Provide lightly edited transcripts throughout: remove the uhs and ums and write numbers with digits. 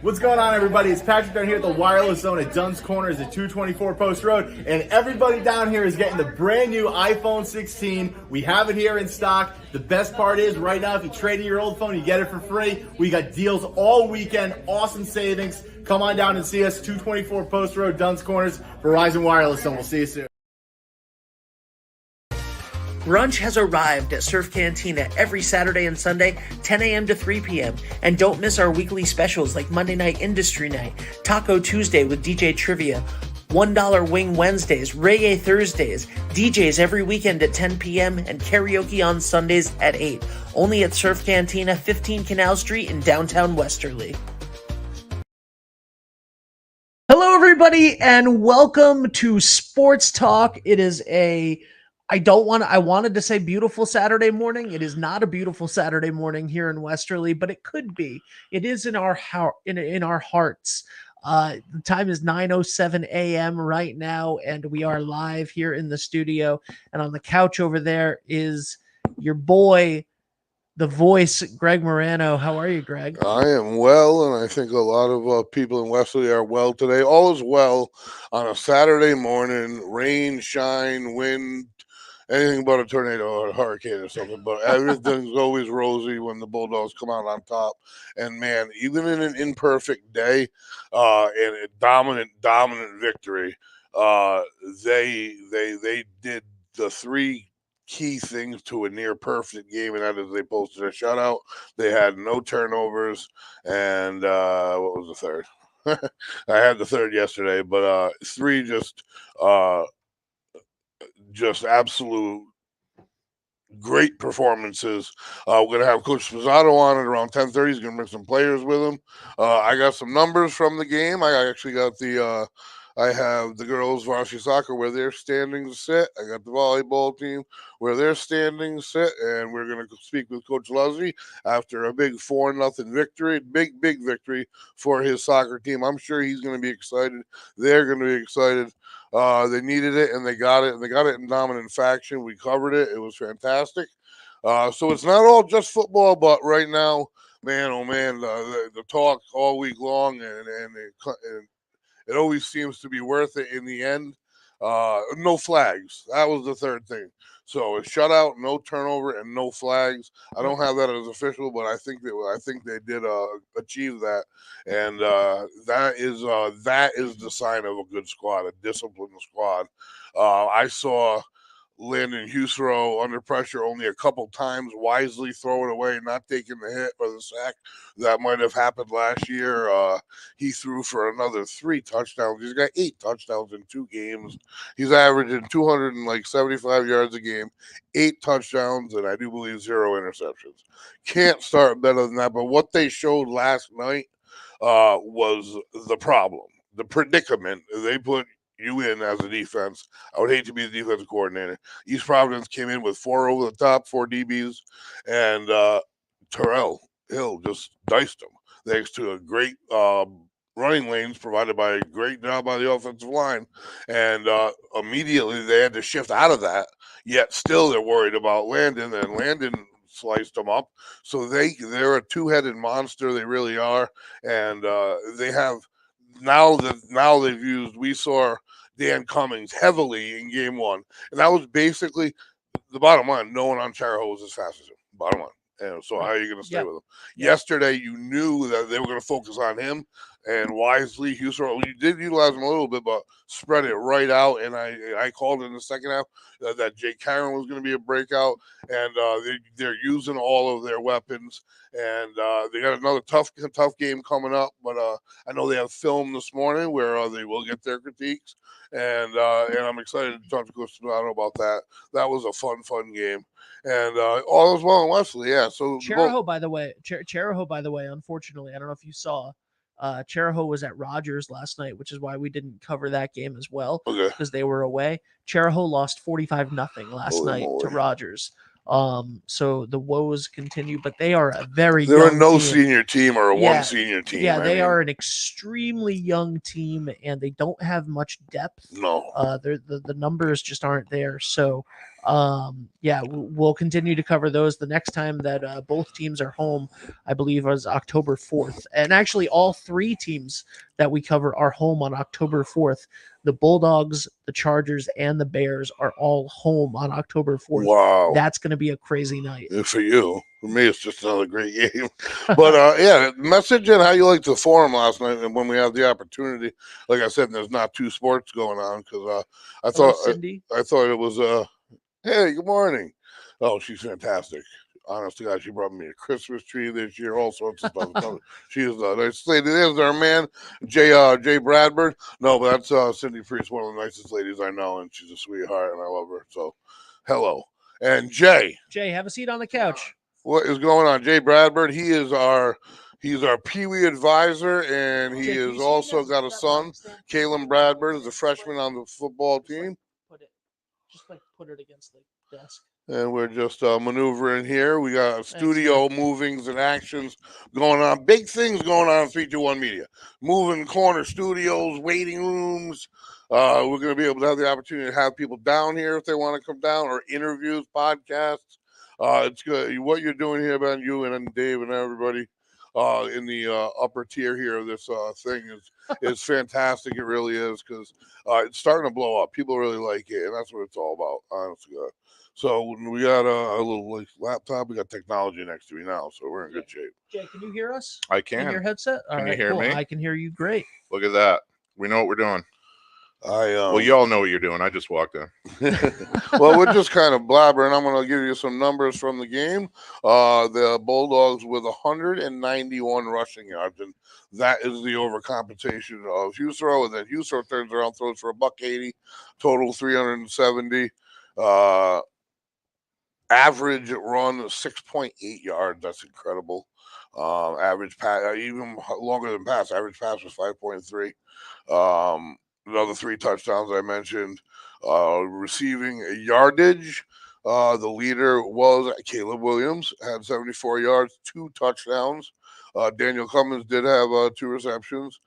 What's going on, everybody? It's Patrick down here at the Wireless Zone at Dunn's Corners at 224 Post Road, and everybody down here is getting the brand new iPhone 16. We have it here in stock. The best part is, right now, if you trade in your old phone, you get it for free. We got deals all weekend, awesome savings. Come on down and see us, 224 Post Road, Dunn's Corners, Verizon Wireless Zone. We'll see you soon. Brunch has arrived at Surf Cantina every Saturday and Sunday, 10 a.m. to 3 p.m. And don't miss our weekly specials like Monday Night Industry Night, Taco Tuesday with DJ Trivia, $1 Wing Wednesdays, Reggae Thursdays, DJs every weekend at 10 p.m., and karaoke on Sundays at 8. Only at Surf Cantina, 15 Canal Street in downtown Westerly. Hello, everybody, and welcome to Sports Talk. It is I wanted to say beautiful Saturday morning. It is not a beautiful Saturday morning here in Westerly, but it could be. It is in our in our hearts. The time is 9:07 a.m. right now, and we are live here in the studio. And on the couch over there is your boy, the voice, Greg Murano. How are you, Greg? I am well, and I think a lot of people in Westerly are well today. All is well on a Saturday morning, rain, shine, wind, anything but a tornado or a hurricane or something. But everything's always rosy when the Bulldogs come out on top. And, man, even in an imperfect day and a dominant victory, they did the three key things to a near perfect game, and that is they posted a shutout. They had no turnovers, and what was the third? I had the third yesterday, but three just absolute great performances. We're going to have Coach Spizzato on at around 10:30. He's going to bring some players with him. I got some numbers from the game. I actually got I have the girls varsity soccer where their standings sit. I got the volleyball team where their standings sit, and we're going to speak with Coach Luzzy after a big 4-0 victory, big victory for his soccer team. I'm sure he's going to be excited. They're going to be excited. They needed it, and they got it. And they got it in dominant fashion. We covered it. It was fantastic. So it's not all just football, but right now, man, oh man, the talk all week long, and it always seems to be worth it in the end. No flags. That was the third thing. So a shutout, no turnover, and no flags. I don't have that as official, but I think they did achieve that, and that is the sign of a good squad, a disciplined squad. I saw Landon Husero under pressure only a couple times, wisely throw it away, not taking the hit or the sack that might have happened last year. He threw for another 3 touchdowns. He's got 8 touchdowns in 2 games. He's averaging 275 yards a game, 8 touchdowns, and I do believe 0 interceptions. Can't start better than that. But what they showed last night was the problem, the predicament they put you in as a defense. I would hate to be the defensive coordinator. East Providence came in with 4 over the top, 4 DBs, and Terrell Hill just diced them thanks to a great running lanes provided by a great job by the offensive line. And immediately they had to shift out of that, yet still they're worried about Landon, and Landon sliced them up. So they're a 2-headed monster. They really are. And they have now they've used, we saw Dan Cummings heavily in game 1. And that was basically the bottom line. No one on Charahoe was as fast as him. Bottom line. And so how are you going to stay with him? Yesterday, you knew that they were going to focus on him, and wisely, Houston, you did utilize him a little bit, but spread it right out. And I called in the second half that Jake Karen was going to be a breakout, and they're using all of their weapons. And they got another tough game coming up, but I know they have film this morning where they will get their critiques, and I'm excited to talk to Coach Spinato about that. That was a fun game. And all is well in Wesley, yeah. So Charahoe, by the way, unfortunately, I don't know if you saw, Charahoe was at Rogers last night, which is why we didn't cover that game as well, because they were away. Charahoe lost 45-0 last night to Rogers. So the woes continue, but they are a very They're a young no team. senior team or a Yeah, one senior team. Yeah, I they mean, are an extremely young team, and they don't have much depth. no. The numbers just aren't there. So, yeah, we'll continue to cover those. The next time that both teams are home, I believe, is October 4th. And actually, all three teams that we cover are home on October 4th. The Bulldogs, the Chargers, and the Bears are all home on October 4th. Wow. That's going to be a crazy night. For you. For me, it's just another great game. But yeah, message in how you liked the forum last night, and when we had the opportunity. Like I said, there's not two sports going on because I Hello, thought Cindy. I thought it was hey, good morning. Oh, she's fantastic. Honest to God, she brought me a Christmas tree this year, all sorts of stuff. She is a nice lady. There's our man, Jay Bradford. No, but that's Cindy Priest, one of the nicest ladies I know, and she's a sweetheart, and I love her. So, hello. And Jay, have a seat on the couch. what is going on? Jay Bradford, he's our Pee Wee advisor, and he has also got a son, Kalen Bradford, is a freshman on the football team. Put it against the desk. And we're just maneuvering here. We got studio movings and actions going on. Big things going on in 321 Media. Moving corner studios, waiting rooms. We're going to be able to have the opportunity to have people down here if they want to come down, or interviews, podcasts. It's good. What you're doing here, Ben, you and Dave and everybody in the upper tier here of this thing is fantastic. It really is, because it's starting to blow up. People really like it, and that's what it's all about, honestly. So we got a little laptop. We got technology next to me now, so we're in good shape. Jay, can you hear us? I can. In your headset? Can you hear me? I can hear you great. Look at that. We know what we're doing. Well, you all know what you're doing. I just walked in. Well, we're just kind of blabbering. I'm going to give you some numbers from the game. The Bulldogs with 191 rushing yards, and that is the overcompensation of Husero. And then Husero turns around, throws for $180, total 370. Average run 6.8 yards. That's incredible. Average pass, even longer than pass. Average pass was 5.3. Another 3 touchdowns I mentioned. Receiving yardage, the leader was Caleb Williams, had 74 yards, 2 touchdowns. Daniel Cummins did have 2 receptions.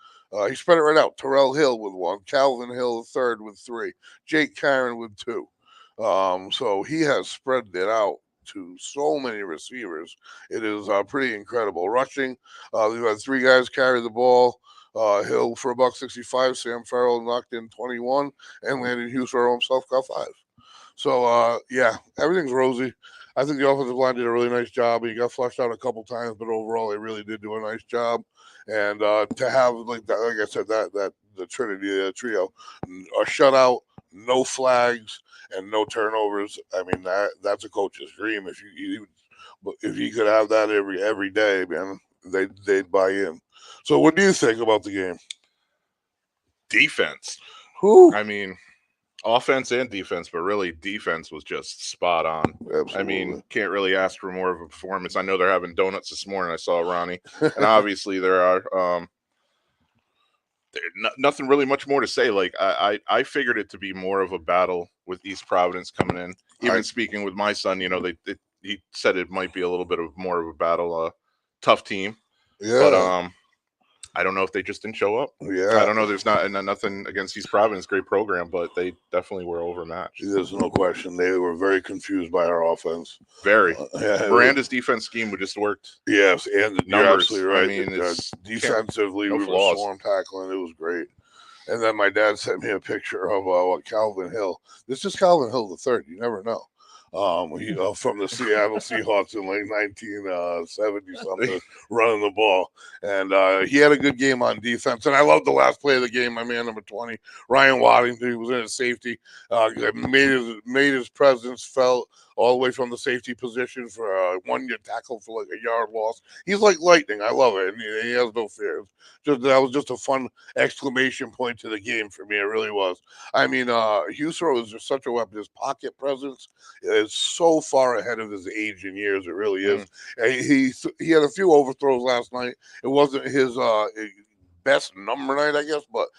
He spread it right out. Terrell Hill with 1, Calvin Hill third with 3, Jake Karen with 2. So he has spread it out to so many receivers. It is pretty incredible. Rushing, we've had 3 guys carry the ball. Hill for $165. Sam Farrell knocked in 21, and Landon Husero himself got 5. So yeah, everything's rosy. I think the offensive line did a really nice job. He got flushed out a couple times, but overall, they really did do a nice job. And to have like I said, that the Trinity trio, a shutout, no flags, and no turnovers. I mean, that's a coach's dream. If you could have that every day, man, they'd buy in. So what do you think about the game? Defense. Whew. I mean, offense and defense, but really defense was just spot on. Absolutely. I mean, can't really ask for more of a performance. I know they're having donuts this morning. I saw Ronnie. And obviously there are nothing really much more to say. Like I figured it to be more of a battle with East Providence coming in. Even speaking with my son, you know, he said it might be a little bit of more of a battle, tough team. Yeah. But I don't know if they just didn't show up. Yeah. I don't know. There's nothing against East Providence, great program, but they definitely were overmatched. There's no question. They were very confused by our offense. Very. Yeah, Miranda's defense scheme would just worked. Yes, and numbers. You're absolutely right. I mean, it's defensively, we flaws. were swarm tackling. It was great. And then my dad sent me a picture of Calvin Hill. This is Calvin Hill the third. You never know. He from the Seattle Seahawks in like 1970 something, running the ball, and he had a good game on defense. And I love the last play of the game. My man, number 20, Ryan Waddington, he was in a safety, made his presence felt all the way from the safety position for a 1-year tackle for like a yard loss. He's like lightning. I love it, and he has no fear. That was just a fun exclamation point to the game for me. It really was. I mean, Husero is just such a weapon. His pocket presence is so far ahead of his age and years. It really is. He had a few overthrows last night. It wasn't his best number night, I guess, but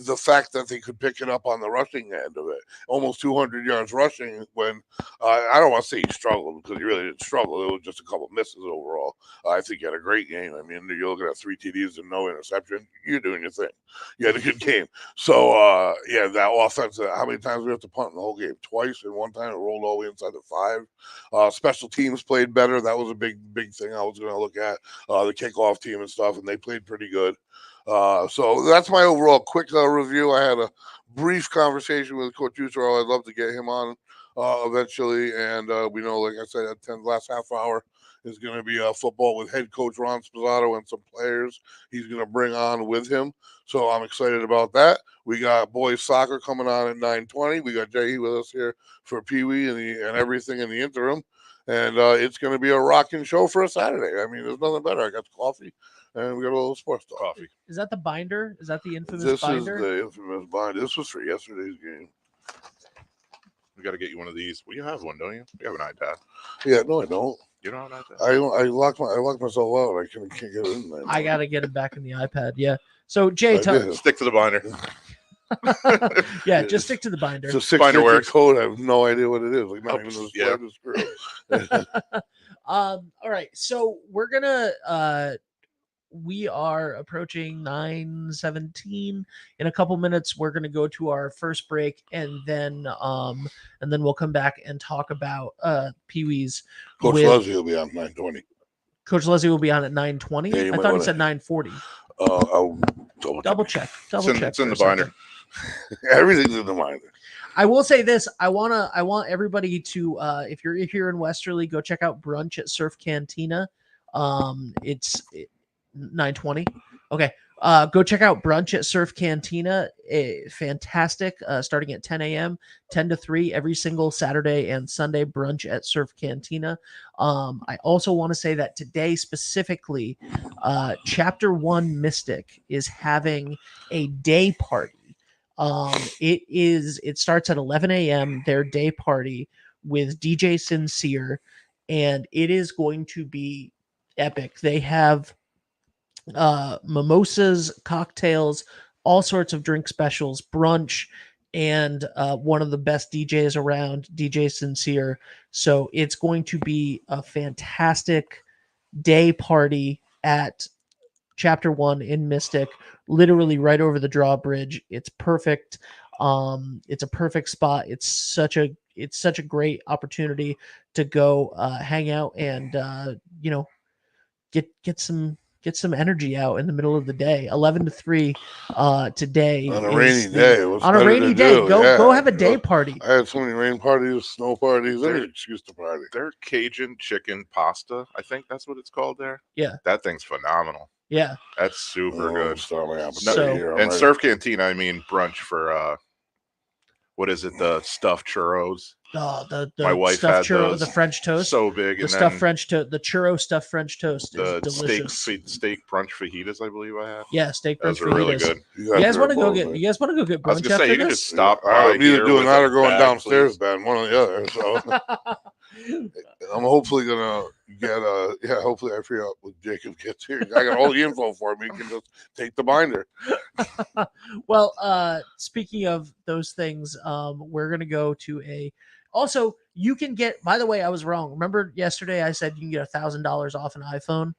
the fact that they could pick it up on the rushing end of it, almost 200 yards rushing, when I don't want to say he struggled, because he really didn't struggle. It was just a couple misses overall. I think he had a great game. I mean, you're looking at 3 TDs and no interception. You're doing your thing. You had a good game. So, that offense, how many times we have to punt in the whole game? Twice, and one time it rolled all the way inside the 5. Special teams played better. That was a big thing I was going to look at. The kickoff team and stuff, and they played pretty good. So that's my overall quick review. I had a brief conversation with Coach Usero. I'd love to get him on eventually. And we know, like I said, at 10 last half hour is going to be football with head coach Ron Spazzato and some players he's going to bring on with him. So I'm excited about that. We got boys soccer coming on at 9:20. We got Jay with us here for Pee Wee and everything in the interim. And it's going to be a rocking show for a Saturday. I mean, there's nothing better. I got coffee, and we got a little sports talk. Coffee. Is that the binder? Is that the infamous This binder? is the infamous binder. This was for yesterday's game. We got to get you one of these. Well, you have one, don't you? You have an iPad. Yeah, no, I don't. You don't have an iPad? I locked myself out. I can't get it in there. I got to get it back in the iPad. Yeah. So, Jay, Stick to the binder. yeah, just stick to the binder. It's a Binder 6-digit works. code. I have no idea what it is. Like, not even the Yeah. screw. All right. So we're gonna we are approaching 9:17. In a couple minutes, we're gonna go to our first break, and then we'll come back and talk about Pee Wee's. Coach Leslie will be on 9:20. Coach Leslie will be on at 9:20. Yeah, I thought he said 9:40. I'll Double check. It's in the binder. Everything's in the binder. I will say this. I want everybody to if you're here in Westerly, go check out brunch at Surf Cantina. It's 9:20. Okay. Go check out brunch at Surf Cantina. Fantastic. Starting at 10 a.m., 10 to 3 every single Saturday and Sunday. Brunch at Surf Cantina. I also want to say that today specifically, Chapter 1 Mystic is having a day party. It starts at 11 a.m. their day party with DJ Sincere, and it is going to be epic. They have mimosas, cocktails, all sorts of drink specials, brunch, and one of the best DJs around, DJ Sincere. So it's going to be a fantastic day party at Chapter 1 in Mystic, literally right over the drawbridge. It's perfect. It's a perfect spot. It's such a great opportunity to go hang out and get some energy out in the middle of the day. 11 to 3 today On a rainy day. On a rainy day. Go have a day party. I had so many rain parties, snow parties, any excuse to party. Their Cajun chicken pasta, I think that's what it's called there. Yeah. That thing's phenomenal. Yeah. That's super good. Start my appetite So- here. And Surf Cantina, I mean brunch for what is it? The stuffed churros. Oh, the My wife stuffed had churro, those. the French toast. So big. The And stuffed then French toast, the churro stuffed French toast is the delicious. steak brunch fajitas, I believe I had. Yeah, steak brunch Those are really fajitas. good. You guys want to go get? You guys want to go get I was brunch gonna say after you can this? just stop by. I'm either here doing with that a or going bag, downstairs, please. Ben. One or the other. So I'm hopefully gonna get hopefully I figure out when Jacob gets here. I got all the info for me. You can just take the binder. Well, speaking of those things, we're gonna go to a. Also, you can get. By the way, I was wrong. Remember yesterday I said you can get $1,000 off an iPhone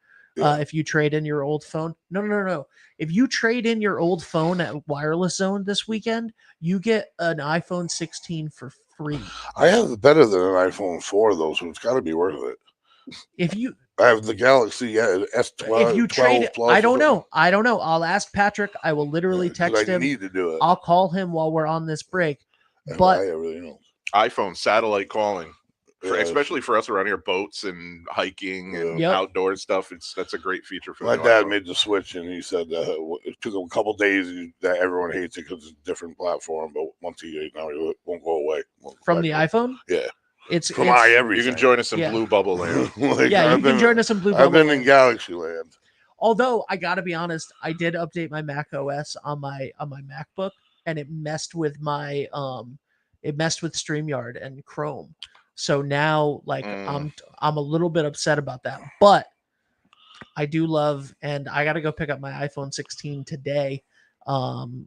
if you trade in your old phone. No. If you trade in your old phone at Wireless Zone this weekend, you get an iPhone 16 for free. I have better than an iPhone 4 though, so it's got to be worth it. If you I have the Galaxy S12. if you trade it, 12 Plus I or don't something. know. I'll ask Patrick. I will literally 'Cause text I him. need to do it. I'll call him while we're on this break. And But I really know. iPhone satellite calling, Yeah. especially for us around here, boats and hiking and Yep. outdoor stuff. That's a great feature for My the dad iPhone. made the switch, and he said it took him a couple days. That everyone hates it because it's a different platform. But once he now it won't go away. from the iPhone, Yeah, it's from it's- everything. You can join us in Yeah. Blue Bubble Land. Like, yeah, I've you can been- join us in Blue I've Bubble. been in Land. Galaxy Land. Although I gotta be honest, I did update my Mac OS on my MacBook, and it messed with my StreamYard and Chrome. So now, like, I'm a little bit upset about that. But I do love, and I got to go pick up my iPhone 16 today,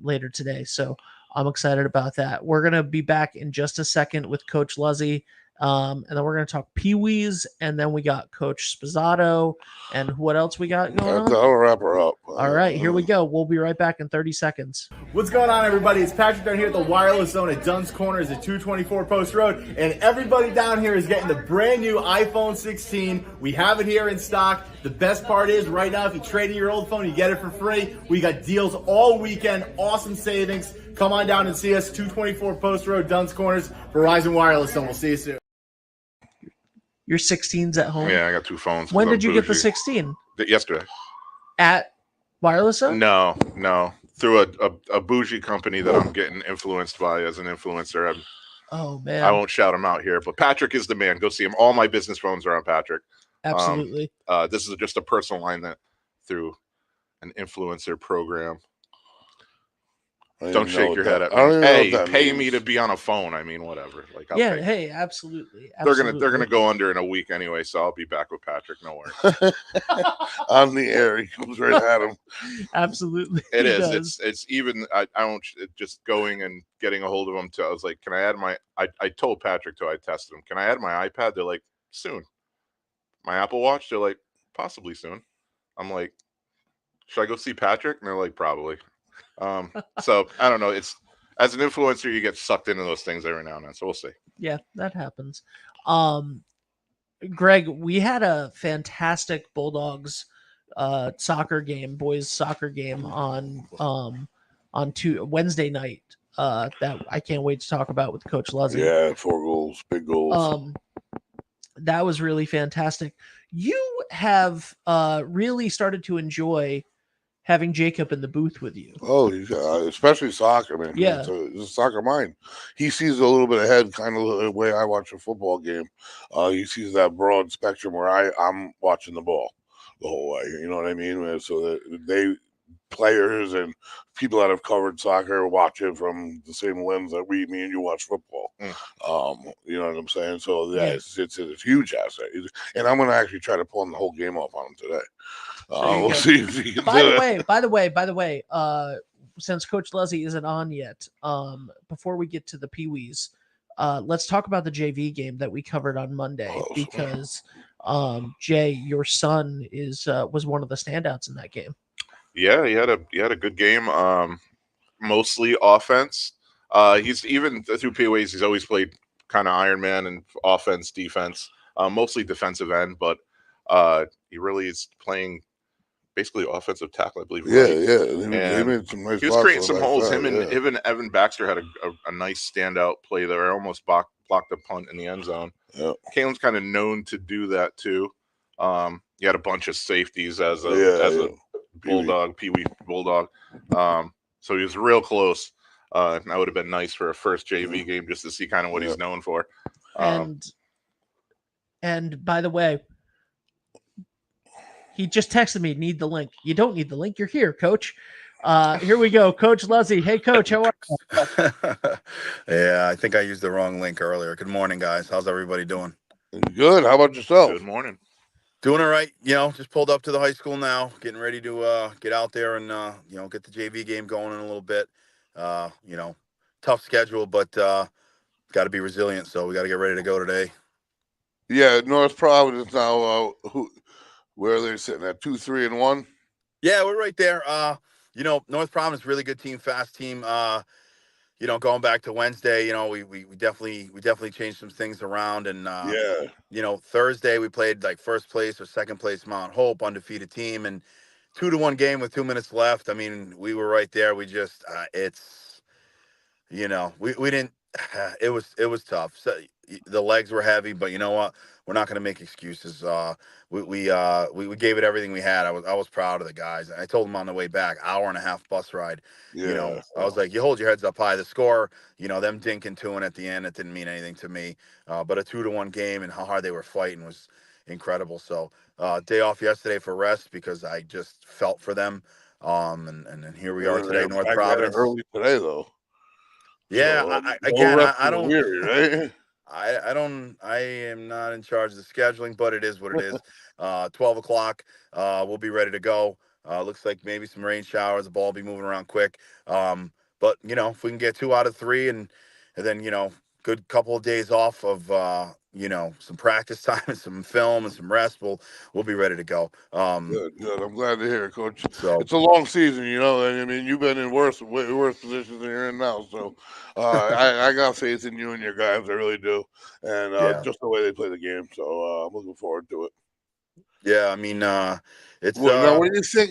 later today. So I'm excited about that. We're going to be back in just a second with Coach Luzzy. And then we're going to talk Pee-wees, and then we got Coach Spizzato, and what else we got going on? That'll wrap her up. All right, here we go. We'll be right back in 30 seconds. What's going on, everybody? It's Patrick down here at the Wireless Zone at Dunn's Corners at 224 Post Road, and everybody down here is getting the brand new iPhone 16. We have it here in stock. The best part is, right now, if you trade in your old phone, you get it for free. We got deals all weekend, awesome savings. Come on down and see us, 224 Post Road, Dunn's Corners, Verizon Wireless Zone. We'll see you soon. Your 16's at home? Yeah, I got 2 phones. When 'cause did I'm you get the bougie. 16? Yesterday. At Wireless Zone? No. Through a bougie company that I'm getting influenced by as an influencer. Oh, man. I won't shout him out here, but Patrick is the man. Go see him. All my business phones are on Patrick. Absolutely. This is just a personal line that through an influencer program. Don't shake your head at me. Hey, pay me to be on a phone. I mean, whatever. Like, I'll pay. Hey, absolutely. They're gonna go under in a week anyway, so I'll be back with Patrick. No worries. On the air, he comes right at him. Absolutely. It he is. does. It's even. I don't just going and getting a hold of them. I was like, can I add my? I told Patrick I tested him. Can I add my iPad? They're like, soon. My Apple Watch. They're like, possibly soon. I'm like, should I go see Patrick? And they're like, probably. So I don't know. It's as an influencer, you get sucked into those things every now and then. So we'll see. Yeah, that happens. Greg, we had a fantastic Bulldogs soccer game, boys soccer game on Wednesday night. That I can't wait to talk about with Coach Luzzy. Yeah, 4 goals, big goals. That was really fantastic. You have really started to enjoy having Jacob in the booth with you. Oh, especially soccer, man. Yeah. It's a soccer mind. He sees a little bit ahead, kind of the way I watch a football game. He sees that broad spectrum where I'm watching the ball the whole way. You know what I mean? So that players and people that have covered soccer watch it from the same lens that me and you watch football. You know what I'm saying? So it's a huge asset. And I'm going to actually try to pull the whole game off on him today. We'll see if he can By the way, since Coach Luzzy isn't on yet, before we get to the Pee-wees, let's talk about the JV game that we covered on Monday, because Jay, your son was one of the standouts in that game. Yeah, he had a good game. Mostly offense. He's even through POAs, he's always played kind of Iron Man and offense, defense, mostly defensive end, but he really is playing basically offensive tackle, I believe. Yeah. He made some nice. He was creating some holes. Him and Evan Baxter had a nice standout play there. I almost blocked a punt in the end zone. Yeah. Kalen's kind of known to do that too. He had a bunch of safeties as a Bulldog, Pee-wee Bulldog. So he was real close. That would have been nice for a first JV game just to see kind of what he's known for. And by the way, he just texted me, need the link. You don't need the link. You're here, Coach. Here we go. Coach Luzzy. Hey, Coach, how are you? Yeah, I think I used the wrong link earlier. Good morning, guys. How's everybody doing? Good. How about yourself? Good morning. Doing all right. Just pulled up to the high school now, getting ready to get out there and, get the JV game going in a little bit. Tough schedule, but got to be resilient. So we got to get ready to go today. Yeah, North Providence now. Where are they sitting at 2-3-1? Yeah, we're right there. North Providence, really good team, fast team. Going back to Wednesday, we definitely changed some things around. And, Thursday we played like first place or second place Mount Hope, undefeated team, and 2-1 game with 2 minutes left. I mean, we were right there. We just, we didn't, it was tough. So the legs were heavy, but you know what? We're not going to make excuses. We gave it everything we had. I was proud of the guys. I told them on the way back, 1.5-hour bus ride. Yeah. I was like, you hold your heads up high. The score, them dinking 2-1 at the end, it didn't mean anything to me. But a 2-1 game and how hard they were fighting was incredible. So day off yesterday for rest because I just felt for them. And here we are today, North Providence. Early today though. Yeah, So, I don't. weary, right? I am not in charge of the scheduling, but it is what it is. 12 o'clock. We'll be ready to go. Looks like maybe some rain showers. The ball will be moving around quick. But if we can get 2 out of 3, and then good couple of days off of some practice time and some film and some rest, we'll be ready to go. Good, good. I'm glad to hear it, Coach. So It's a long season, and I mean, you've been in way worse positions than you're in now. So, I got faith in you and your guys. I really do, and yeah, just the way they play the game. So, I'm looking forward to it. yeah. I mean, it's Well, now, what do you think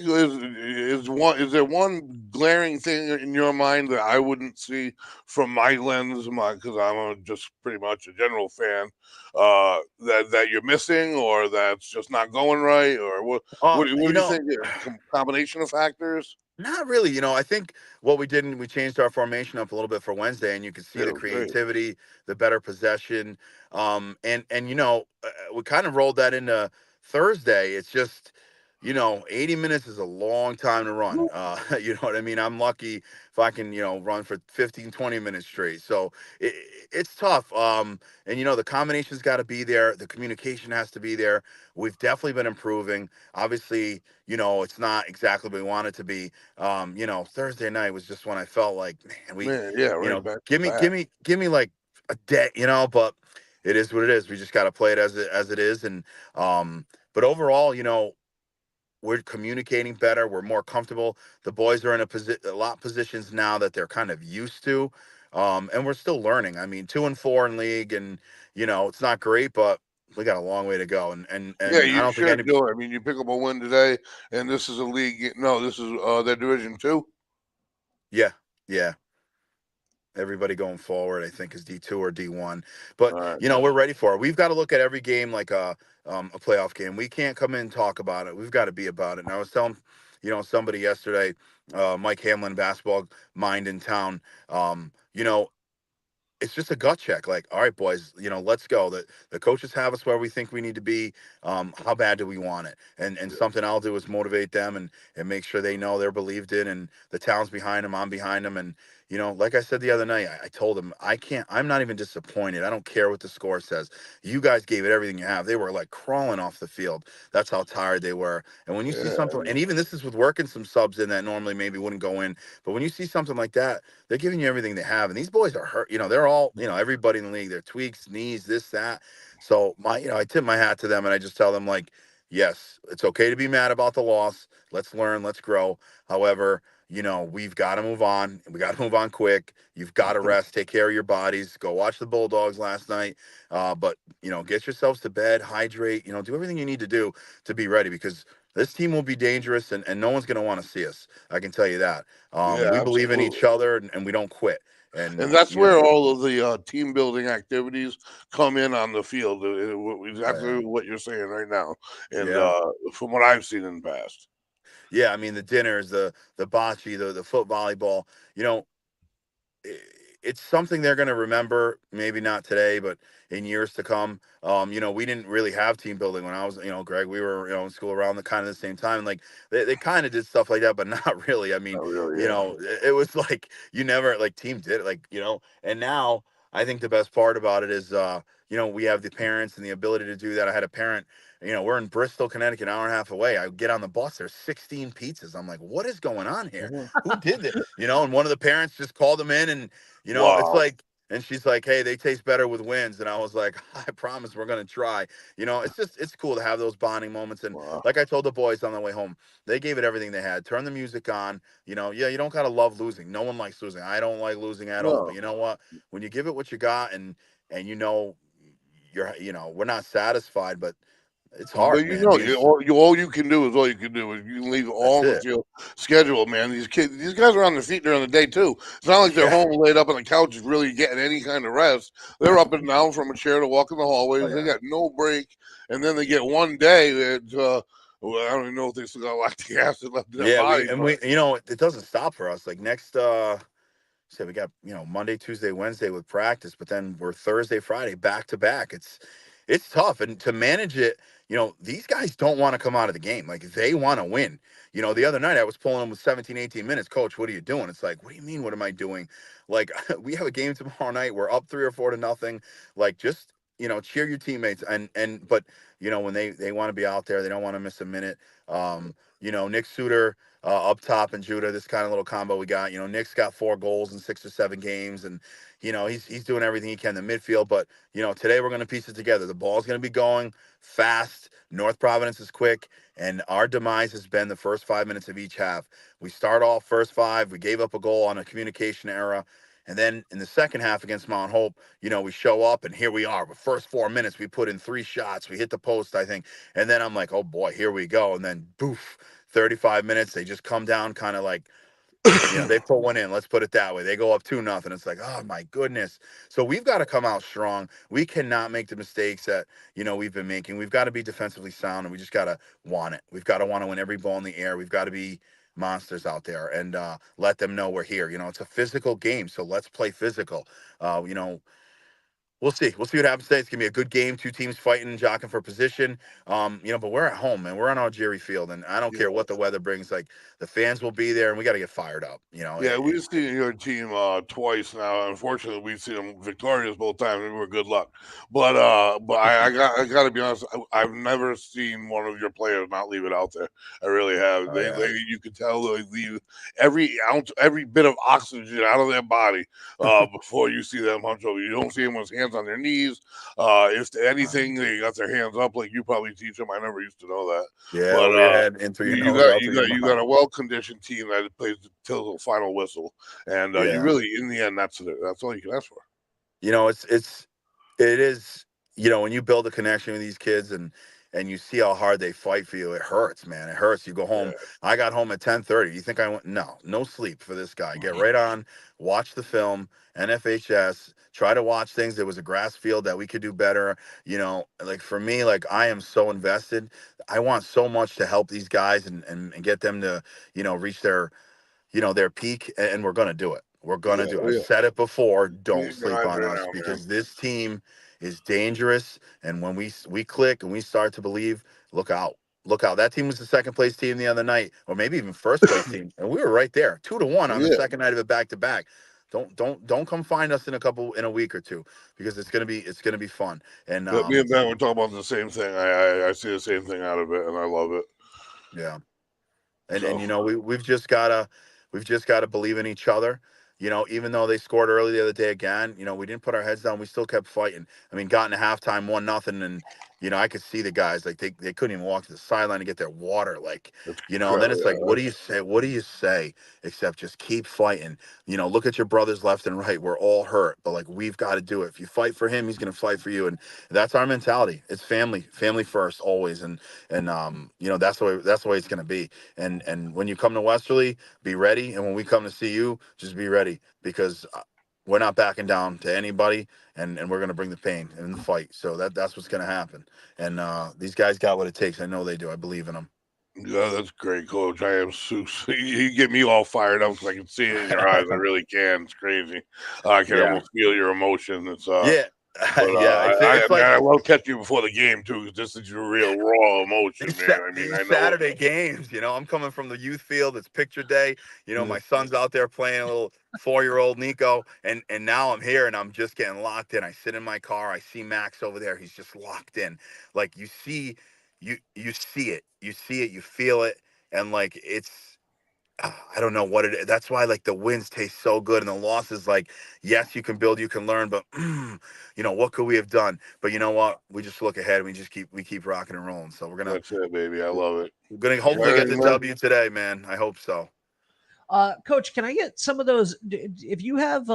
is there one glaring thing in your mind that I wouldn't see from my lens, because I'm just pretty much a general fan, that you're missing, or that's just not going right, or what do you think? Combination of factors? Not really. I think what we changed our formation up a little bit for Wednesday, and you could see Yeah, the it was great. creativity, the better possession, and we kind of rolled that into Thursday. It's just 80 minutes is a long time to run. You know what I mean? I'm lucky if I can run for 15, 20 minutes straight. So it's tough. And the combination's got to be there. The communication has to be there. We've definitely been improving. Obviously, it's not exactly what we want it to be. Thursday night was just when I felt like, man, Man, yeah, right back to back. give me like a day, but it is what it is. We just got to play it as it is. And, but overall, we're communicating better. We're more comfortable. The boys are in a lot of positions now that they're kind of used to. And we're still learning. I mean, 2-4 in league, and it's not great, but we got a long way to go. And and Yeah, and I you don't think sure any. do. I mean, you pick up a win today, and this is a league. No, this is their Division 2. Yeah, yeah. Everybody going forward, I think, is D2 or D1. But All right, we're good. ready for it. We've got to look at every game like a playoff game. We can't come in and talk about it. We've got to be about it. And I was telling somebody yesterday, Mike Hamlin, basketball mind in town. It's just a gut check. Like, all right, boys, let's go. The coaches have us where we think we need to be. How bad do we want it? And something I'll do is motivate them and make sure they know they're believed in, and the town's behind them. I'm behind them. And like I said the other night, I told them I'm not even disappointed. I don't care what the score says. You guys gave it everything you have. They were like crawling off the field. That's how tired they were. And when you see Yeah, something, and even this is with working some subs in that normally maybe wouldn't go in, but when you see something like that, they're giving you everything they have. And these boys are hurt. They're all, everybody in the league, they're tweaks, knees, this, that. So I tip my hat to them, and I just tell them, like, yes, it's okay to be mad about the loss. Let's learn, let's grow. However, we've got to move on. We got to move on quick. You've got to rest, take care of your bodies. Go watch the Bulldogs last night. But get yourselves to bed, hydrate, do everything you need to do to be ready, because this team will be dangerous, and no one's going to want to see us. I can tell you that. yeah, We believe in each absolutely. other, and we don't quit. And And that's where all of the team building activities come in on the field. Exactly what you're saying right now, and yeah, from what I've seen in the past. yeah. I mean, the dinners, the bocce, the foot volleyball. You know, i- it's something they're going to remember. Maybe not today, but in years to come. We didn't really have team building when I was, Greg. We were, in school around the kind of the same time. Like they kind of did stuff like that, but not really. I mean, Not really, yeah. it was like you never like team did it, like And now I think the best part about it is, we have the parents and the ability to do that. I had a parent. We're in Bristol, Connecticut, an hour and a half away. I get on the bus. There's 16 pizzas. I'm like, what is going on here? Who did that? And one of the parents just called them in, and it's Wow, like, and she's like, hey, they taste better with wins. And I was like, I promise we're going to try. It's cool to have those bonding moments. And wow. like I told the boys on the way home, they gave it everything they had. Turn the music on. Yeah, you don't got to love losing. No one likes losing. I don't like losing at all. But No, you know what? When you give it what you got, and you're, we're not satisfied, but it's but hard, man. Because all you can do is all you can do. Is you can leave that's all the it. field schedule, man. These guys are on their feet during the day too. It's not like they're Yeah. home laid up on the couch, really getting any kind of rest. They're up and down from a chair to walk in the Oh hallways. They yeah. got no break, and then they get one day that. Well, I don't even know if they still got lactic acid left in their Yeah. body, but It doesn't stop for us. Like next, so we got Monday, Tuesday, Wednesday with practice, but then we're Thursday, Friday back to back. It's tough, and to manage it, these guys don't want to come out of the game. Like, they want to win. The other night I was pulling them with 17, 18 minutes. Coach, what are you doing? It's like, what do you mean? What am I doing? Like, we have a game tomorrow night. We're up 3 or 4 to nothing. Like, just, cheer your teammates. But, when they want to be out there, they don't want to miss a minute. Nick Suter, up top, and Judah, this kind of little combo we got. Nick's got 4 goals in 6 or 7 games, and he's doing everything he can in the midfield. But today we're going to piece it together. The ball's going to be going fast. North Providence is quick, and our demise has been the first 5 minutes of each half. We start off first 5. We gave up a goal on a communication error. And then in the second half against Mount Hope, we show up, and here we are. The first 4 minutes, we put in 3 shots. We hit the post, I think. And then I'm like, oh boy, here we go. And then boof, 35 minutes, they just come down kind of like, they put one in. Let's put it that way. They go up 2-0. It's like, oh my goodness. So we've got to come out strong. We cannot make the mistakes that we've been making. We've got to be defensively sound, and we just got to want it. We've got to want to win every ball in the air. We've got to be monsters out there and let them know we're here. It's a physical game, so let's play physical. We'll see. We'll see what happens today. It's gonna be a good game. 2 teams fighting, jockeying for position. But we're at home, man. We're on Algieri Field, and I don't care what the weather brings. Like, the fans will be there, and we got to get fired up. Yeah, we've seen your team twice now. Unfortunately, we've seen them victorious both times. We were good luck, but I got to be honest. I've never seen one of your players not leave it out there. I really have. You could tell they leave every ounce, every bit of oxygen out of their body before you see them hunch over. You don't see them with hands on their knees. If anything, they got their hands up like you probably teach them. I never used to know that. Yeah, but you got a well-conditioned team that plays till the final whistle, and you really, in the end, that's all you can ask for. It is. When you build a connection with these kids and you see how hard they fight for you, it hurts, man. It hurts. You go home. Yeah. I got home at 10:30. You think I went? No sleep for this guy. Get right on, watch the film, NFHS. Try to watch things. There was a grass field that we could do better. Like, for me, like, I am so invested. I want so much to help these guys and get them to, reach their peak, and we're going to do it. We're going to do it. I've said it before. Don't sleep on us, because this team is dangerous. And when we click and we start to believe, look out. Look out. That team was the second place team the other night, or maybe even first place team. And we were right there, 2-1 on the second night of it back to back. Don't come find us in a week or 2, because it's gonna be fun. And me and Ben were talking about the same thing. I see the same thing out of it, and I love it. Yeah. And we've just gotta believe in each other. Even though they scored early the other day again, we didn't put our heads down. We still kept fighting. I mean, got into halftime 1-0, and I could see the guys, like, they couldn't even walk to the sideline to get their water. Like, and then it's like, what do you say? What do you say except just keep fighting? Look at your brothers left and right. We're all hurt, but, like, we've got to do it. If you fight for him, he's gonna fight for you, and that's our mentality. It's family first, always, and that's the way it's gonna be. And when you come to Westerly, be ready, and when we come to see you, just be ready, because we're not backing down to anybody, and we're going to bring the pain in the fight. So that's what's going to happen. And these guys got what it takes. I know they do. I believe in them. Yeah, that's great, Coach. I am so you get me all fired up because I can see it in your eyes. I really can. It's crazy. I can almost feel your emotion. It's But, I will catch you before the game too, because this is your real raw emotion, man. I mean, these Saturday games, I'm coming from the youth field. It's picture day. My son's out there playing, a little 4-year-old Nico, and now I'm here and I'm just getting locked in. I sit in my car. I see Max over there. He's just locked in. Like, you see it, you feel it, and, like, it's. I don't know what it is. That's why, like, the wins taste so good, and the losses, like, yes, you can build, you can learn, but what could we have done? But you know what? We just look ahead, and we keep rocking and rolling. So we're gonna. That's it, baby. I love it. We're gonna hopefully get the W today, man. I hope so. Coach, can I get some of those? If you have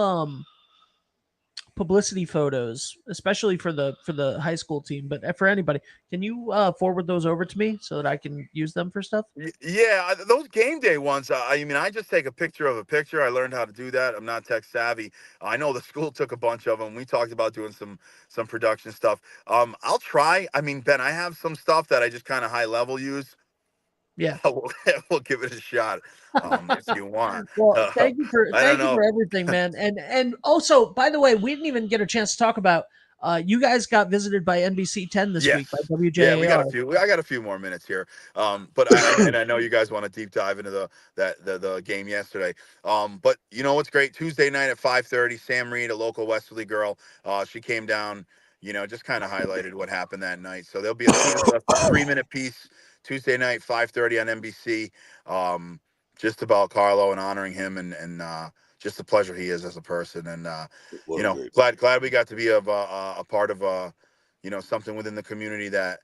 publicity photos, especially for the high school team, but for anybody, can you forward those over to me so that I can use them for stuff? Yeah, those game day ones. I just take a picture of a picture. I learned how to do that. I'm not tech savvy. I know the school took a bunch of them. We talked about doing some production stuff. I'll try. I mean, Ben, I have some stuff that I just kind of high level use. Yeah, we'll give it a shot if you want. Well, thank you for everything, man. And also, by the way, we didn't even get a chance to talk about You guys got visited by NBC 10 this week by WJAR. Yeah, I got a few more minutes here. But I know you guys want to deep dive into the game yesterday. But you know what's great? Tuesday night at 5:30, Sam Reed, a local Westerly girl, she came down. Just kind of highlighted what happened that night. So there'll be a 3-minute piece Tuesday night, 5:30 on NBC. Just about Carlo and honoring him and just the pleasure he is as a person. And glad we got to be a part of something within the community that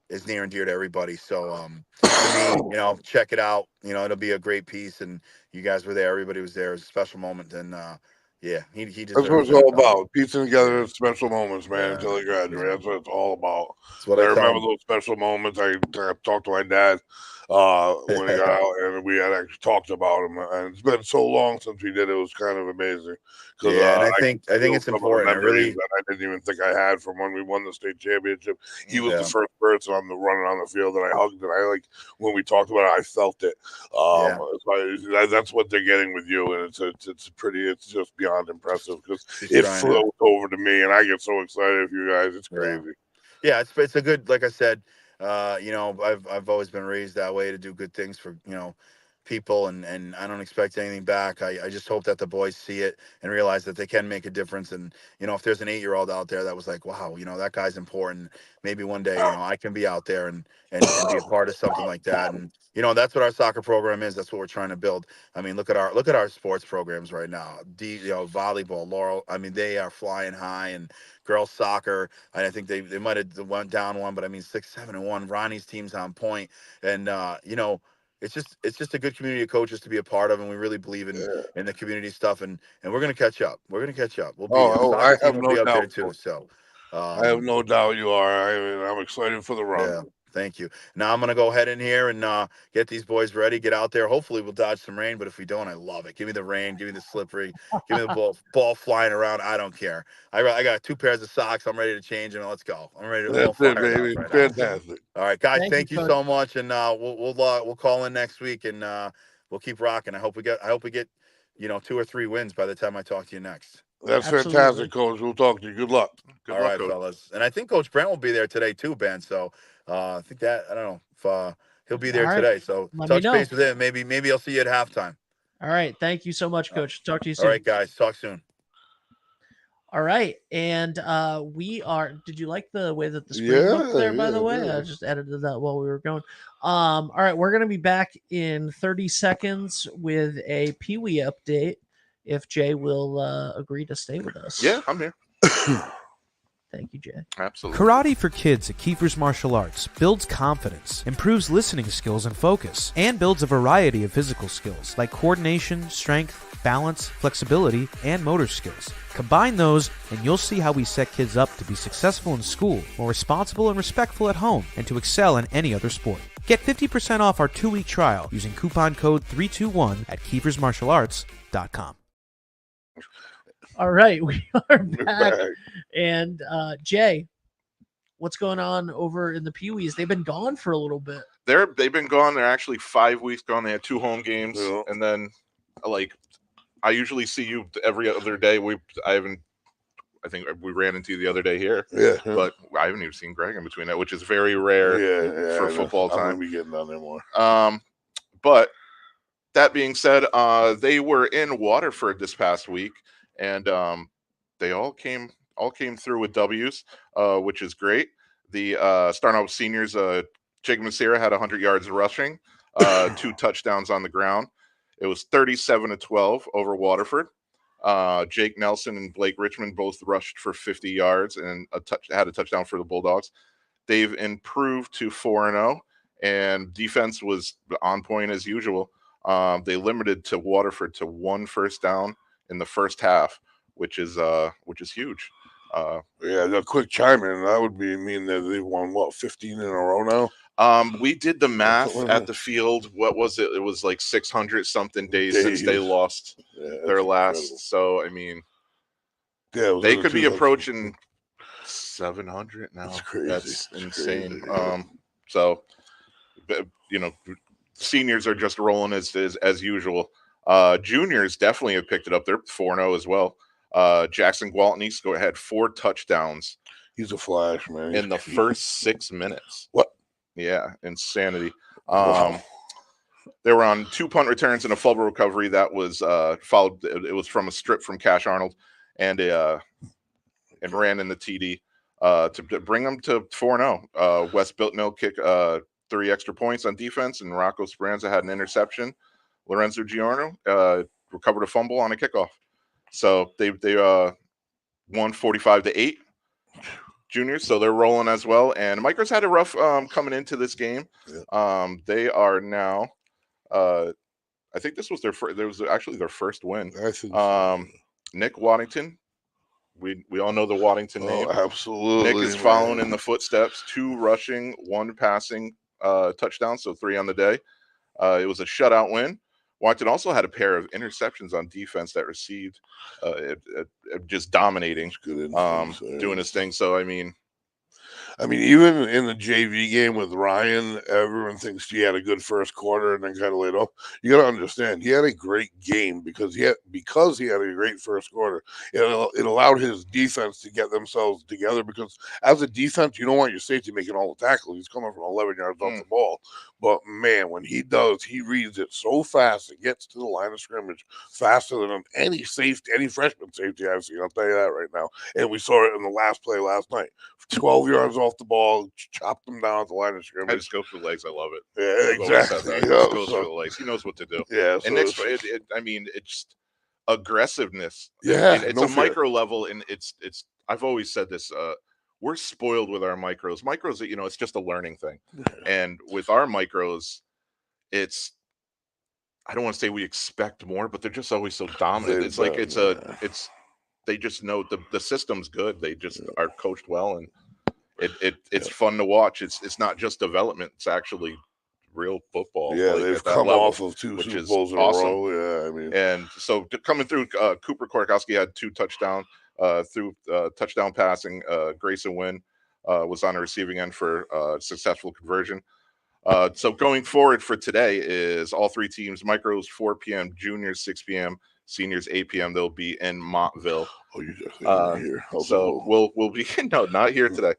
is near and dear to everybody. So to me, check it out. It'll be a great piece, and you guys were there. Everybody was there. It was a special moment, and he deserves. That's what it's all about. Piecing together special moments, man, until they graduate. That's what it's all about. That's what I I remember those special moments. I talked to my dad when he got out, and we had actually talked about him. And it's been so long since we did it. It was kind of amazing. And I think it's important. That I didn't even think I had from when we won the state championship. He was the first person running on the field that I hugged, and I when we talked about it, I felt it. That's what they're getting with you, and it's just beyond impressive because it flows over to me, and I get so excited for you guys. It's crazy. Yeah, it's a good, like I said, I've always been raised that way to do good things for people, and I don't expect anything back. I just hope that the boys see it and realize that they can make a difference. And if there's an 8-year-old out there that was like, wow, that guy's important, maybe one day I can be out there and be a part of something like that. And that's what our soccer program is. That's what we're trying to build. I mean, look at our sports programs right now. Volleyball, Laurel, I mean, they are flying high. And girls soccer, I think they might have went down one, but I mean 6-7-1. Ronnie's team's on point. And it's just a good community of coaches to be a part of, and we really believe in the community stuff, and we're gonna catch up. We'll be I have no doubt there too. So I have no doubt you are. I'm excited for the run. Yeah, thank you. Now I'm gonna go ahead in here and get these boys ready, get out there. Hopefully we'll dodge some rain, but if we don't, I love it. Give me the rain, give me the slippery, give me the ball flying around. I don't care. I got 2 pairs of socks. I'm ready to change them. Let's go. I'm ready to That's it, baby. right Fantastic. now. All right, guys. Thank you so much, and we'll call in next week, and we'll keep rocking. I hope we get 2 or 3 wins by the time I talk to you next. That's fantastic, Coach. We'll talk to you. Good luck. All right, fellas. And I think Coach Brent will be there today too, Ben. So I think that I don't know if he'll be there today. So touch base with him. Maybe I'll see you at halftime. All right. Thank you so much, Coach. Talk to you soon. All right, guys. Talk soon. All right. And did you like the way that the screen looked there, by the way? I just edited that while we were going. All right. We're going to be back in 30 seconds with a Pee Wee update if Jay will agree to stay with us. Yeah, I'm here. Thank you, Jay. Absolutely. Karate for Kids at Kiefer's Martial Arts builds confidence, improves listening skills and focus, and builds a variety of physical skills like coordination, strength, balance, flexibility, and motor skills. Combine those, and you'll see how we set kids up to be successful in school, more responsible and respectful at home, and to excel in any other sport. Get 50% off our 2-week trial using coupon code 321 at KiefersMartialArts.com. All right, we are back. And Jay, what's going on over in the Pee Wees? They've been gone for a little bit. They've been gone. They're actually 5 weeks gone. They had 2 home games, and then I usually see you every other day. I think we ran into you the other day here. Yeah. But I haven't even seen Greg in between that, which is very rare for football time. I'm gonna be getting down there more. But that being said, they were in Waterford this past week, and they all came through with W's, which is great. The starting out with seniors, Jacob Massera had 100 yards rushing, 2 touchdowns on the ground. It was 37-12 over Waterford. Jake Nelson and Blake Richmond both rushed for 50 yards and had a touchdown for the Bulldogs. They've improved to 4-0, and defense was on point as usual. They limited to Waterford to 1 first down in the first half, which is huge. A quick chime in. That would mean that they've won 15 in a row now. We did the math at the field. What was it? It was like 600 something days since they lost their last. Incredible. So I mean, they could be approaching 700 now. That's crazy. That's insane. Crazy. So seniors are just rolling as usual. Juniors definitely have picked it up. They're 4-0 as well. Jackson Gwaltney had 4 touchdowns He's a flash, man. In the first 6 minutes. What? Yeah, insanity. Wow. They were on 2 punt returns and a fumble recovery that was followed. It was from a strip from Cash Arnold and ran in the TD to bring them to 4-0. West Biltmore kick 3 extra points on defense, and Rocco Speranza had an interception. Lorenzo Giorno recovered a fumble on a kickoff. So they won 45-8. Juniors, so they're rolling as well. And Micros had a rough coming into this game. Yeah. They are now. I think this was their first. There was actually their first win. I think so. Nick Waddington. We all know the Waddington name. Absolutely. Nick is following in the footsteps. 2 rushing, 1 passing touchdowns, so 3 on the day. It was a shutout win. Waddington also had a pair of interceptions on defense that received, just dominating, doing his thing. So I mean, even in the JV game with Ryan, everyone thinks he had a good first quarter and then kind of laid off. You got to understand, he had a great game because he had a great first quarter. It allowed his defense to get themselves together because as a defense, you don't want your safety making all the tackles. He's coming from 11 yards off the ball. But, man, when he does, he reads it so fast. It gets to the line of scrimmage faster than any freshman safety I've seen. I'll tell you that right now. And we saw it in the last play last night. 12 yards off the ball, chopped them down at the line of scrimmage. I just go through the legs. I love it. Yeah, exactly. He goes through the legs. He knows what to do. Yeah. And it's aggressiveness. Yeah, it's a micro level, and it's. I've always said this. We're spoiled with our micros. Micros, it's just a learning thing. Yeah. And with our micros, it's. I don't want to say we expect more, but they're just always so dominant. They just know the system's good. They just are coached well, and it's fun to watch. It's not just development; it's actually real football. Yeah, they've come off of 2 Super Bowls in a row. Yeah, and so coming through, Cooper Korkowski had 2 touchdowns through touchdown passing. Grayson Wynn was on the receiving end for successful conversion. So going forward for today is all 3 teams: Micros 4 p.m., Juniors 6 p.m., Seniors 8 p.m. They'll be in Montville. Oh, you definitely here. So we'll be not here today.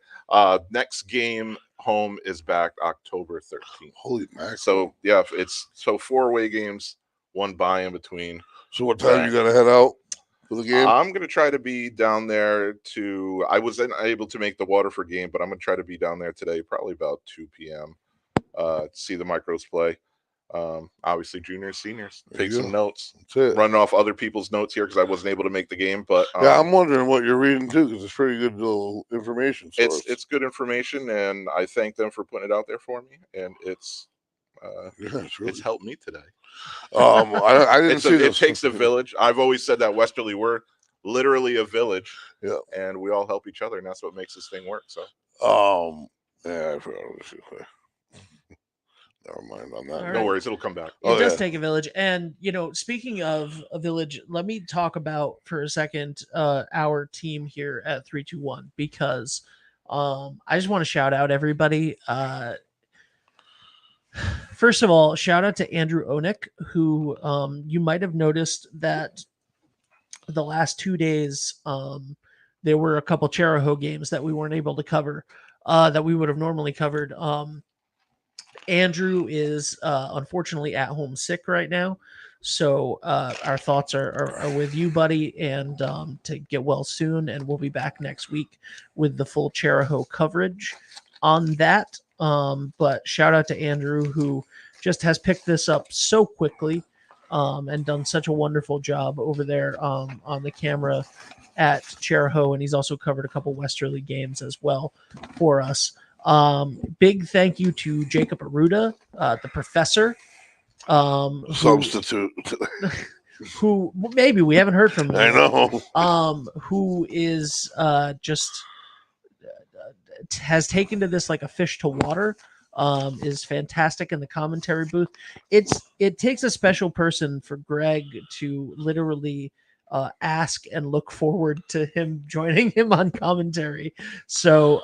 Next game home is back October 13th. Holy mackerel. So yeah, it's 4 away games, 1 bye in between. So what time you gotta head out for the game? I'm gonna try to be down there I wasn't able to make the Waterford game, but I'm gonna try to be down there today, probably about 2 p.m. To see the Micros play. Obviously juniors, seniors, take some notes. Running off other people's notes here because I wasn't able to make the game, but I'm wondering what you're reading too, because it's pretty good little information source. It's good information, and I thank them for putting it out there for me, and it's helped me today. I didn't see this. It takes a village. I've always said that Westerly, we're literally a village, and we all help each other, and that's what makes this thing work. So I forgot what I was going to say. Never mind on that. No worries, it'll come back. It does take a village. And, speaking of a village, let me talk about for a second our team here at 321, because I just want to shout out everybody. First of all, shout out to Andrew Onick, who you might have noticed that the last 2 days there were a couple Cheraho games that we weren't able to cover that we would have normally covered. Andrew is unfortunately at home sick right now, so our thoughts are with you, buddy, and to get well soon. And we'll be back next week with the full Cheraho coverage on that. But shout out to Andrew, who just has picked this up so quickly and done such a wonderful job over there on the camera at Cheraho, and he's also covered a couple Westerly games as well for us. Big thank you to Jacob Aruda, the professor. Substitute. Who maybe we haven't heard from him. I know. Who is just has taken to this like a fish to water. Is fantastic in the commentary booth. It takes a special person for Greg to literally ask and look forward to him joining him on commentary. So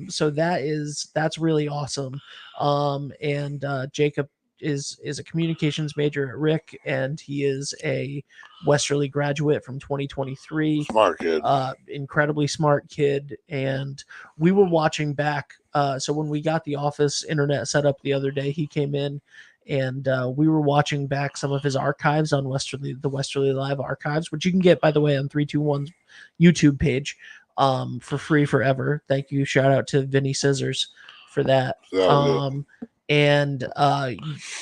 that's really awesome. And Jacob is a communications major at Rick, and he is a Westerly graduate from 2023. Smart kid. Incredibly smart kid. And we were watching back. So when we got the office internet set up the other day, he came in, and we were watching back some of his archives on the Westerly Live archives, which you can get, by the way, on 321's YouTube page for free forever. Thank you. Shout out to Vinny Scissors for that.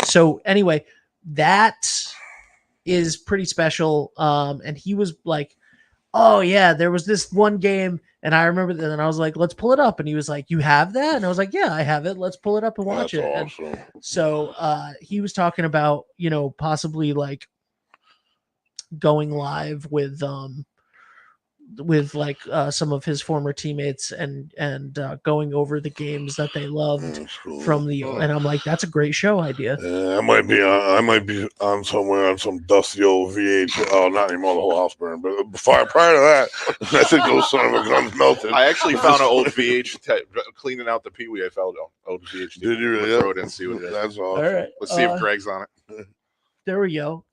So anyway, that is pretty special. And he was like, oh yeah, there was this one game, and I remember that, and I was like, let's pull it up. And he was like, you have that? And I was like, yeah, I have it. Let's pull it up and watch it. Awesome. And so he was talking about, possibly like going live with like some of his former teammates and going over the games that they loved from the, and I'm like, that's a great show idea. I might be on somewhere on some dusty old VH. Oh, not anymore. The whole house burned. But prior to that, I think those son of a guns melted. I actually found an old VH cleaning out the Pee Wee. I found an old VH. Did you really? Throw it in and see what it is. That's awesome. All right, let's see if Greg's on it. There we go.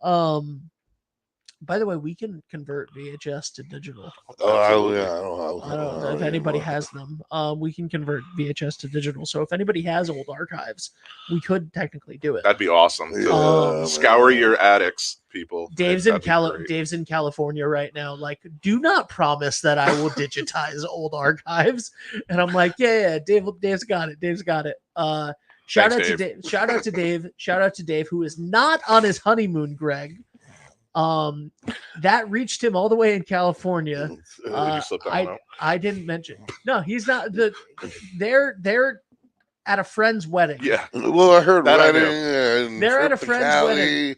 By the way, we can convert VHS to digital. I don't know if anybody has them. We can convert VHS to digital. So if anybody has old archives, we could technically do it. That'd be awesome. Scour your attics, people. Dave's in California right now. Like, do not promise that I will digitize old archives. And I'm like, yeah, Dave's got it. Dave's got it. Shout out to Dave, who is not on his honeymoon, Greg. That reached him all the way in California. I didn't mention. No, he's not. They're at a friend's wedding. Yeah. Well, I heard that wedding. They're at a friend's wedding.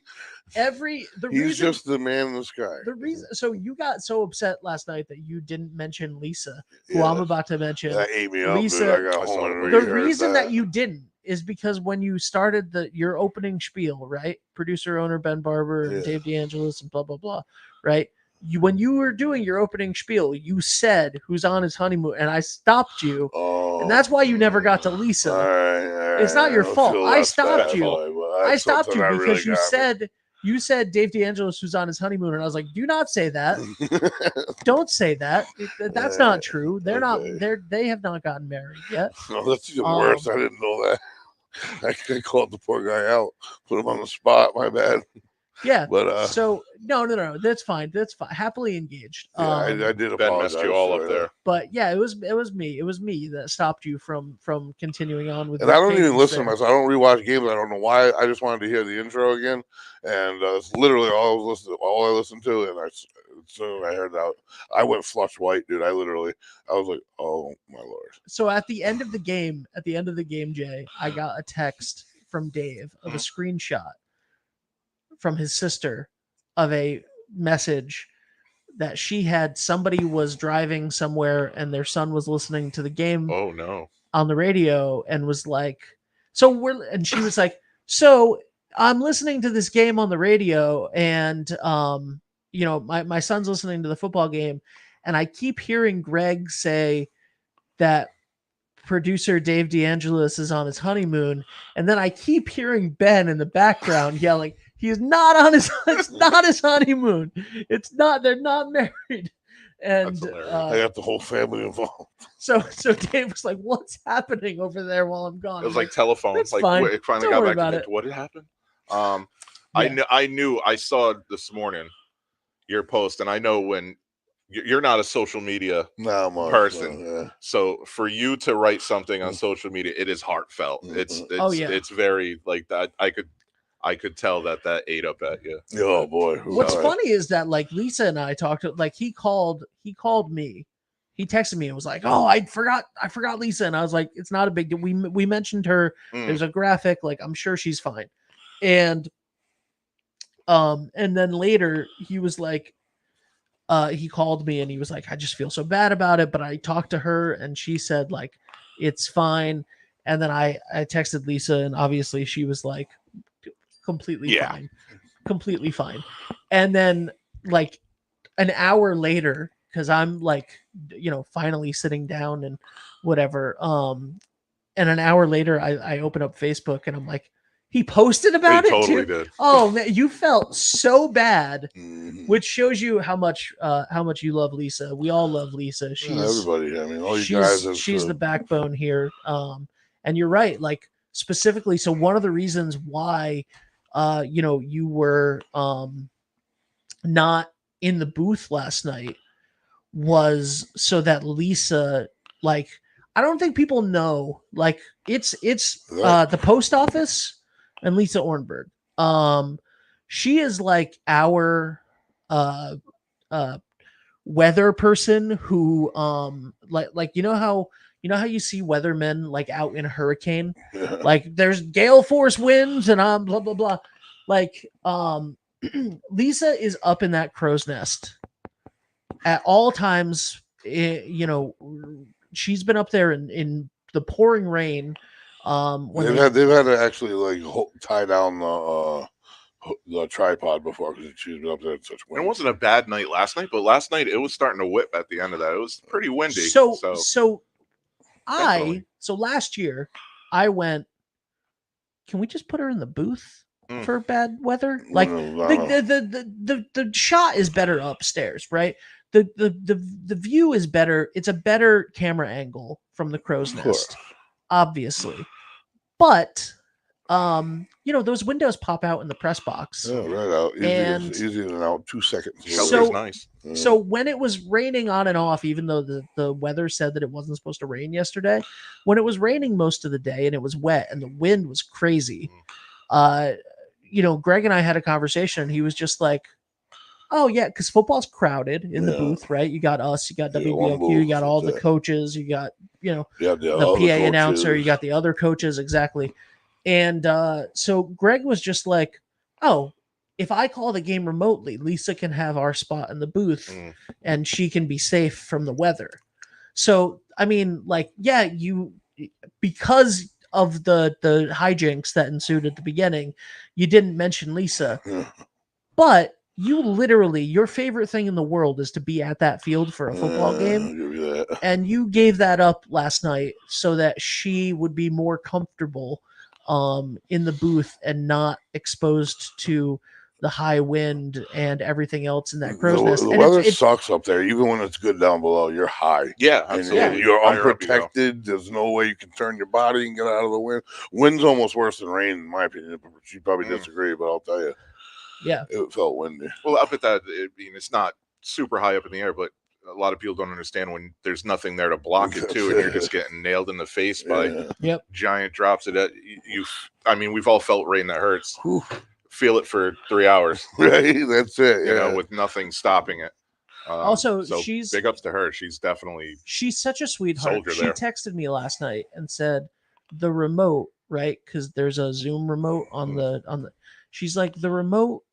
He's just the man in the sky. The reason, so you got so upset last night that you didn't mention Lisa, who I'm about to mention. That ate me up, Lisa, dude. I got home and the reason that you didn't is because when you started your opening spiel, right? Producer owner Ben Barber and Dave DeAngelis and blah blah blah, right? When you were doing your opening spiel, you said who's on his honeymoon, and I stopped you, and that's why you never got to Lisa. All right, it's not your fault. I stopped you. I stopped you because really you said Dave DeAngelis who's on his honeymoon, and I was like, do not say that. Don't say that. That's not true. They're not. They have not gotten married yet. No, that's even worse. I didn't know that. I called the poor guy out, put him on the spot. My bad. Yeah, but so no, that's fine. That's fine. Happily engaged. Yeah, I did. Ben messed you all up there. But yeah, it was me. It was me that stopped you from continuing on with. And I don't even listen to myself. I don't rewatch games. I don't know why. I just wanted to hear the intro again, and it's literally all I listened to. And as soon as I heard that, I went flush white, dude. I was like, oh my lord. So at the end of the game, Jay, I got a text from Dave of a screenshot from his sister of a message that she had. Somebody was driving somewhere and their son was listening to the game on the radio and was like, and she was like, so I'm listening to this game on the radio and my son's listening to the football game and I keep hearing Greg say that producer Dave DeAngelis is on his honeymoon, and then I keep hearing Ben in the background yelling, he's not on his honeymoon. It's not, they're not married. And I got the whole family involved. So Dave was like, what's happening over there while I'm gone? It was like telephone. It's like fine. It finally got back to what had happened. I knew I saw this morning your post, and I know when you're not a social media person. So for you to write something on social media, it is heartfelt. It's very like that. I could tell that ate up at you. Oh boy. What's funny is that like Lisa and I talked to, like he called me. He texted me and was like, "Oh, I forgot Lisa." And I was like, "It's not a big deal. We mentioned her. There's a graphic, like I'm sure she's fine." And then later he was like, he called me and he was like, I just feel so bad about it. But I talked to her and she said like, it's fine. And then I texted Lisa and obviously she was like completely fine. And then like an hour later, cause I'm like, finally sitting down and whatever. And an hour later I open up Facebook and I'm like, He posted about He it totally too. did. Oh man, you felt so bad, Mhm. which shows you how much you love Lisa. We all love Lisa. She's Everybody. I mean, all you guys. she's the backbone here. And you're right. Like specifically, so one of the reasons why, you were not in the booth last night was so that Lisa, like, I don't think people know, like, it's the post office and Lisa Ornberg. She is like our uh weather person who like you know how you see weathermen like out in a hurricane, like there's gale force winds and blah blah blah, like Lisa is up in that crow's nest at all times. She's been up there in the pouring rain. When they've had to actually like tie down the tripod before because she's been up there in such wind. And it wasn't a bad night last night, but last night it was starting to whip at the end of that. It was pretty windy. So last year I went, can we just put her in the booth for bad weather? Like the shot is better upstairs, right? The view is better. It's a better camera angle from the crow's nest, obviously. But those windows pop out in the press box. Yeah, right out. Easy in and out, 2 seconds. So nice. So when it was raining on and off, even though the weather said that it wasn't supposed to rain yesterday, when it was raining most of the day and it was wet and the wind was crazy, Greg and I had a conversation and he was just like, oh yeah, because football's crowded in the booth, right? You got us, you got WBLQ, you got all the coaches, you got the PA announcer, you got the other coaches, exactly. And so Greg was just like, oh, if I call the game remotely, Lisa can have our spot in the booth and she can be safe from the weather. So, I mean, like, yeah, because of the hijinks that ensued at the beginning, you didn't mention Lisa, but you literally, your favorite thing in the world is to be at that field for a football game. And you gave that up last night so that she would be more comfortable in the booth and not exposed to the high wind and everything else in that crow's nest. The weather sucks up there, even when it's good down below. You're high. Yeah, absolutely. And you're unprotected. There's no way you can turn your body and get out of the wind. Wind's almost worse than rain, in my opinion. She probably disagree, but I'll tell you. Yeah. It felt windy. Well, up at that, it's not super high up in the air, but a lot of people don't understand when there's nothing there to block it too, and you're just getting nailed in the face by giant drops. We've all felt rain that hurts. Whew. Feel it for 3 hours. Right, that's it. With nothing stopping it. Also, so she's big ups to her. She's such a sweetheart. She texted me last night and said the remote, right? Because there's a Zoom remote on the. She's like, the remote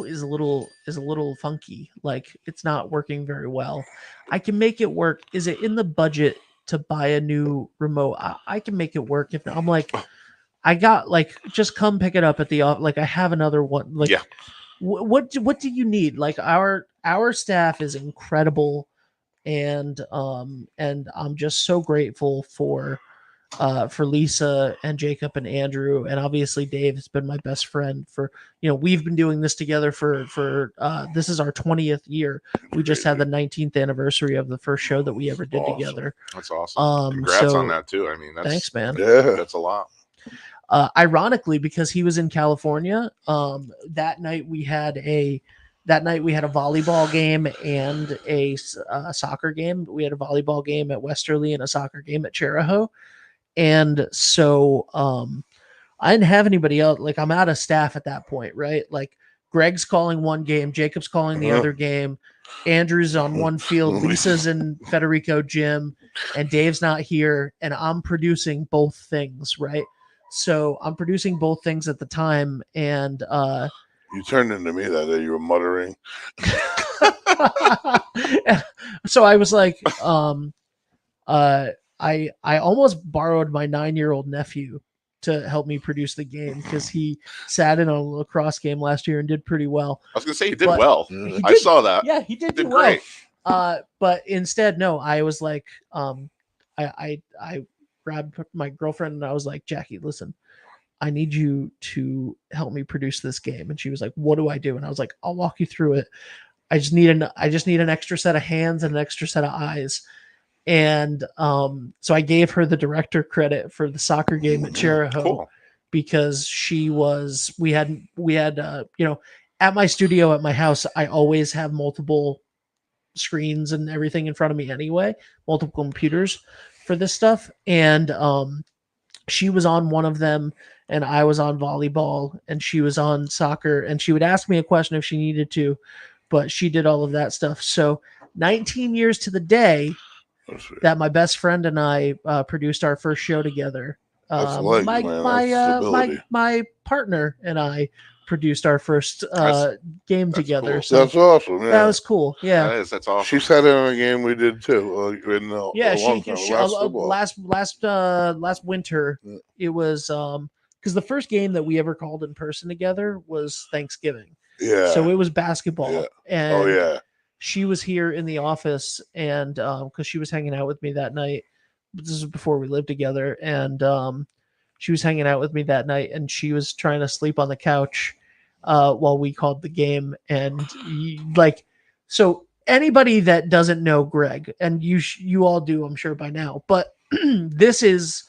is a little funky. Like, it's not working very well. I can make it work. Is it in the budget to buy a new remote? I can make it work. If not, I'm like, I got, like, just come pick it up at the office. Like, I have another one. Like, what do you need? Like, our staff is incredible, and I'm just so grateful for Lisa and Jacob and Andrew, and obviously Dave has been my best friend for, we've been doing this together for this is our 20th year. We just had the 19th anniversary of the first show that we ever did together. That's awesome. Congrats on that too. I mean, thanks, man. Yeah, that's a lot. Ironically, because he was in California, that night we had a volleyball game and a soccer game. We had a volleyball game at Westerly and a soccer game at Cheraho. And so I didn't have anybody else. Like, I'm out of staff at that point, right? Like, Greg's calling one game, Jacob's calling the other game, Andrew's on one field, Lisa's in Federico Gym, and Dave's not here, and I'm producing both things, right? So I'm producing both things at the time, and you turned into me that day. You were muttering. So I was like, I almost borrowed my 9-year-old nephew to help me produce the game because he sat in on a lacrosse game last year and did pretty well. I was gonna say he did well. I saw that. Yeah, he did great. Well. But instead, no, I was like, I grabbed my girlfriend and I was like, Jackie, listen, I need you to help me produce this game. And she was like, what do I do? And I was like, I'll walk you through it. I just need an extra set of hands and an extra set of eyes. And so I gave her the director credit for the soccer game at Cheraho Cool. because we had at my studio at my house, I always have multiple screens and everything in front of me anyway, multiple computers for this stuff. And she was on one of them and I was on volleyball and she was on soccer, and she would ask me a question if she needed to, but she did all of that stuff. So 19 years to the day that my best friend and I produced our first show together. My partner and I produced our first game together. Cool. So that's awesome. Yeah. that was cool. Yeah, That's awesome. She sat in a game we did too. Last winter it was because the first game that we ever called in person together was Thanksgiving. Yeah. So it was basketball. Yeah. And she was here in the office, and because she was hanging out with me that night. This is before we lived together, and she was hanging out with me that night, and she was trying to sleep on the couch while we called the game. And so anybody that doesn't know Greg, and you all do, I'm sure by now, but this is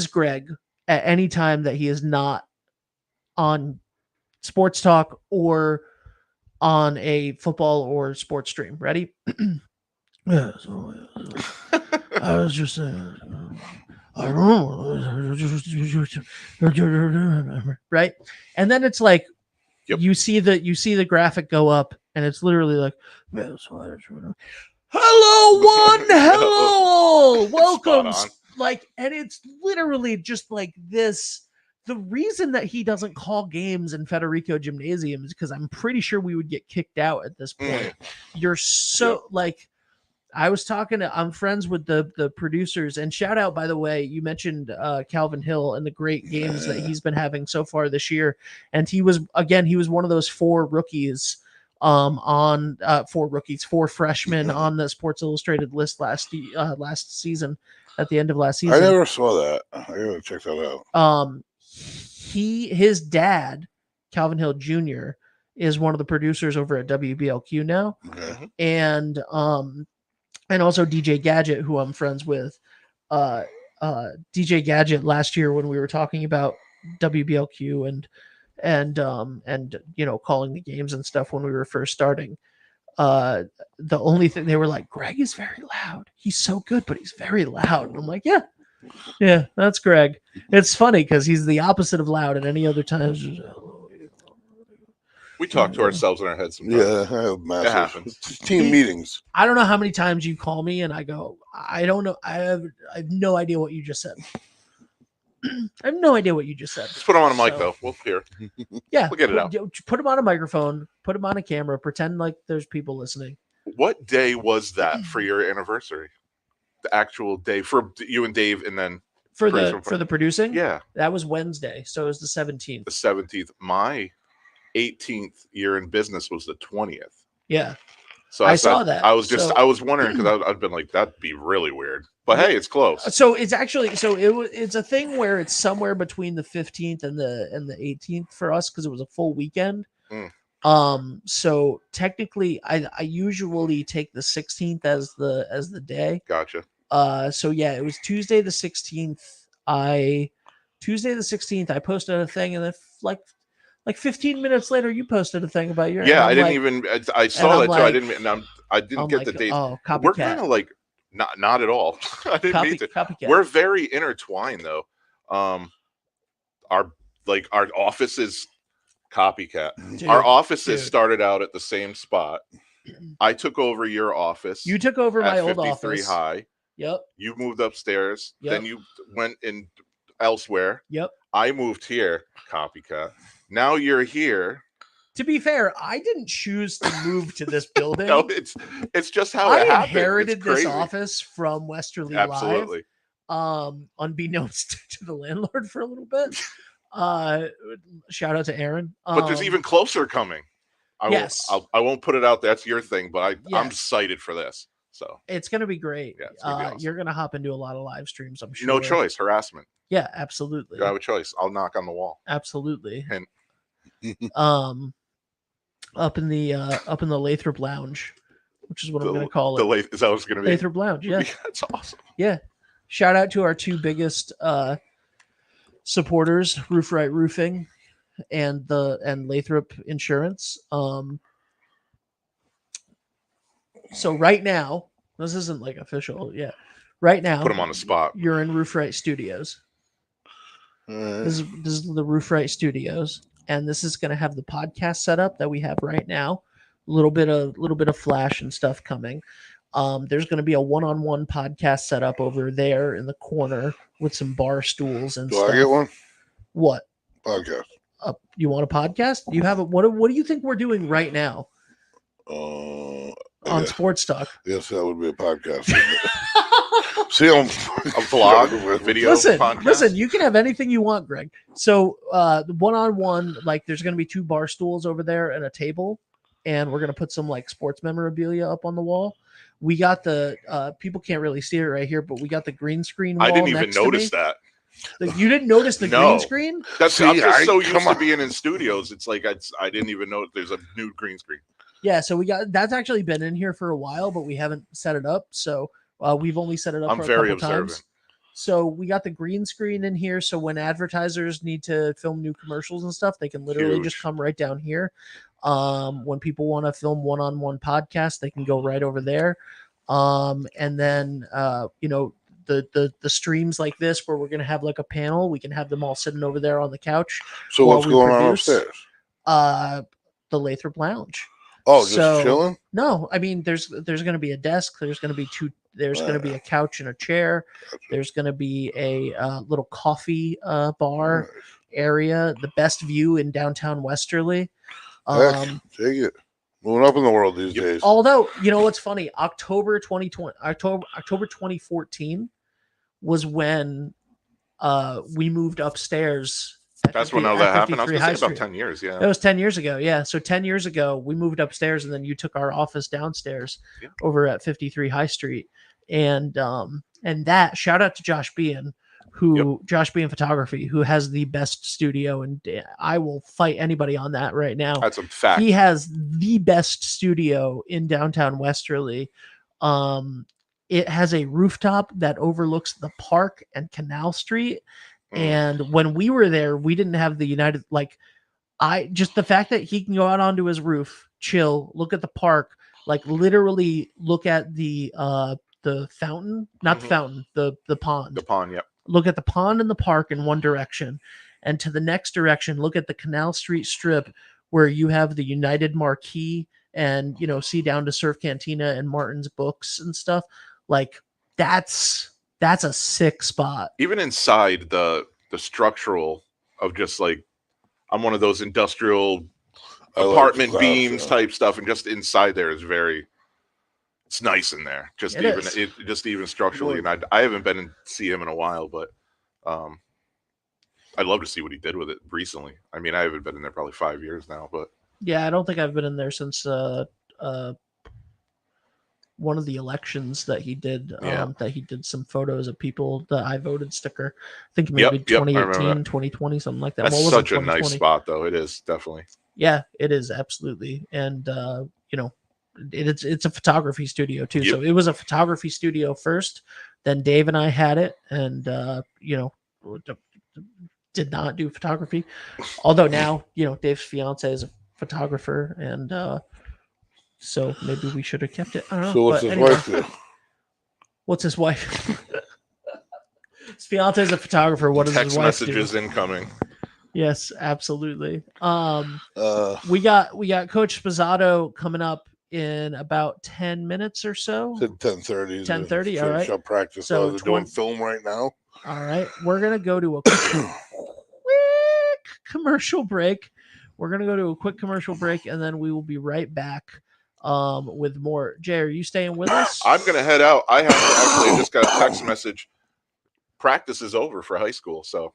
Greg at any time that he is not on Sports Talk or on a football or sports stream. Ready? Yeah, so I was just saying, I remember, right? And then it's like, Yep. you see the graphic go up, and it's literally like, hello, hello, welcome, like, and it's literally just like this. The reason that he doesn't call games in Federico Gymnasium is because I'm pretty sure we would get kicked out at this point. You're so like, I'm friends with the producers, and shout out, by the way, you mentioned Calvin Hill and the great games that he's been having so far this year. And he was one of those four freshmen on the Sports Illustrated list last season, at the end of last season. I never saw that. I gotta check that out. His dad, Calvin Hill Jr., is one of the producers over at WBLQ now. Okay. And also DJ Gadget, who I'm friends with. DJ Gadget last year, when we were talking about WBLQ and calling the games and stuff when we were first starting, the only thing they were like, Greg is very loud. He's so good, but he's very loud. And I'm like, yeah, that's Greg. It's funny because he's the opposite of loud at any other time. We talk to ourselves in our heads sometimes. Yeah, it happens. Team meetings. I don't know how many times you call me and I go, I don't know. I have no idea what you just said. I have no idea what you just said. Just put him on a mic, though. We'll hear. Yeah, we'll get it out. Put him on a microphone. Put him on a camera. Pretend like there's people listening. What day was that for your anniversary? The actual day for you and Dave, and then for the producing. Yeah, that was Wednesday, so it was the 17th. The 17th. My 18th year in business was the 20th. Yeah. So I saw that. I was wondering, because I'd been like, that'd be really weird. But hey, it's close. So it's actually it's a thing where it's somewhere between the 15th and the 18th for us, because it was a full weekend. So technically I usually take the 16th as the day. Gotcha. So yeah, it was Tuesday the 16th. I posted a thing, and then like 15 minutes later, you posted a thing about your. Yeah, I saw that too. I didn't get the date. Oh, copycat. We're kind of like not at all. I didn't mean to. Copycat. We're very intertwined though. Our office is copycat. Dude, our offices started out at the same spot. I took over your office. You took over my old 53 office. High. Yep. You moved upstairs. Yep. Then you went in elsewhere. Yep. I moved here. Copycat. Now you're here. To be fair, I didn't choose to move to this building. No, it's just how it happened. I inherited this office from Westerly Absolutely. Live, unbeknownst to the landlord for a little bit. Shout out to Aaron. But there's even closer coming. I won't put it out. That's your thing, but I'm excited for this. So it's going to be great. Yeah, it's gonna be awesome. You're going to hop into a lot of live streams, I'm sure. No choice, harassment. Yeah, absolutely. You have a choice. I'll knock on the wall. Absolutely. And up in the Lathrop Lounge, which is what I'm going to call it. Is that what it's going to be? Lathrop Lounge, yeah. That's awesome. Yeah. Shout out to our two biggest supporters, Roof Right Roofing and Lathrop Insurance. So right now, this isn't like official yet. Right now, Put them on the spot. You're in Roof Right Studios. This is the Roof Right Studios, and this is going to have the podcast setup that we have right now. A little bit of flash and stuff coming. There's going to be a one-on-one podcast setup over there in the corner with some bar stools and stuff. Do I get one? What Podcast. You want a podcast? You have a what do you think we're doing right now? On Sports Talk. Yes, that would be a podcast. See, a vlog, video. Listen, you can have anything you want, Greg. So the one-on-one, like there's going to be 2 bar stools over there and a table, and we're going to put some like sports memorabilia up on the wall. We got the people can't really see it right here, but we got the green screen wall. I didn't even notice that. You didn't notice the green screen? I'm just so used to being in studios. It's like I didn't even know there's a new green screen. Yeah, so that's actually been in here for a while, but we haven't set it up. So we've only set it up for a couple times. So we got the green screen in here. So when advertisers need to film new commercials and stuff, they can literally just come right down here. When people want to film one-on-one podcasts, they can go right over there. And then the streams like this where we're gonna have like a panel, we can have them all sitting over there on the couch. So what's going on upstairs? The Lathrop Lounge. Oh, just chilling? No, I mean there's going to be a desk. There's going to be going to be a couch and a chair. There's going to be a little coffee bar area. The best view in downtown Westerly. Take it. Moving up in the world these days. Although you know what's funny, October 2014 was when we moved upstairs. That's when all that happened. I was going to say about 10 years. Yeah. That was 10 years ago. Yeah. So 10 years ago, we moved upstairs and then you took our office downstairs over at 53 High Street. And that shout out to Josh Bean, Josh Bean Photography, who has the best studio. And I will fight anybody on that right now. That's a fact. He has the best studio in downtown Westerly. It has a rooftop that overlooks the park and Canal Street. And when we were there, we didn't have the United, just the fact that he can go out onto his roof, chill, look at the park, like literally look at the fountain, not the fountain, the pond. The pond, yep. Look at the pond and the park in one direction. And to the next direction, look at the Canal Street strip where you have the United Marquee and, see down to Surf Cantina and Martin's Books and stuff. Like that's a sick spot. Even inside the structural of just like, I'm one of those industrial apartment beams type stuff. And just inside there is it's nice in there. Just even structurally. And I haven't been and see him in a while, but I'd love to see what he did with it recently. I mean, I haven't been in there probably 5 years now, but yeah, I don't think I've been in there since one of the elections that he did, that he did some photos of people, the I voted sticker. I think maybe 2018, 2020, something like that. That's such a nice spot, though. It is definitely. Yeah, it is absolutely. And, it's a photography studio too. So it was a photography studio first, then Dave and I had it and, did not do photography. Although now, Dave's fiance is a photographer and, so maybe we should have kept it. I don't know. So what's his wife do? What's his wife? His fiance is a photographer. What does his wife do? Text messages incoming. Yes, absolutely. We got Coach Spazzato coming up in about 10 minutes or so. 10:30. 10:30. All right. Up practice. So they're doing film right now. All right. We're gonna go to a quick commercial break. We're gonna go to a quick commercial break, and then we will be right back. With more. Jay, are you staying with us? I'm gonna head out. I have to actually just got a text message. Practice is over for high school, so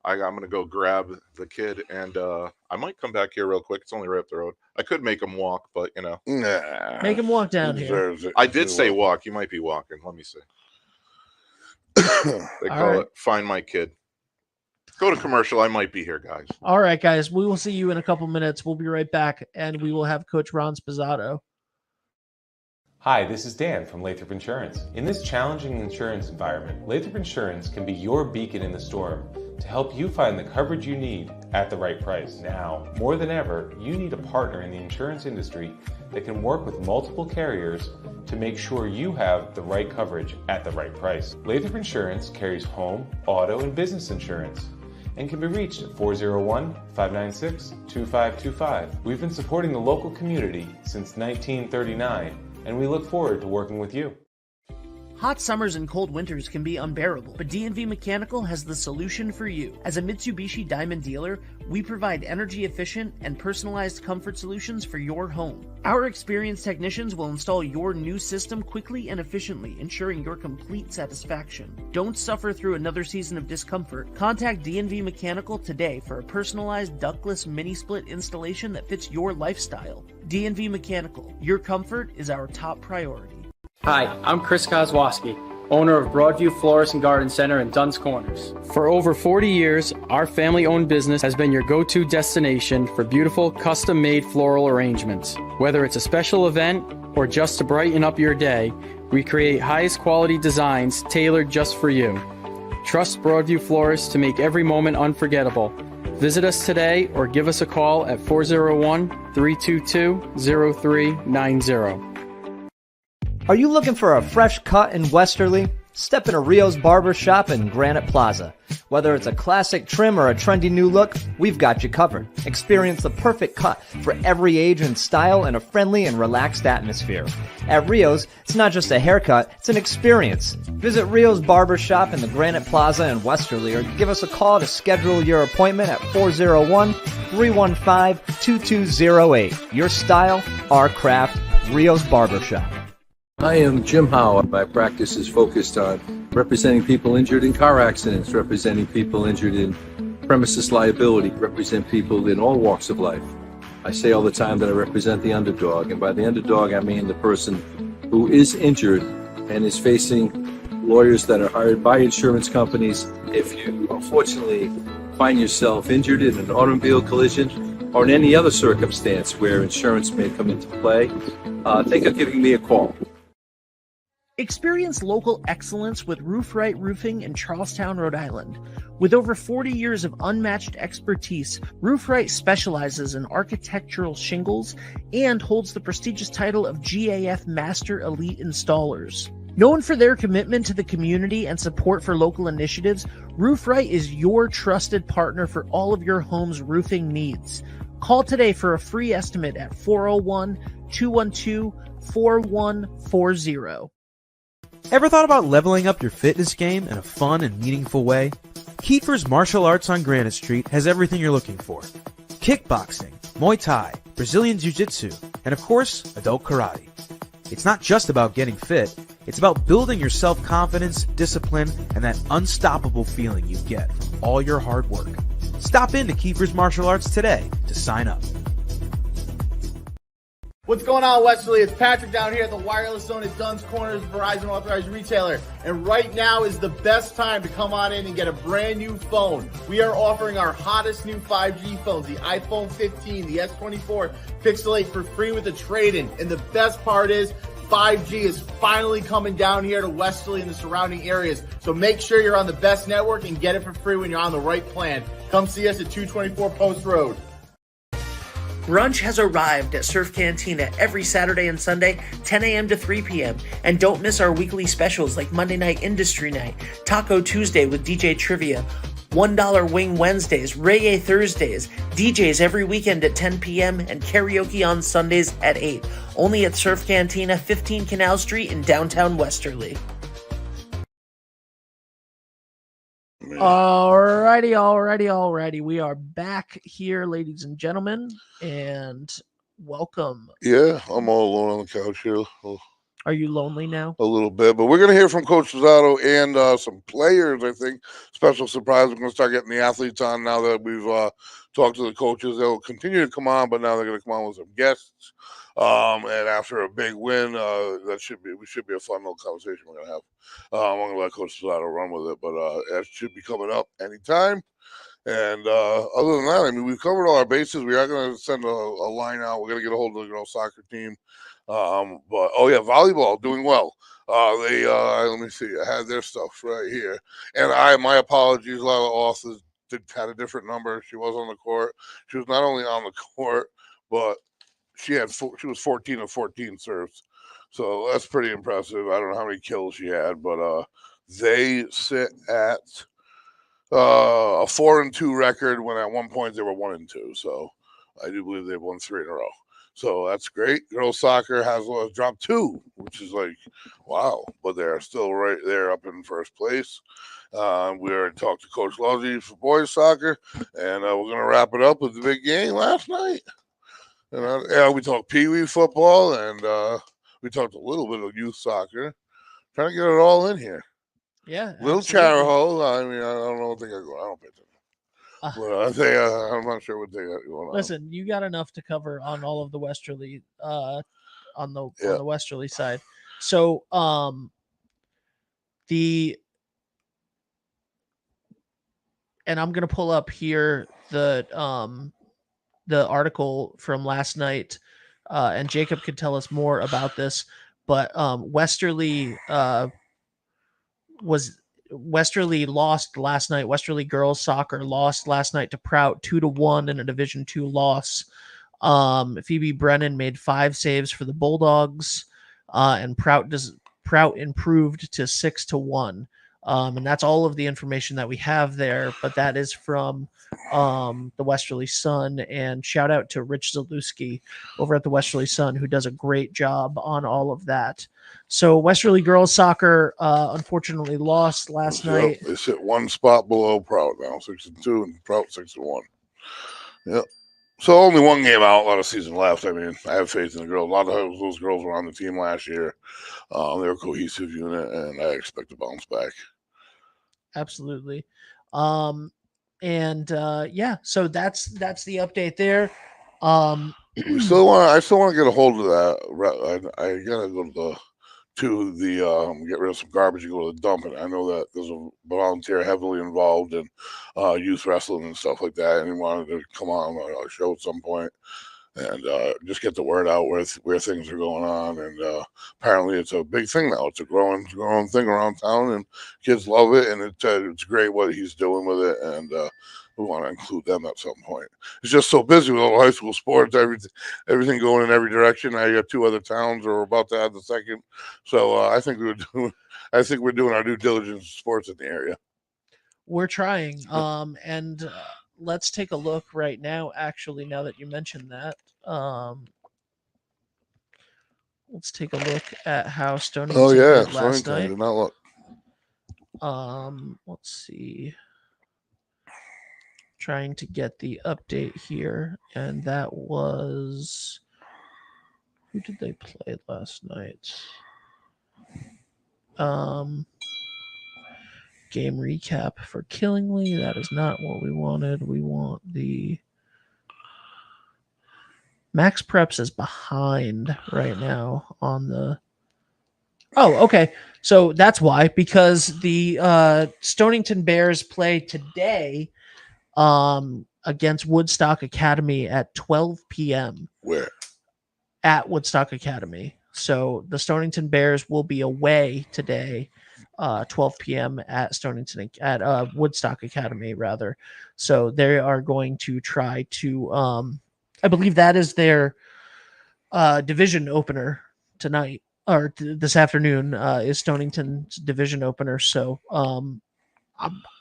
I'm gonna go grab the kid, and I might come back here real quick. It's only right up the road. I could make him walk, but Nah, Make him walk down here. I did say walk. You might be walking. Let me see. They call it Find My Kid. Go to commercial. I might be here, guys. All right, guys. We will see you in a couple minutes. We'll be right back, and we will have Coach Ron Spizzato. Hi, this is Dan from Lathrop Insurance. In this challenging insurance environment, Lathrop Insurance can be your beacon in the storm to help you find the coverage you need at the right price. Now, more than ever, you need a partner in the insurance industry that can work with multiple carriers to make sure you have the right coverage at the right price. Lathrop Insurance carries home, auto, and business insurance and can be reached at 401-596-2525. We've been supporting the local community since 1939, and we look forward to working with you. Hot summers and cold winters can be unbearable, but D&V Mechanical has the solution for you. As a Mitsubishi Diamond dealer, we provide energy-efficient and personalized comfort solutions for your home. Our experienced technicians will install your new system quickly and efficiently, ensuring your complete satisfaction. Don't suffer through another season of discomfort. Contact D&V Mechanical today for a personalized ductless mini-split installation that fits your lifestyle. D&V Mechanical, your comfort is our top priority. Hi, I'm Chris Kozłowski, owner of Broadview Florist and Garden Center in Dunn's Corners. For over 40 years, our family-owned business has been your go-to destination for beautiful, custom-made floral arrangements. Whether it's a special event or just to brighten up your day, we create highest quality designs tailored just for you. Trust Broadview Florists to make every moment unforgettable. Visit us today or give us a call at 401-322-0390. Are you looking for a fresh cut in Westerly? Step into Rio's Barber Shop in Granite Plaza. Whether it's a classic trim or a trendy new look, we've got you covered. Experience the perfect cut for every age and style in a friendly and relaxed atmosphere. At Rio's, it's not just a haircut, it's an experience. Visit Rio's Barber Shop in the Granite Plaza in Westerly or give us a call to schedule your appointment at 401-315-2208. Your style, our craft, Rio's Barber Shop. I am Jim Howard. My practice is focused on representing people injured in car accidents, representing people injured in premises liability, represent people in all walks of life. I say all the time that I represent the underdog, and by the underdog I mean the person who is injured and is facing lawyers that are hired by insurance companies. If you unfortunately find yourself injured in an automobile collision or in any other circumstance where insurance may come into play, think of giving me a call. Experience local excellence with Roof Right Roofing in Charlestown, Rhode Island. With over 40 years of unmatched expertise, Roof Right specializes in architectural shingles and holds the prestigious title of GAF Master Elite Installers. Known for their commitment to the community and support for local initiatives, Roof Right is your trusted partner for all of your home's roofing needs. Call today for a free estimate at 401-212-4140. Ever thought about leveling up your fitness game in a fun and meaningful way? Kiefer's Martial Arts on Granite Street has everything you're looking for. Kickboxing, Muay Thai, Brazilian Jiu-Jitsu, and of course, adult karate. It's not just about getting fit, it's about building your self-confidence, discipline, and that unstoppable feeling you get from all your hard work. Stop into Kiefer's Martial Arts today to sign up. What's going on, Westerly? It's Patrick down here at the Wireless Zone at Dunn's Corners, Verizon authorized retailer. And right now is the best time to come on in and get a brand new phone. We are offering our hottest new 5G phones, the iPhone 15, the S24 Pixel 8 for free with a trade-in. And the best part is 5G is finally coming down here to Westerly and the surrounding areas. So make sure you're on the best network and get it for free when you're on the right plan. Come see us at 224 Post Road. Brunch has arrived at Surf Cantina every Saturday and Sunday, 10 a.m. to 3 p.m. And don't miss our weekly specials like Monday Night Industry Night, Taco Tuesday with DJ Trivia, $1 Wing Wednesdays, Reggae Thursdays, DJs every weekend at 10 p.m. and karaoke on Sundays at 8. Only at Surf Cantina, 15 Canal Street in downtown Westerly. Alrighty. We are back here, ladies and gentlemen, and welcome. Yeah, I'm all alone on the couch here. Are you lonely now? A little bit, but we're going to hear from Coach Rosado and some players. I think special surprise. We're going to start getting the athletes on now that we've talked to the coaches. They'll continue to come on, but now they're going to come on with some guests. And after a big win, we should be a fun little conversation we're going to have. I'm going to let Coach Rosado run with it, but it should be coming up anytime. And other than that, I mean, we've covered all our bases. We are going to send a line out. We're going to get a hold of the girls soccer team. But volleyball doing well. They let me see. I had their stuff right here, and my apologies. Lila Author had a different number. She was on the court. She was not only on the court, but she was 14 of 14 serves. So that's pretty impressive. I don't know how many kills she had, but they sit at a 4-2 record when at one point they were 1-2. So I do believe they've won 3 in a row. So that's great. Girls soccer has dropped 2, which is like, wow. But they're still right there up in first place. We already talked to Coach Lozzi for boys soccer, and we're going to wrap it up with the big game last night. And we talked Pee Wee football, and we talked a little bit of youth soccer. Trying to get it all in here. Yeah, Little Charahoe. I mean, I don't know what they got going. I don't pay attention. But I'm not sure what they got going on. Listen, you got enough to cover on all of the Westerly, on the Westerly side. So, and I'm gonna pull up here the article from last night, and Jacob could tell us more about this. But Westerly lost last night. Westerly girls soccer lost last night to Prout 2-1 in a Division II loss. Phoebe Brennan made 5 saves for the Bulldogs, and Prout improved to 6-1. And that's all of the information that we have there. But that is from the Westerly Sun. And shout out to Rich Zalewski over at the Westerly Sun, who does a great job on all of that. So Westerly girls soccer unfortunately lost last night. They sit 1 spot below Prout now, 6-2, and Prout 6-1. Yep. So only 1 game out, a lot of season left. I mean, I have faith in the girls. A lot of those girls were on the team last year. They were a cohesive unit, and I expect to bounce back. Absolutely. So that's the update there. I still want to get a hold of that. I gotta go to the get rid of some garbage and go to the dump. And I know that there's a volunteer heavily involved in youth wrestling and stuff like that, and he wanted to come on a show at some point and just get the word out where things are going on. And apparently it's a big thing now. It's a growing thing around town, and kids love it, and it's great what he's doing with it. And we want to include them at some point. It's just so busy with all high school sports, everything going in every direction. I got 2 other towns are about to add the second. So I think we're doing our due diligence in sports in the area. We're trying. And let's take a look right now, actually, now that you mentioned that. Let's take a look at how Stonington did last night. Did not look. Let's see. Trying to get the update here, and that was, who did they play last night? Game recap for Killingly. That is not what we wanted. We want the Max Preps is behind right now on the. Oh, okay. So that's why, because the Stonington Bears play today against Woodstock Academy at 12 p.m. Where? At Woodstock Academy. So the Stonington Bears will be away today, 12 p.m. at Woodstock Academy, rather. So they are going to try to, I believe that is their division opener tonight, or this afternoon is Stonington's division opener. So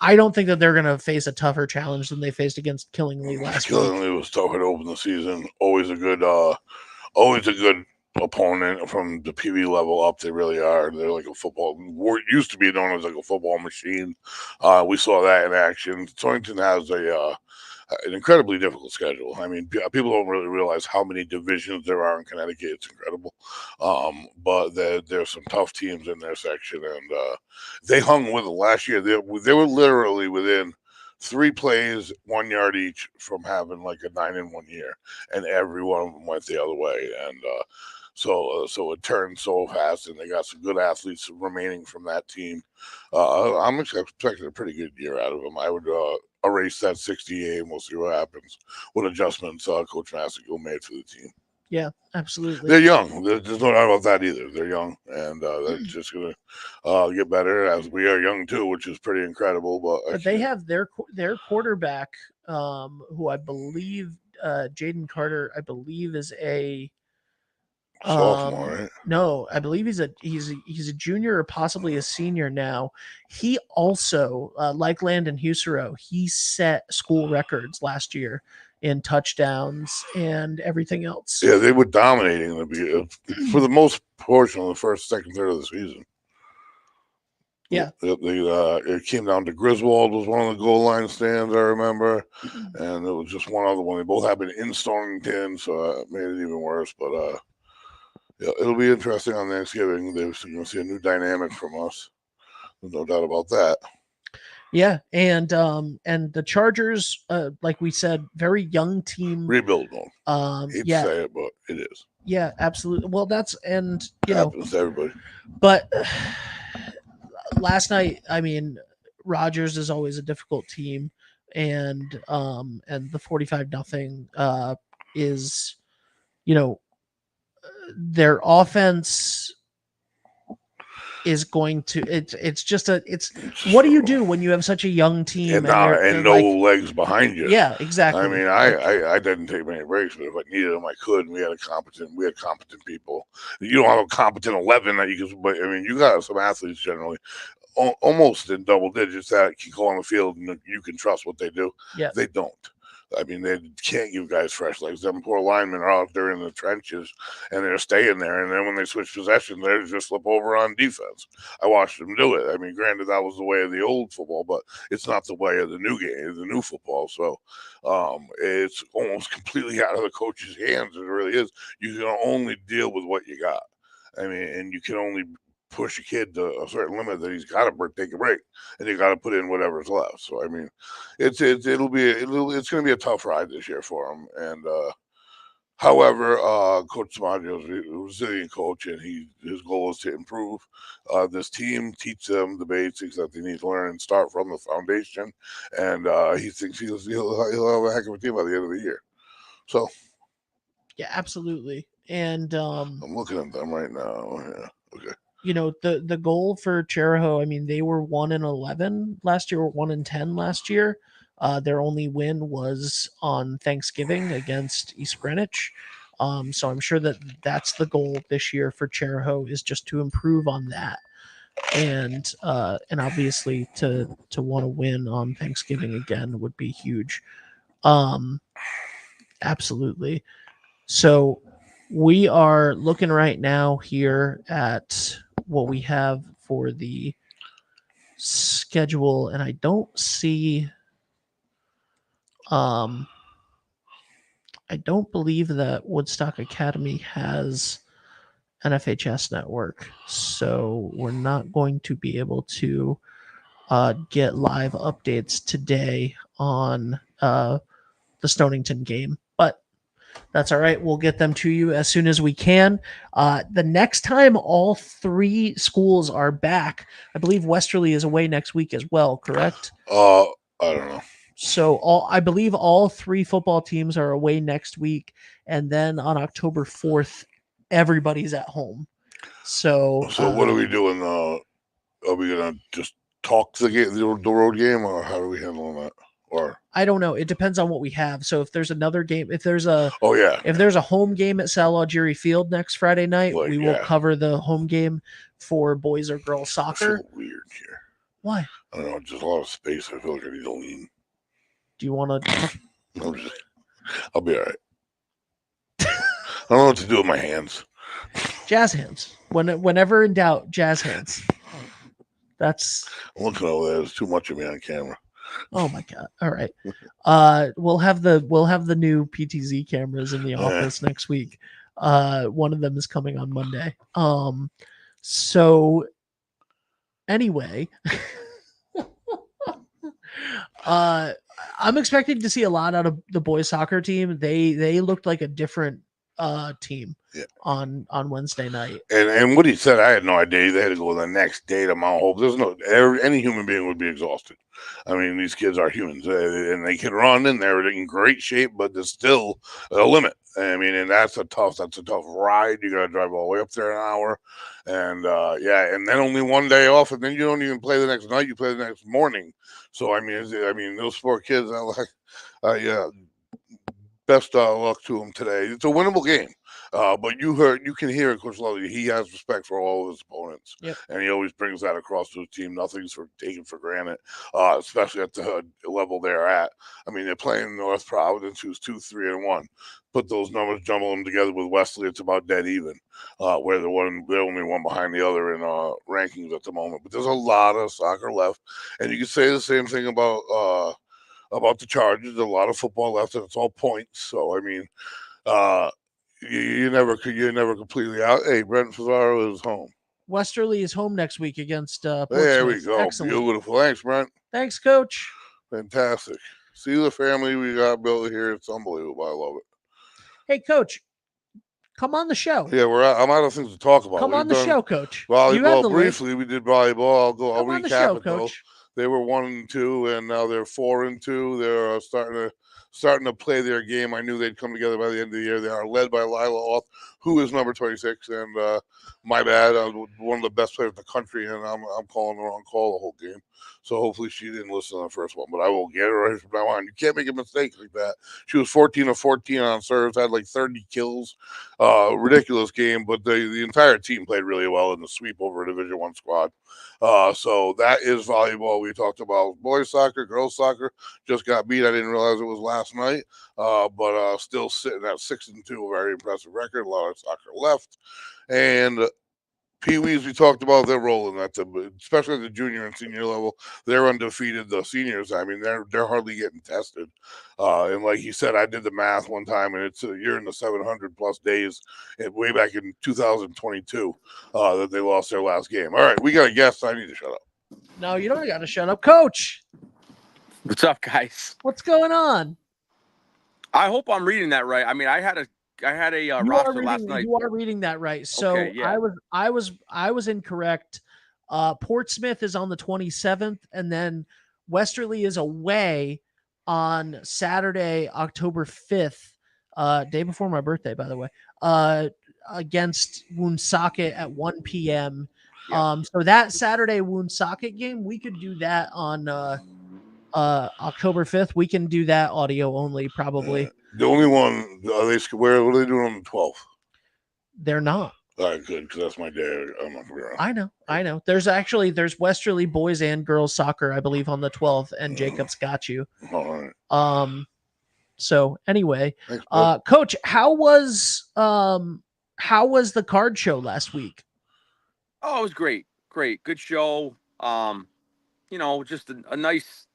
I don't think that they're going to face a tougher challenge than they faced against Killingly last week. Killingly was tough to open the season. Always a good opponent from the PV level up. They really are. They're like a football. Used to be known as like a football machine. We saw that in action. Stonington has an incredibly difficult schedule. I mean, people don't really realize how many divisions there are in Connecticut. It's incredible. But there's some tough teams in their section, and they hung with it last year. They were literally within 3 plays, 1 yard each from having like a 9-1 year, and every one of them went the other way. And so it turned so fast, and they got some good athletes remaining from that team. I'm expecting a pretty good year out of them. I would erase that 68, and we'll see what happens. What adjustments Coach Massico made for the team. Yeah, absolutely. They're young. There's no doubt about that either. They're young, and they're just going to get better, as we are young too, which is pretty incredible. But they have their quarterback, who I believe, Jaden Carter, I believe is a sophomore, right? No, I believe he's a junior or possibly a senior now. He also, like Landon Husero, he set school records last year in touchdowns and everything else. Yeah, they were dominating for the most portion of the first, second, third of the season. Yeah, it came down to Griswold was one of the goal line stands, I remember, and it was just one other one. They both happened in Stonington, so it made it even worse. But yeah, it'll be interesting on Thanksgiving. They're going to see a new dynamic from us. There's no doubt about that. Yeah, and the Chargers, like we said, very young team. Rebuild mode. Hate to say it, but it is. Yeah, absolutely. Well, happens to everybody. But last night, I mean, Rodgers is always a difficult team, and the 45-0 is, their offense is going to what do you do when you have such a young team and no legs behind you? Yeah, exactly. I mean, I didn't take many breaks, but if I needed them, I could. We had competent people. You don't have a competent 11 that you can, but I mean, you got some athletes generally almost in double digits that can go on the field and you can trust what they do. Yeah, they don't. I mean, they can't give guys fresh legs. Them poor linemen are out there in the trenches, and they're staying there. And then when they switch possession, they just flip over on defense. I watched them do it. I mean, granted, that was the way of the old football, but it's not the way of the new game, the new football. So it's almost completely out of the coach's hands. It really is. You can only deal with what you got. I mean, and you can only push a kid to a certain limit that he's got to take a break, and you got to put in whatever's left. So I mean, it's going to be a tough ride this year for him. And however, Coach Smaggio is a resilient coach, and his goal is to improve this team, teach them the basics that they need to learn, and start from the foundation. And he thinks he'll have a heck of a team by the end of the year. So yeah, absolutely. And I'm looking at them right now. Yeah, okay. The goal for Cheraho, I mean, they were 1-11 last year, or 1-10 last year. Their only win was on Thanksgiving against East Greenwich. So I'm sure that's the goal this year for Cheraho, is just to improve on that. And obviously to want to win on Thanksgiving again would be huge. Absolutely. So we are looking right now here at what we have for the schedule, and I don't see I don't believe that Woodstock Academy has an FHS network, so we're not going to be able to get live updates today on the Stonington game, but that's all right. We'll get them to you as soon as we can. The next time all 3 schools are back, I believe Westerly is away next week as well, correct? I don't know. So I believe all 3 football teams are away next week, and then on October 4th, everybody's at home. So what are we doing? Are we gonna just talk the road game, or how are we handling that? Or I don't know. It depends on what we have. So if there's another game, if there's a home game at Sal Algieri Field next Friday night, we will cover the home game for boys or girls soccer. I feel weird here. Why? I don't know. Just a lot of space. I feel like I need to lean. Do you want to? I'll be all right. I don't know what to do with my hands. Jazz hands. Whenever in doubt, jazz hands. That's. I'm looking over there. There's too much of me on camera. Oh my god! All right, we'll have the new PTZ cameras in the office next week. One of them is coming on Monday. So anyway, I'm expecting to see a lot out of the boys soccer team. They looked like a different team on Wednesday night. And what he said, I had no idea. They had to go the next day to Mount Hope. There's any human being would be exhausted. I mean, these kids are humans, and they can run, and they're in great shape, but there's still a limit. I mean, and that's a tough ride. You got to drive all the way up there an hour, and and then only one day off, and then you don't even play the next night. You play the next morning. So I mean, those poor kids. Best luck to him today. It's a winnable game. But you can hear Coach Lovely. He has respect for all of his opponents, and he always brings that across to his team. Nothing's taken for granted, especially at the level they're at. I mean, they're playing North Providence, who's 2-3-1. Put those numbers, jumble them together with Wesley, it's about dead even. Where they're only one behind the other in rankings at the moment. But there's a lot of soccer left, and you can say the same thing about the Chargers. A lot of football left, and it's all points. So I mean, you're never completely out. Hey, Brent Fazaro is home. Westerly is home next week against Portsmouth. There we go. Excellent. Beautiful. Thanks, Brent. Thanks, Coach. Fantastic. See the family we got built here. It's unbelievable. I love it. Hey, Coach, come on the show. Yeah, I'm out of things to talk about. Come on the show, Coach. Volleyball briefly. We did volleyball. I'll recap the show, it, Coach. Though. They were 1-2, and now they're 4-2. They're starting to play their game. I knew they'd come together by the end of the year. They are led by Lila Oth, who is number 26, and my bad, one of the best players in the country, and I'm calling the wrong call the whole game. So hopefully she didn't listen to the first one, but I will get her right from now on. You can't make a mistake like that. She was 14 of 14 on serves, had like 30 kills. Ridiculous game, but the entire team played really well in the sweep over a Division I squad. So that is volleyball. We talked about boys soccer, girls soccer. Just got beat. I didn't realize it was last night, but still sitting at 6-2, a very impressive record. A lot of soccer left, and Pee-wees, we talked about, they're rolling especially at the junior and senior level. They're undefeated. The seniors, I mean, they're hardly getting tested. And like he said, I did the math one time, and you're in the 700 plus days, way back in 2022, that they lost their last game. All right, we got a guest. I need to shut up. No, you don't got to shut up, Coach. What's up, guys? What's going on? I hope I'm reading that right. I mean, I had a roster last night. You are reading that right. So okay, yeah. I was incorrect. Portsmouth is on the 27th, and then Westerly is away on Saturday, October 5th, day before my birthday, by the way, against Woonsocket at 1 p.m. Yeah. So that Saturday Woonsocket game, we could do that on October 5th. We can do that audio only, probably. The only one, what are they doing on the 12th? They're not. All right, good, because that's my day. I'm not going to I know. There's Westerly boys and girls soccer, I believe, on the 12th, and Jacob's got you. All right. So anyway, thanks, Coach, how was the card show last week? Oh, it was great. Good show. Just a nice.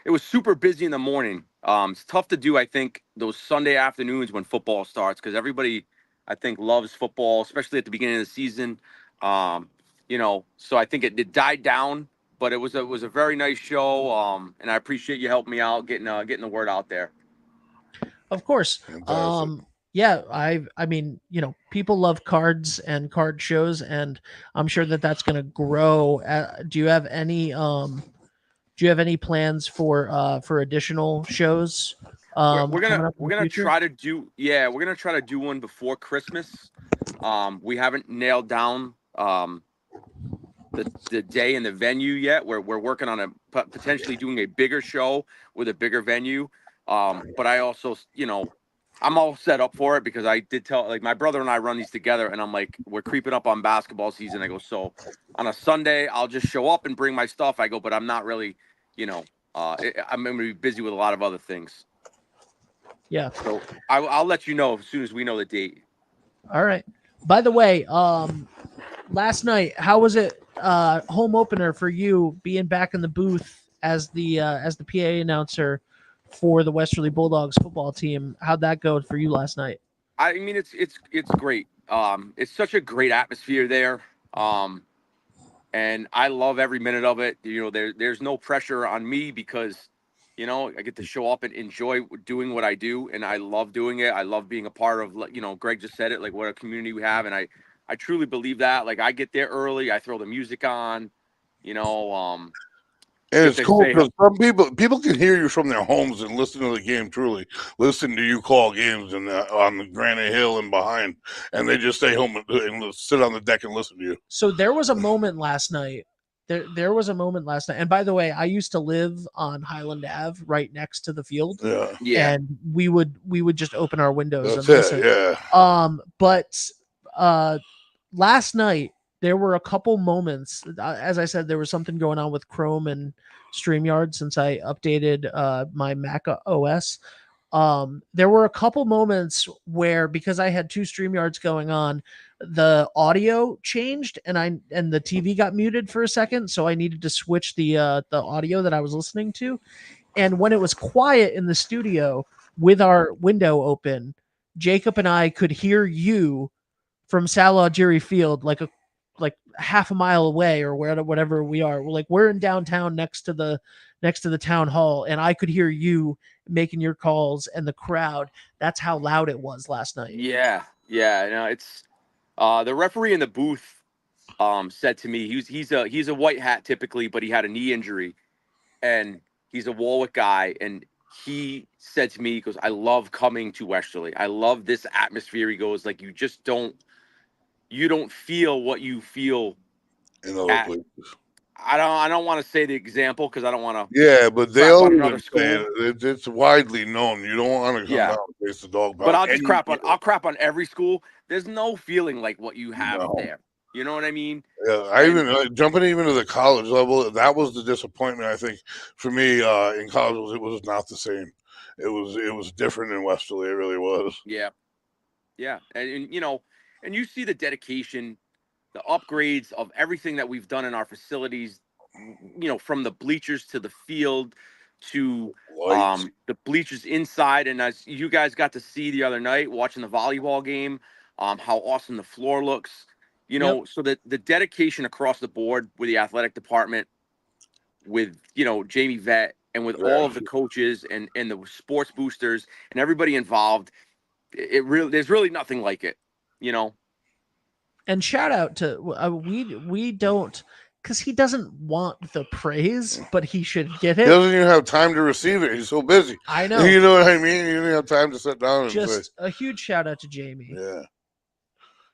It was super busy in the morning. It's tough to do, I think, those Sunday afternoons when football starts, because everybody, I think, loves football, especially at the beginning of the season. So I think it died down, but it was a very nice show. And I appreciate you helping me out, getting the word out there. Of course. Yeah, I mean, people love cards and card shows, and I'm sure that that's going to grow. Do you have any plans for additional shows? We're gonna try to do one before Christmas. We haven't nailed down the day and the venue yet. We're working on potentially doing a bigger show with a bigger venue. But I also, I'm all set up for it, because I did tell, like, my brother and I run these together, and I'm like, we're creeping up on basketball season. I go, so on a Sunday, I'll just show up and bring my stuff. I go, but I'm not really, I'm going to be busy with a lot of other things. Yeah. So I'll let you know as soon as we know the date. All right. By the way, last night, how was it, home opener for you, being back in the booth as the PA announcer for the Westerly Bulldogs football team. How'd that go for you last night? I mean, it's great. It's such a great atmosphere there. And I love every minute of it. There's no pressure on me because, I get to show up and enjoy doing what I do, and I love doing it. I love being a part of, Greg just said it, like what a community we have, and I truly believe that. Like I get there early, I throw the music on, And it's cool because some people can hear you from their homes and listen to the game. Truly, listen to you call games and on the Granite Hill and behind, and they just stay home and sit on the deck and listen to you. So there was a moment last night. There was a moment last night. And by the way, I used to live on Highland Ave, right next to the field. Yeah. And we would just open our windows and That's listen. it. Yeah. But last night there were a couple moments. As I said, there was something going on with Chrome and StreamYard since I updated my Mac OS. There were a couple moments where, because I had two StreamYards going on, the audio changed and the TV got muted for a second, so I needed to switch the audio that I was listening to. And when it was quiet in the studio with our window open, Jacob and I could hear you from Sal Algieri Field like half a mile away or whatever we are. We're in downtown next to the town hall, and I could hear you making your calls and the crowd. That's how loud it was last night. Yeah. No, it's the referee in the booth said to me, he's a white hat typically, but he had a knee injury, and he's a Warwick guy, and he said to me, he goes, I love coming to Westerly. I love this atmosphere. He goes, like, you don't feel what you feel in other places. I don't want to say the example because I don't want to. Yeah, but they always say it's widely known. You don't want to come down and face the dog. But I'll crap on every school. There's no feeling like what you have there. You know what I mean? Yeah, jumping even to the college level, that was the disappointment. I think for me in college it was not the same. It was different in Westerly. It really was. Yeah, and and you see the dedication, the upgrades of everything that we've done in our facilities, from the bleachers to the field to the bleachers inside. And as you guys got to see the other night watching the volleyball game, how awesome the floor looks, so that the dedication across the board with the athletic department, with, Jamie Vett and with all of the coaches and the sports boosters and everybody involved, there's really nothing like it, And shout out to we don't, because he doesn't want the praise, but he should get it. He doesn't even have time to receive it. He's so busy. I know. You know what I mean? He doesn't have time to sit down and just a huge shout out to Jamie. Yeah.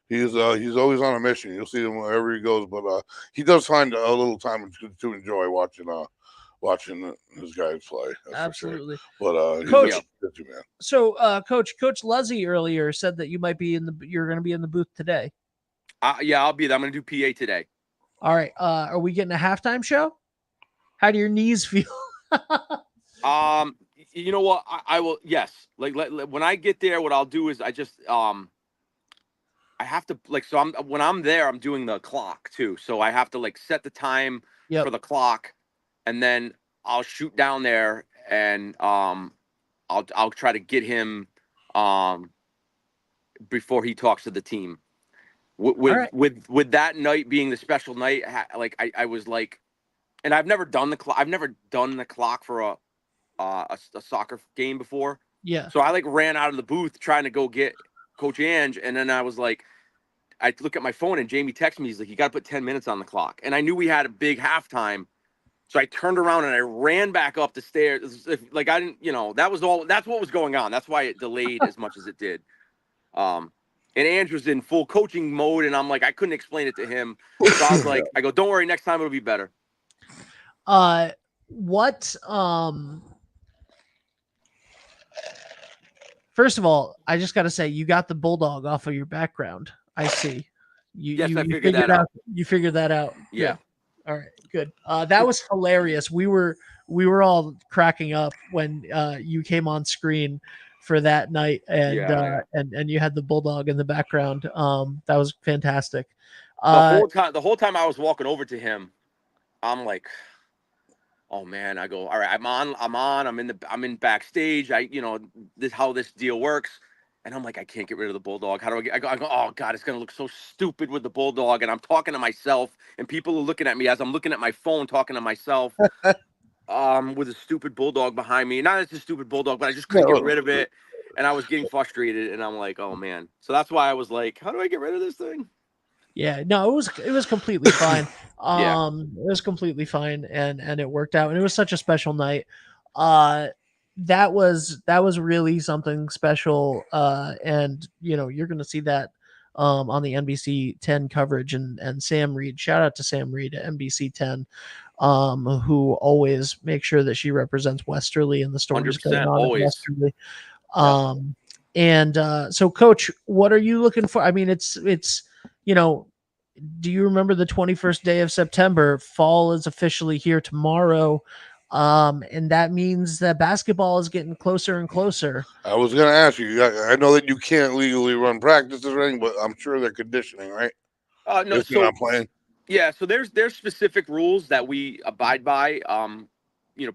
He's always on a mission. You'll see him wherever he goes, but he does find a little time to enjoy watching his guys play. Absolutely. Sure. But Coach, busy, man. So Coach Luzzy earlier said that you might be you're going to be in the booth today. Yeah, I'll be there. I'm going to do PA today. All right. Are we getting a halftime show? How do your knees feel? You know what? I will. Yes. Like when I get there, what I'll do is I just I have to when I'm there, I'm doing the clock too. So I have to set the time for the clock, and then I'll shoot down there and I'll try to get him before he talks to the team. With that night being the special night, I was like, and I've never done the clock for a soccer game before. Yeah. So I ran out of the booth trying to go get Coach Ange, and then I was like, I look at my phone and Jamie texted me. He's like, you got to put 10 minutes on the clock, and I knew we had a big halftime. So I turned around and I ran back up the stairs. I didn't, that's what was going on. That's why it delayed as much as it did. And Andrew's in full coaching mode, and I'm like, I couldn't explain it to him. So I was like, I go, don't worry, next time it'll be better. First of all, I just got to say, you got the bulldog off of your background. I see. I figured that out. You figured that out. Yeah. All right, good. That was hilarious. We were all cracking up when you came on screen for that night, and and you had the bulldog in the background. That was fantastic. The whole time I was walking over to him, I'm like, oh man, I go, all right, I'm in backstage. How this deal works. And I'm like, I can't get rid of the bulldog. How do I get, I go, oh God, it's going to look so stupid with the bulldog. And I'm talking to myself and people are looking at me as I'm looking at my phone, talking to myself, with a stupid bulldog behind me. Not as a stupid bulldog, but I just couldn't get rid of it. And I was getting frustrated and I'm like, oh man. So that's why I was like, how do I get rid of this thing? Yeah, no, it was completely fine. Yeah. It was completely fine, and it worked out, and it was such a special night. That was really something special. And you're gonna see that on the NBC 10 coverage, and Sam Reed. Shout out to Sam Reed at NBC 10, who always makes sure that she represents Westerly and the stories going 100% on at always. Westerly. And so, Coach, what are you looking for? I mean, it's you know, do you remember the 21st day of September? Fall is officially here tomorrow. And that means that basketball is getting closer and closer. I was going to ask you, I know that you can't legally run practices or anything, but I'm sure they're conditioning, right? No, if you're not playing. Yeah, so there's specific rules that we abide by,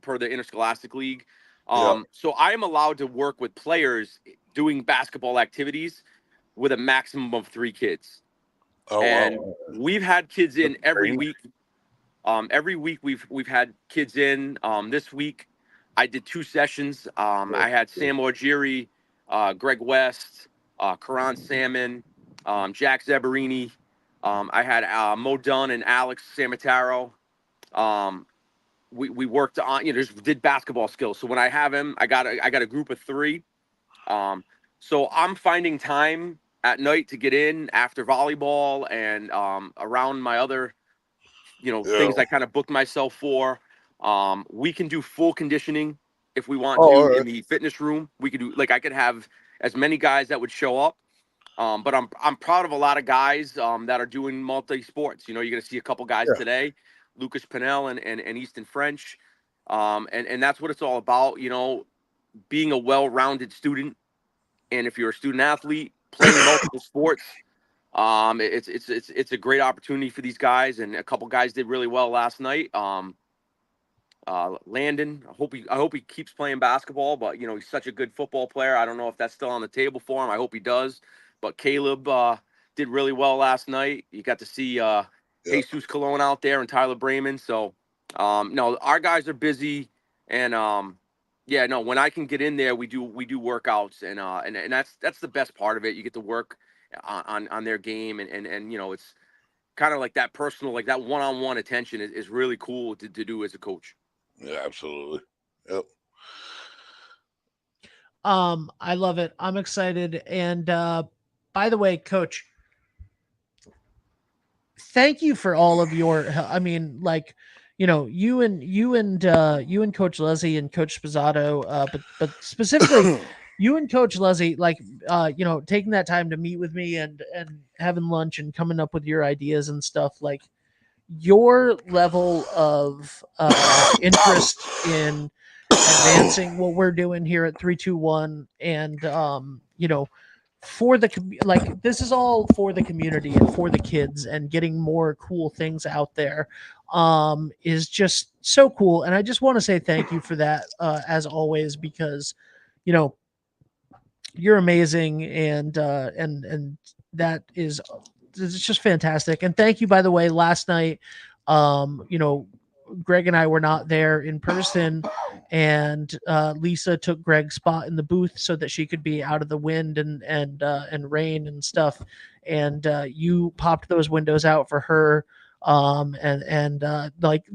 per the Interscholastic League. So I am allowed to work with players doing basketball activities with a maximum of 3 kids. Oh, and wow. We've had kids in every week. Every week we've had kids in. This week I did 2 sessions. I had Sam Orgiri, Greg West, Karan Salmon, Jack Zabarini. I had Mo Dunn and Alex Samataro. We worked on, just did basketball skills. So when I have him, I got a group of 3. So I'm finding time at night to get in after volleyball and around my other, things I kind of booked myself for. We can do full conditioning if we want to in the fitness room. We could do, I could have as many guys that would show up. But I'm proud of a lot of guys that are doing multi sports. You're going to see a couple guys today, Lucas Pinnell and Easton French, and that's what it's all about. Being a well-rounded student, and if you're a student athlete playing multiple sports, it's a great opportunity for these guys. And a couple guys did really well last night. Landon, I hope he keeps playing basketball, but he's such a good football player. I don't know if that's still on the table for him. I hope he does. But Caleb did really well last night. You got to see Jesus Colon out there and Tyler Brayman. So no, our guys are busy, and when I can get in there, we do workouts, and that's the best part of it. You get to work on their game, and it's kind of like that personal, like that one-on-one attention is really cool to do as a coach. Yeah, absolutely. Yep. I love it. I'm excited. And by the way, Coach, thank you for all of your, I mean, you and Coach Leslie and Coach Spizzato, but specifically you and Coach Leslie, taking that time to meet with me and having lunch and coming up with your ideas and stuff. Like, your level of interest in advancing what we're doing here at 321, and for the this is all for the community and for the kids, and getting more cool things out there is just so cool. And I just want to say thank you for that, as always, because you're amazing, and that is, it's just fantastic. And thank you, by the way, last night, Greg and I were not there in person, and Lisa took Greg's spot in the booth so that she could be out of the wind and rain and stuff. And you popped those windows out for her, and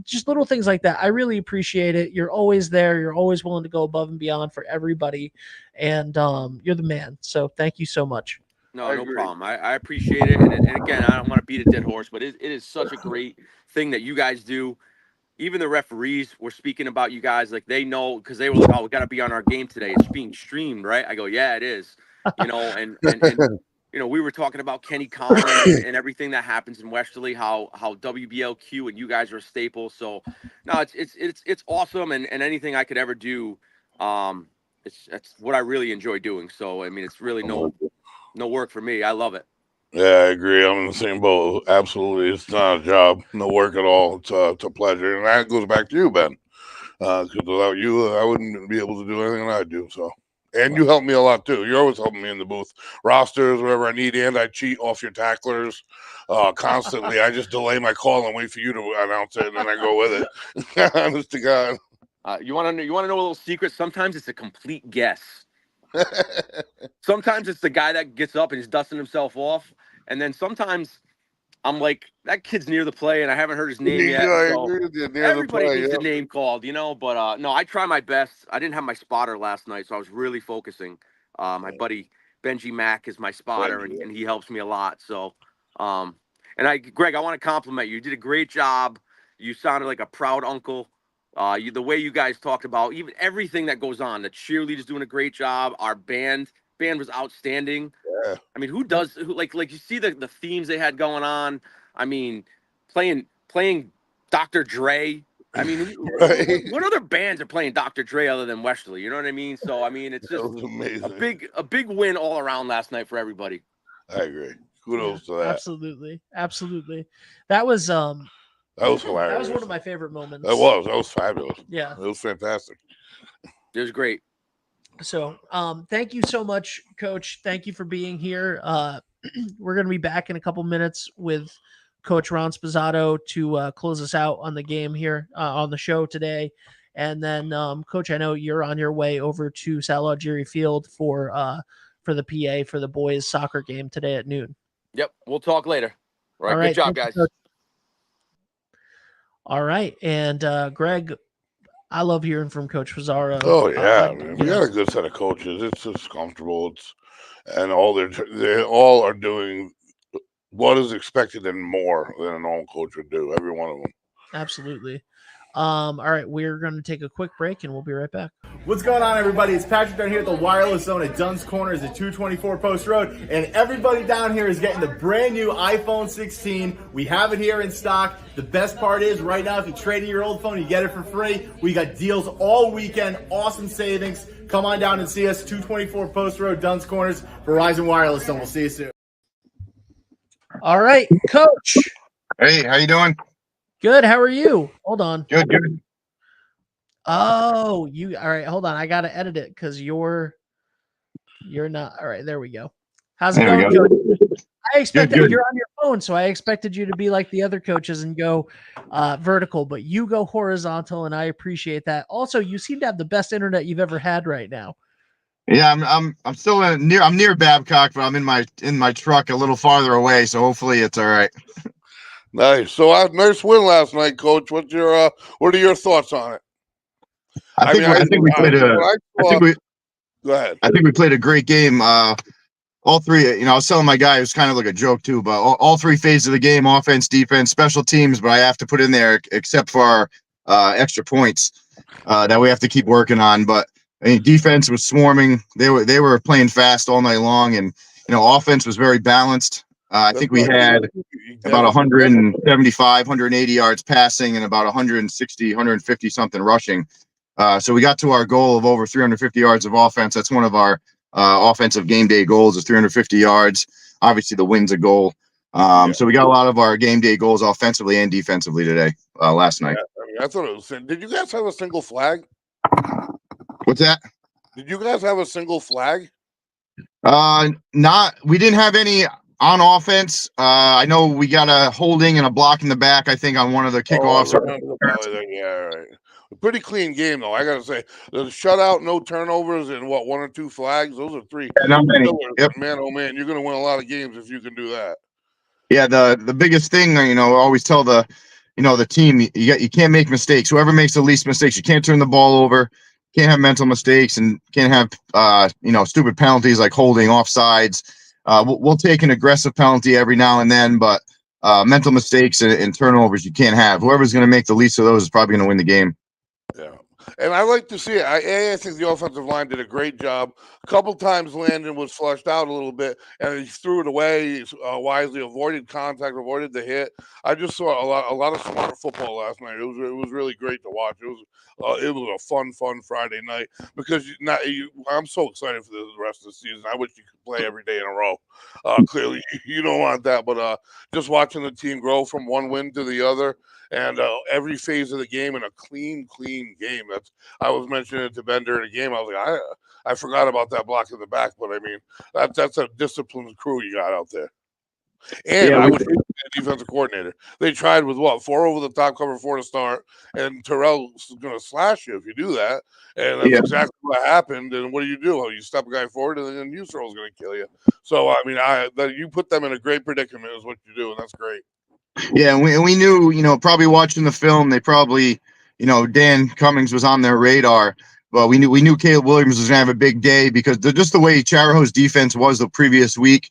just little things like that. I really appreciate it. You're always there. You're always willing to go above and beyond for everybody, and you're the man. So thank you so much. No problem. I appreciate it. And again, I don't want to beat a dead horse, but it is such a great thing that you guys do. Even the referees were speaking about you guys, like they know, because they were like, "Oh, we got to be on our game today. It's being streamed, right?" I go, "Yeah, it is." And we were talking about Kenny Collins and everything that happens in Westerly, how WBLQ and you guys are a staple. So, no, it's awesome, and anything I could ever do, it's what I really enjoy doing. So, I mean, it's really no work for me. I love it. Yeah, I agree. I'm in the same boat. Absolutely. It's not a job. No work at all. It's a pleasure. And that goes back to you, Ben. Because without you, I wouldn't be able to do anything I do. So, and you help me a lot too. You're always helping me in the booth, rosters, whatever I need, and I cheat off your tacklers constantly. I just delay my call and wait for you to announce it, and then I go with it. Honest to God. You want to know a little secret? Sometimes it's a complete guess. Sometimes it's the guy that gets up and he's dusting himself off, and then sometimes I'm like, that kid's near the play, and I haven't heard his name yet. So everybody needs a name called, But no, I try my best. I didn't have my spotter last night, so I was really focusing. My buddy Benji Mack is my spotter, and he helps me a lot. So, Greg, I want to compliment you. You did a great job. You sounded like a proud uncle. The way you guys talked about even everything that goes on. The cheerleaders doing a great job. Our band was outstanding. Yeah. I mean, who like you see the themes they had going on. I mean, playing Dr. Dre. I mean, what other bands are playing Dr. Dre other than Westerly? You know what I mean? So I mean, it's just a big win all around last night for everybody. I agree. Kudos to that. Absolutely. That was hilarious. That was one of my favorite moments. That was fabulous. Yeah. It was fantastic. It was great. So, thank you so much, Coach. Thank you for being here. We're going to be back in a couple minutes with Coach Ron Spizzato to close us out on the game here on the show today. And then, Coach, I know you're on your way over to Sal Algieri Field for the PA for the boys soccer game today at noon. Yep. We'll talk later. All right. Good job, guys. All right. And Greg, I love hearing from Coach Pizarro. Oh yeah, man. We got a good set of coaches. It's just comfortable. And they all are doing what is expected and more than a normal coach would do. Every one of them. Absolutely. All right, we're going to take a quick break and we'll be right back. What's going on, everybody? It's Patrick down here at the Wireless Zone at Dunn's Corners at 224 Post Road, and everybody down here is getting the brand new iPhone 16. We have it here in stock. The best part is, right now, if you trade in your old phone, you get it for free. We got deals all weekend, awesome savings. Come on down and see us, 224 Post Road, Dunn's Corners, Verizon Wireless Zone. We'll see you soon. All right, Coach. Hey, how you doing? Good. How are you? Hold on. Good. Oh, all right. Hold on. I got to edit it because you're not. All right. There we go. How's it going, Coach? I expected you're on your phone, so I expected you to be like the other coaches and go vertical, but you go horizontal, and I appreciate that. Also, you seem to have the best internet you've ever had right now. Yeah, I'm still near Babcock, but I'm in my truck a little farther away, so hopefully it's all right. Nice. So nice win last night, Coach. What are your thoughts on it? I think we played a great game. All three, I was telling my guy, it was kind of like a joke too, but all three phases of the game, offense, defense, special teams, but I have to put in there, except for our extra points that we have to keep working on. But I mean, defense was swarming. They were playing fast all night long, and offense was very balanced. I think we had about 175, 180 yards passing and about 160, 150 something rushing. So we got to our goal of over 350 yards of offense. That's one of our offensive game day goals is 350 yards. Obviously, the win's a goal. So we got a lot of our game day goals offensively and defensively today, last night. I thought it was. Did you guys have a single flag? What's that? Did you guys have a single flag? We didn't have any on offense. I know we got a holding and a block in the back, I think, on one of the kickoffs. Yeah, right. A pretty clean game, though. I got to say, the shutout, no turnovers, and one or two flags. Those are three. Not many. Yep. Man, oh man, you're going to win a lot of games if you can do that. Yeah, the biggest thing, I always tell the team, you can't make mistakes. Whoever makes the least mistakes, you can't turn the ball over, can't have mental mistakes, and can't have stupid penalties like holding, offsides. We'll take an aggressive penalty every now and then, but mental mistakes and turnovers you can't have. Whoever's going to make the least of those is probably going to win the game. Yeah. and I like to see it. I think the offensive line did a great job. A couple times Landon was flushed out a little bit, and he threw it away wisely, avoided contact, avoided the hit. I just saw a lot of smart football last night. It was really great to watch. It was a fun Friday night because I'm so excited for the rest of the season. I wish you could play every day in a row. Clearly, you don't want that, but just watching the team grow from one win to the other, and every phase of the game in a clean game. I was mentioning it to Ben during the game. I was like, I forgot about that block in the back, but I mean, that's a disciplined crew you got out there. And I would hate the defensive coordinator. They tried with what, 4 over the top, cover 4 to start, and Terrell's going to slash you if you do that. And that's exactly what happened. And what do? You step a guy forward, and then Yusro's going to kill you. So I mean, you put them in a great predicament is what you do, and that's great. Yeah, and we knew, probably watching the film, they probably, Dan Cummings was on their radar. But we knew Caleb Williams was going to have a big day because just the way Charaho's defense was the previous week.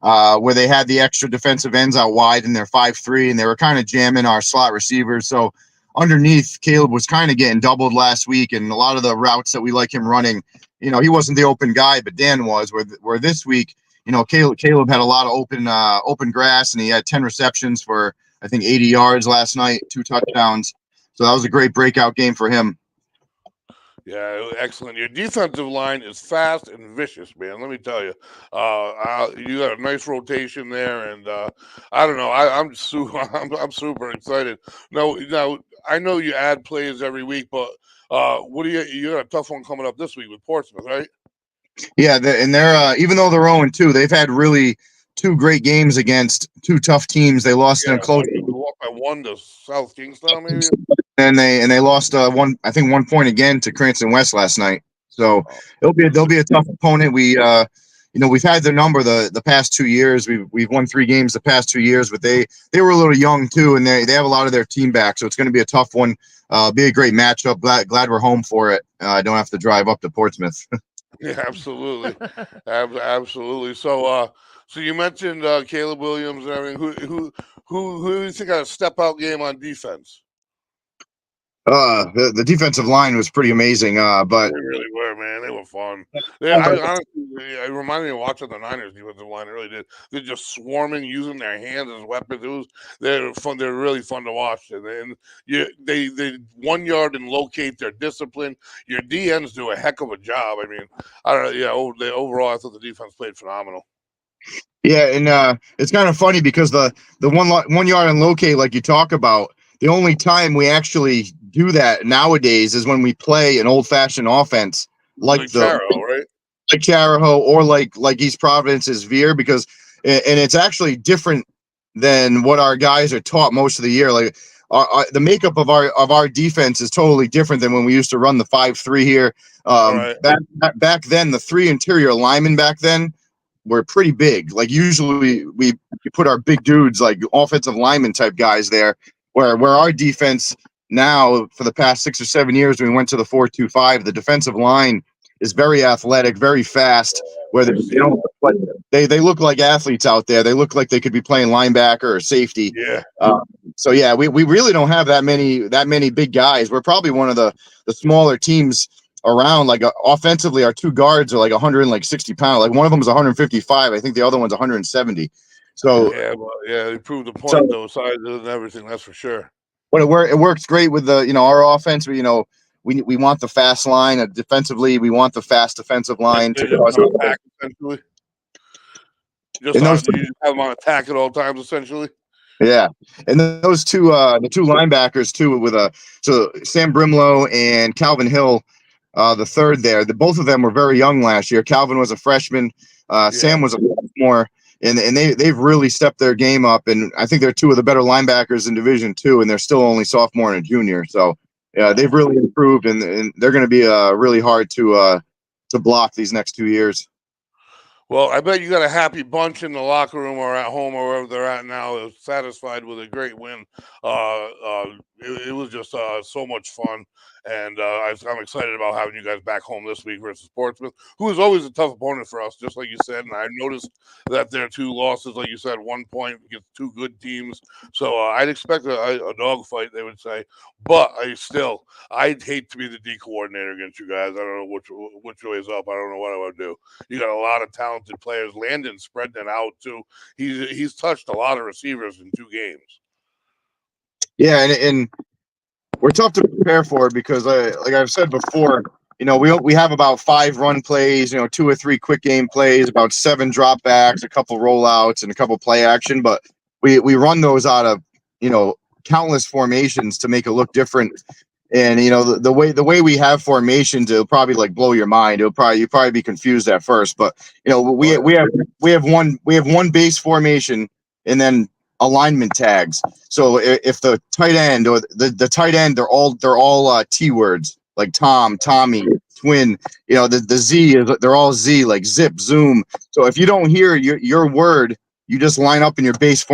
Where they had the extra defensive ends out wide and they're 5'3", and they were kind of jamming our slot receivers. So underneath, Caleb was kind of getting doubled last week, and a lot of the routes that we like him running, he wasn't the open guy, but Dan was. Where this week, Caleb had a lot of open grass, and he had 10 receptions for I think 80 yards last night, 2 touchdowns. So that was a great breakout game for him. Yeah, excellent. Your defensive line is fast and vicious, man. Let me tell you. You got a nice rotation there, and I don't know. I'm super excited. Now, I know you add plays every week, but you got a tough one coming up this week with Portsmouth, right? Yeah, they're even though they're 0-2, they've had really 2 great games against 2 tough teams. They lost in a close. I won to South Kingstown, maybe. And they lost 1 point again to Cranston West last night. So they'll be a tough opponent. We've had their number the past 2 years. We've won 3 games the past 2 years, but they were a little young too, and they have a lot of their team back. So it's going to be a tough one. Be a great matchup. Glad we're home for it. I don't have to drive up to Portsmouth. Yeah, absolutely, absolutely. So you mentioned Caleb Williams and everything. Who do you think had a step out game on defense? The defensive line was pretty amazing, but they really were, man. They were fun. It reminded me of watching the Niners defensive line. It really did. They're just swarming, using their hands as weapons. They're fun. They're really fun to watch. And they 1 yard and locate their discipline. Your DNs do a heck of a job. I mean, I don't know. Yeah, overall, I thought the defense played phenomenal. Yeah, and it's kind of funny because the 1 yard and locate, like you talk about, the only time we actually do that nowadays is when we play an old-fashioned offense like Charahoe, right? Like Charahoe or like East Providence's Veer, because and it's actually different than what our guys are taught most of the year. Like the makeup of our defense is totally different than when we used to run the 5-3 here. Back then, the 3 interior linemen back then were pretty big. Like usually we put our big dudes, like offensive lineman type guys there. Where our defense now, for the past 6 or 7 years, we went to the 4-2-5. The defensive line is very athletic, very fast. Where they look like athletes out there. They look like they could be playing linebacker or safety. Yeah. So yeah, we really don't have that many big guys. We're probably one of the smaller teams around. Like offensively, our 2 guards are like 160 pounds. Like one of them is 155. I think the other one's 170. So they proved the point, though, size and everything. That's for sure. But it works great with our offense. We want the fast line. Defensively, we want the fast defensive line to attack, essentially. You just have them on attack at all times, essentially. Yeah, and then those the 2 linebackers too, with so Sam Brimlow and Calvin Hill, the third there. Both of them were very young last year. Calvin was a freshman. Sam was a sophomore. And they've really stepped their game up, and I think they're 2 of the better linebackers in Division II, and they're still only sophomore and a junior. So, yeah, they've really improved, and they're going to be really hard to block these next 2 years. Well, I bet you got a happy bunch in the locker room or at home or wherever they're at now, satisfied with a great win. It was just so much fun, and I'm excited about having you guys back home this week versus Portsmouth, who is always a tough opponent for us, just like you said. And I noticed that their 2 losses, like you said, 1 point against 2 good teams. So I'd expect a dogfight, they would say. But I'd hate to be the D coordinator against you guys. I don't know which way is up. I don't know what I would do. You got a lot of talented players. Landon spreading it out too. He's touched a lot of receivers in 2 games. Yeah, and we're tough to prepare for because, like I've said before, we have about 5 run plays, 2 or 3 quick game plays, about 7 dropbacks, a couple rollouts, and a couple play action. But we run those out of countless formations to make it look different. And the way we have formations, it'll probably like blow your mind. You'll probably be confused at first, but we have one base formation and then alignment tags. So if the tight end or the tight end, they're all T words like Tom, Tommy, twin. The Z is they're all Z like zip, zoom. So if you don't hear your word, you just line up in your base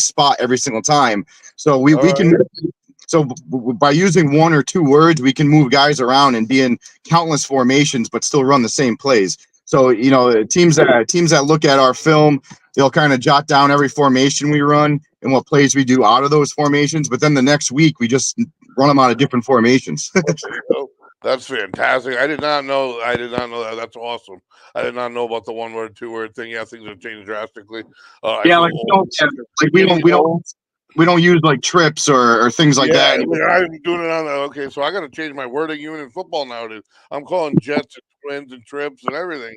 spot every single time. So we can. So by using 1 or 2 words, we can move guys around and be in countless formations, but still run the same plays. So teams that look at our film, they'll kind of jot down every formation we run and what plays we do out of those formations. But then the next week, we just run them out of different formations. That's fantastic. I did not know that. That's awesome. I did not know about the 1 word, 2 word thing. Yeah, things have changed drastically. We don't use like trips or things like that. I'm doing it on that. Okay, so I got to change my wording even in football nowadays. I'm calling jets and twins and trips and everything.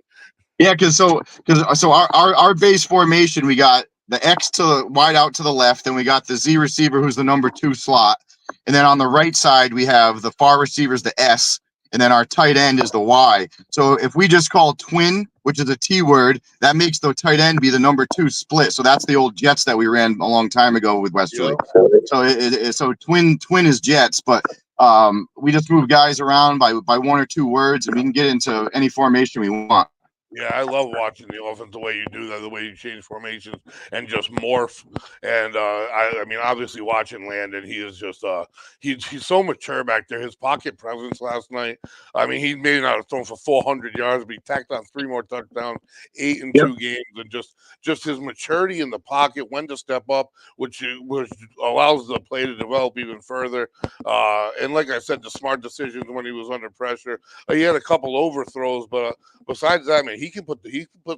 Yeah, because our base formation, we got the X to wide out to the left, and we got the Z receiver who's the number 2 slot, and then on the right side we have the far receivers, the S, and then our tight end is the Y. So if we just call twin, which is a T word, that makes the tight end be the number 2 split. So that's the old Jets that we ran a long time ago with Westerly. Yeah. So twin is Jets, but we just move guys around by 1 or 2 words, and we can get into any formation we want. Yeah, I love watching the offense, the way you do that, the way you change formations and just morph. And I mean, obviously watching Landon, he is just he's so mature back there. His pocket presence last night. I mean, he may not have thrown for 400 yards, but he tacked on 3 more touchdowns, 8 in 2 games, and just his maturity in the pocket, when to step up, which allows the play to develop even further. And like I said, the smart decisions when he was under pressure. He had a couple overthrows, but besides that, man, he can put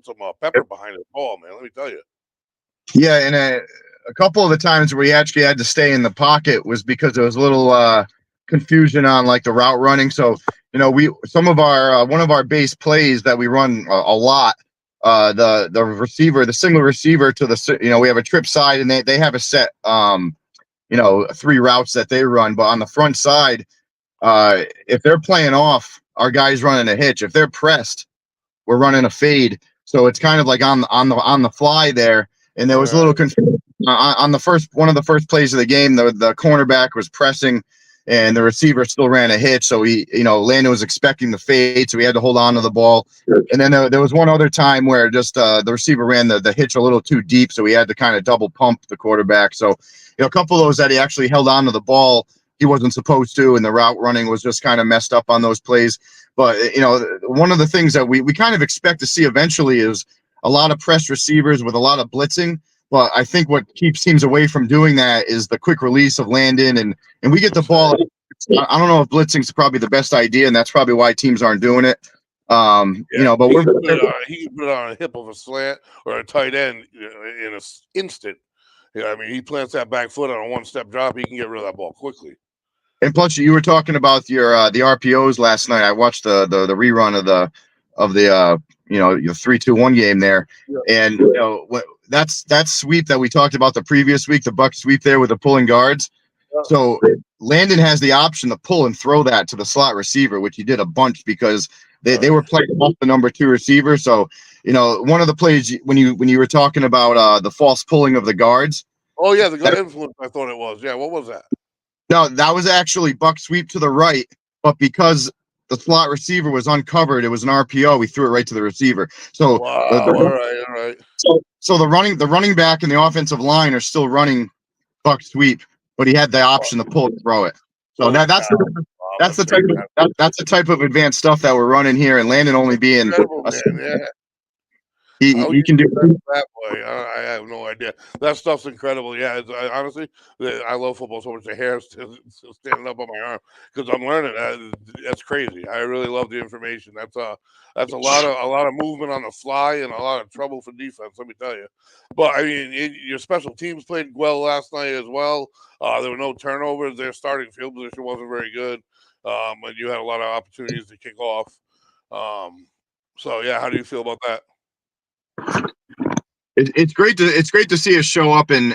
some pepper behind his ball, man. Let me tell you. Yeah, and a couple of the times where he actually had to stay in the pocket was because there was a little confusion on like the route running. So some of our one of our base plays that we run a lot. The receiver, the single receiver to the we have a trip side, and they have a set 3 routes that they run, but on the front side, if they're playing off, our guy's running a hitch. If they're pressed, we're running a fade. So it's kind of like on the fly there. And there was a little confusion on one of the first plays of the game. The cornerback was pressing, and the receiver still ran a hitch. So Landon was expecting the fade, so he had to hold on to the ball. And then there was one other time where just the receiver ran the hitch a little too deep, so he had to kind of double pump the quarterback. So a couple of those that he actually held on to the ball he wasn't supposed to, and the route running was just kind of messed up on those plays. But one of the things that we kind of expect to see eventually is a lot of press receivers with a lot of blitzing. But I think what keeps teams away from doing that is the quick release of Landon, and we get the ball. I don't know if blitzing is probably the best idea, and that's probably why teams aren't doing it. But he can put it on a hip of a slant or a tight end in an instant. I mean, he plants that back foot on a 1-step drop, he can get rid of that ball quickly. And plus, you were talking about your the RPOs last night. I watched the rerun of the your 3-2-1 game there, and that sweep that we talked about the previous week, the Buck sweep there with the pulling guards. So Landon has the option to pull and throw that to the slot receiver, which he did a bunch because they were playing off the number 2 receiver. So one of the plays when you were talking about the false pulling of the guards. Oh yeah, the good influence. I thought it was. Yeah, what was that? No, that was actually Buck sweep to the right, but because the slot receiver was uncovered. It was an RPO. We threw it right to the receiver. So Wow. All right. So the running back and the offensive line are still running buck sweep, but he had the option to pull and throw it. So that's the type of advanced stuff that we're running here, and Landon only being he can do that way. I have no idea. That stuff's incredible. Yeah, honestly, I love football so much. The hair still standing up on my arm because I'm learning. That's crazy. I really love the information. That's a lot of movement on the fly and a lot of trouble for defense. Let me tell you. But I mean, your special teams played well last night as well. There were no turnovers. Their starting field position wasn't very good, and you had a lot of opportunities to kick off. So yeah, how do you feel about that? It's great to see us show up and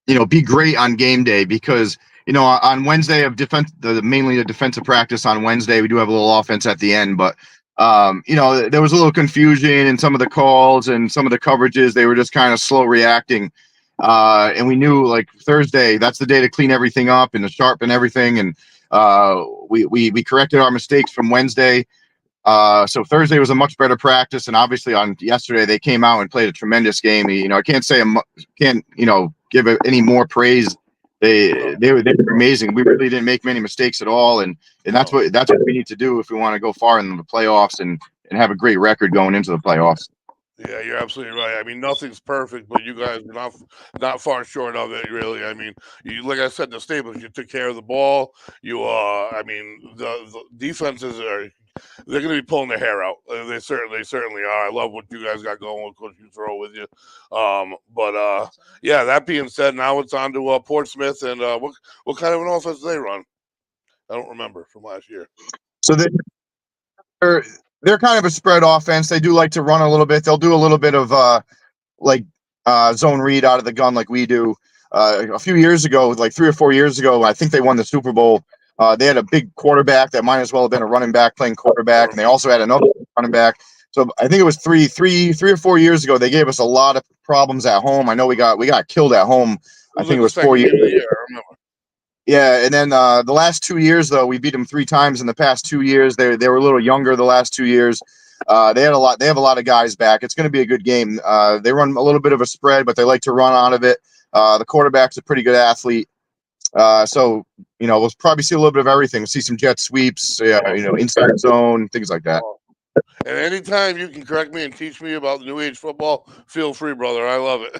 be great on game day, because on Wednesday of defense, mainly the defensive practice on Wednesday, we do have a little offense at the end, but there was a little confusion in some of the calls and some of the coverages. They were just kind of slow reacting, and we knew like Thursday, that's the day to clean everything up and to sharpen everything, and we corrected our mistakes from Wednesday. So Thursday was a much better practice, and obviously on yesterday they came out and played a tremendous game. I can't give it any more praise. They were amazing. We really didn't make many mistakes at all, and that's what we need to do if we want to go far in the playoffs and have a great record going into the playoffs. Yeah, you're absolutely right. I mean, nothing's perfect, but you guys are not far short of it, really. I mean, like I said, the Staples, you took care of the ball. I mean, the defenses they're going to be pulling their hair out. They certainly are. I love what you guys got going with Coach Throw with you. Yeah, that being said, now it's on to Portsmouth, and what kind of an offense do they run? I don't remember from last year. So they're kind of a spread offense. They do like to run a little bit. They'll do a little bit of zone read out of the gun like we do. A few years ago, like 3 or 4 years ago, I think they won the Super Bowl. They had a big quarterback that might as well have been a running back playing quarterback, and they also had another running back. So I think it was three or 4 years ago. They gave us a lot of problems at home. I know we got killed at home. I think it was 4 years ago. I remember. Yeah, and then the last 2 years, though, we beat them 3 times in the past 2 years. They were a little younger the last 2 years. They have a lot of guys back. It's going to be a good game. They run a little bit of a spread, but they like to run out of it. The quarterback's a pretty good athlete. So we'll probably see a little bit of everything. We'll see some jet sweeps, inside zone, things like that. And anytime you can correct me and teach me about New Age football, feel free, brother. I love it.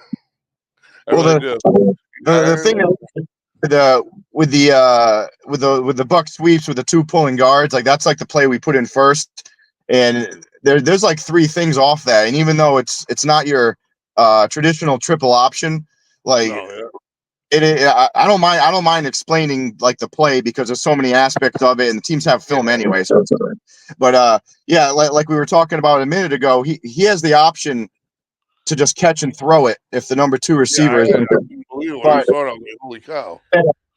The thing is, with the buck sweeps with the 2 pulling guards, like that's like the play we put in first, and there's like 3 things off that, and even though it's not your traditional triple option, like I don't mind explaining like the play, because there's so many aspects of it, and the teams have film anyway. So, but yeah, like we were talking about a minute ago, he has the option to just catch and throw it if the number 2 receiver is. Holy cow!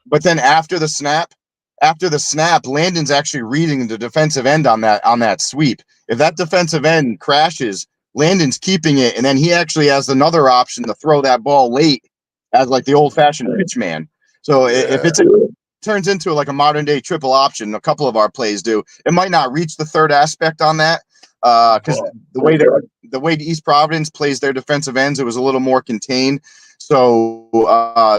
But then after the snap, Landon's actually reading the defensive end on that sweep. If that defensive end crashes, Landon's keeping it, and then he actually has another option to throw that ball late as like the old-fashioned pitch man. So if it turns into like a modern-day triple option, a couple of our plays do. It might not reach the third aspect on that, because the way East Providence plays their defensive ends, it was a little more contained. So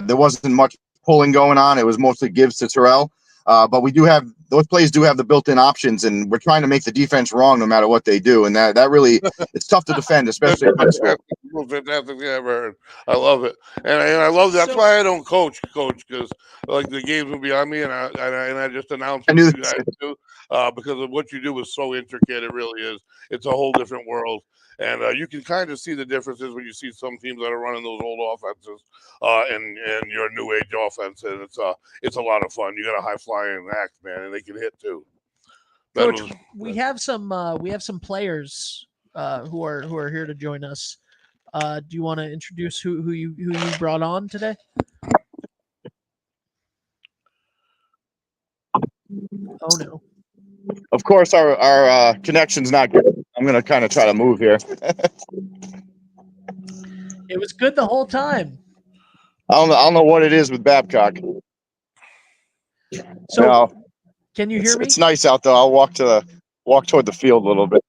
there wasn't much pulling going on. It was mostly gives to Terrell. But we do have those plays do have the built-in options, and we're trying to make the defense wrong no matter what they do. And that really, it's tough to defend, especially in high school. Fantastic thing I ever heard. I love it, and I love that. That's why I don't coach, because like the games will be on me, and I just announce what you guys do, because of what you do is so intricate. It really is. It's a whole different world. And you can kind of see the differences when you see some teams that are running those old offenses and your new age offense, and it's a lot of fun. You got a high flying act, man, and they can hit too. Coach, we have some players who are here to join us. Do you want to introduce who you brought on today? Oh no. Of course, our connection's not good. I'm gonna kind of try to move here. It was good the whole time. I don't know what it is with Babcock. So, Can you hear me? It's nice out though. I'll walk toward the field a little bit.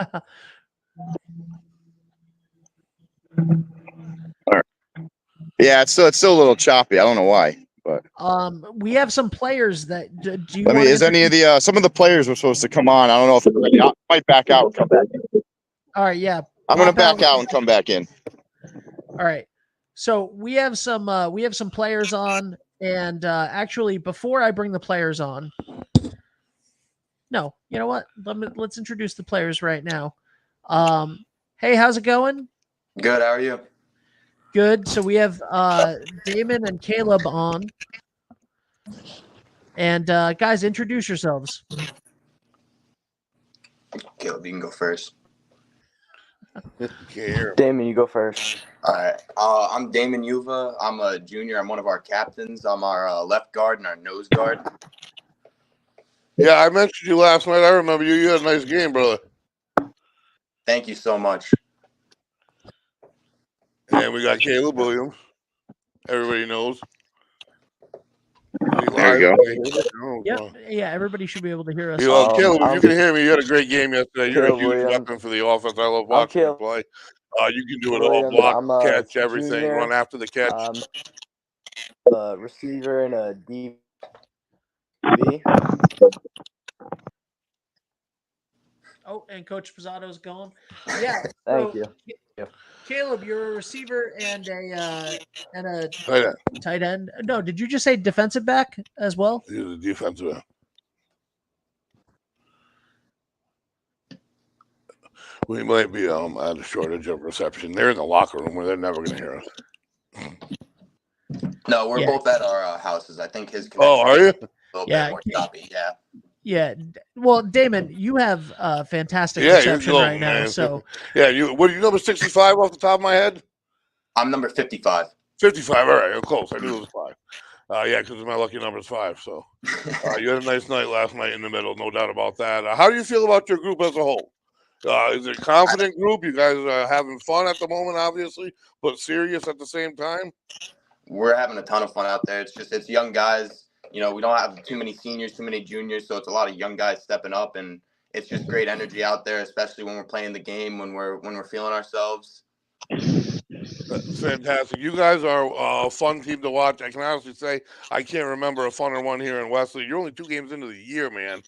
All right. Yeah, it's still a little choppy. I don't know why, but We have some players that do you let me. want Is any of the some of the players were supposed to come on? I don't know if they're ready. I might back out and come back in. All right, yeah. I'm gonna Pop back out and come back in. All right. So we have some players on, and actually before I bring the players on, no, you know what? Let's introduce the players right now. Hey, how's it going? Good. How are you? Good. So we have Damon and Caleb on. And guys, introduce yourselves. Caleb, you can go first. Damon, you go first. All right. I'm Damon Yuva. I'm a junior. I'm one of our captains. I'm our left guard and our nose guard. Yeah, I mentioned you last night. I remember you. You had a nice game, brother. Thank you so much. And we got Caleb Williams. Everybody knows. There you go. Yep. Yeah, everybody should be able to hear us. Caleb, if you can hear me, you had a great game yesterday. You're a huge Williams. weapon for the offense. I love watching you play. You can do it all: Williams. block, I'm a catch, everything, junior. run after the catch. A receiver and a DB. Oh, and Coach Pizzato's gone. Yeah. Thank you. Caleb, you're a receiver and a Tight tight end. No, did you just say defensive back as well? He's a defensive end. We might be at a shortage of reception. They're in the locker room where they're never going to hear us. No, we're both at our houses. I think his connection. Oh, are you? A little bit more choppy. Yeah. Yeah. Well, Damon, you have fantastic reception you're right now. Man. So what are you, number 65 off the top of my head? I'm number 55. 55. All right, I'm close. I knew it was 5. Yeah, because my lucky number is 5. So you had a nice night last night in the middle, no doubt about that. How do you feel about your group as a whole? Is it a confident group? You guys are having fun at the moment, obviously, but serious at the same time? We're having a ton of fun out there. It's young guys. You know, we don't have too many seniors, too many juniors, so it's a lot of young guys stepping up, and it's just great energy out there, especially when we're playing the game, when we're feeling ourselves. Fantastic. You guys are a fun team to watch. I can honestly say I can't remember a funner one here in Wesley. You're only 2 games into the year, man.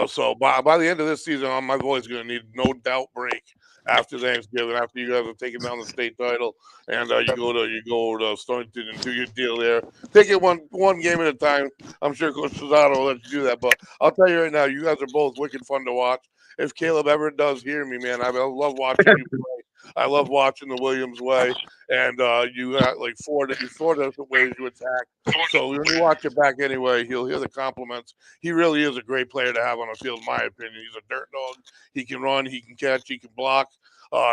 So by the end of this season, my voice is going to need no doubt break after Thanksgiving, after you guys have taken down the state title, and you go to Stonington and do your deal there. Take it one game at a time. I'm sure Coach Pizzano will let you do that, but I'll tell you right now, you guys are both wicked fun to watch. If Caleb ever does hear me, man, I love watching you play. I love watching the Williams way, and you got like four different ways you attack. So when you watch it back anyway, he'll hear the compliments. He really is a great player to have on the field, in my opinion. He's a dirt dog. He can run, he can catch, he can block.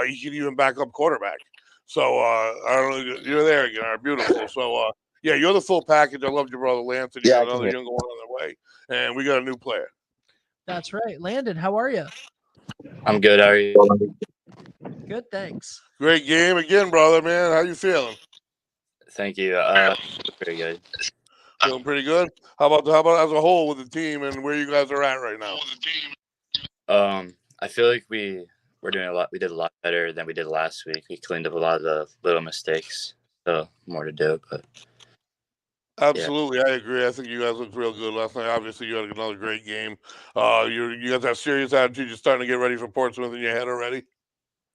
He can even back up quarterback. So I don't know, you're there again, beautiful. So yeah, you're the full package. I love your brother Lance, and you got another younger one on the way, and we got a new player. that's right. Landon, how are you? I'm good. How are you? Good, thanks. Great game again, brother, man. How you feeling? Thank you. Pretty good. Feeling pretty good. How about as a whole with the team and where you guys are at right now? I feel like we're doing a lot. We did a lot better than we did last week. We cleaned up a lot of the little mistakes. So more to do, but absolutely, yeah. I agree. I think you guys looked real good last night. Obviously, you had another great game. You guys have serious attitude. You're starting to get ready for Portsmouth in your head already.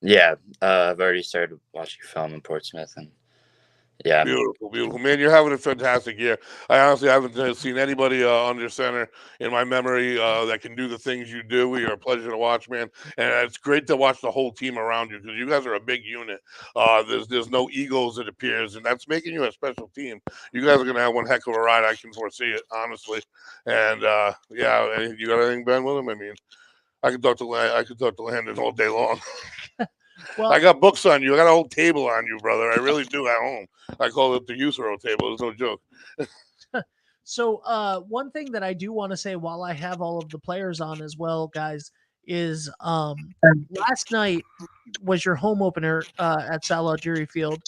Yeah, I've already started watching film in Portsmouth, and yeah, beautiful, man. You're having a fantastic year. I honestly haven't seen anybody under center in my memory that can do the things you do. You're a pleasure to watch, man, and it's great to watch the whole team around you because you guys are a big unit. There's no egos, it appears, and that's making you a special team. You guys are gonna have one heck of a ride. I can foresee it, honestly. And yeah, you got anything, Ben, with him? I mean, I could talk to Landon all day long. Well, I got books on you. I got a whole table on you, brother. I really do at home. I call it the Usero table. It's no joke. So one thing that I do want to say while I have all of the players on as well, guys, is last night was your home opener at Sal Algeri Field.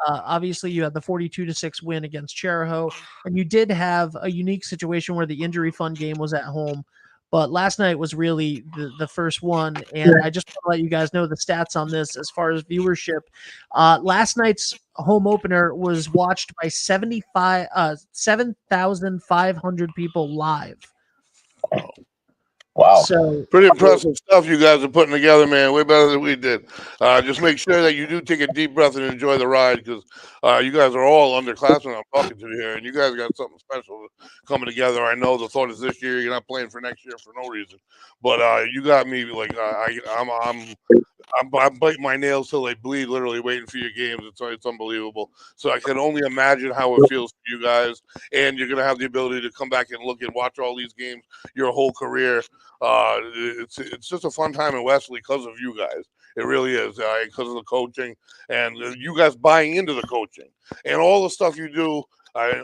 Obviously, you had the 42-6 win against Cheraho, and you did have a unique situation where the injury fund game was at home. But last night was really the first one, and I just want to let you guys know the stats on this as far as viewership. Last night's home opener was watched by 7,500 people live. Wow. So Pretty impressive stuff you guys are putting together, man. Way better than we did. Just make sure that you do take a deep breath and enjoy the ride, because you guys are all underclassmen I'm talking to here, and you guys got something special coming together. I know the thought is this year you're not playing for next year for no reason, but you got me like I'm biting my nails till they bleed, literally waiting for your games. It's unbelievable. So I can only imagine how it feels for you guys, and you're gonna have the ability to come back and look and watch all these games your whole career. It's just a fun time in Wesley because of you guys. It really is, because of the coaching and you guys buying into the coaching and all the stuff you do.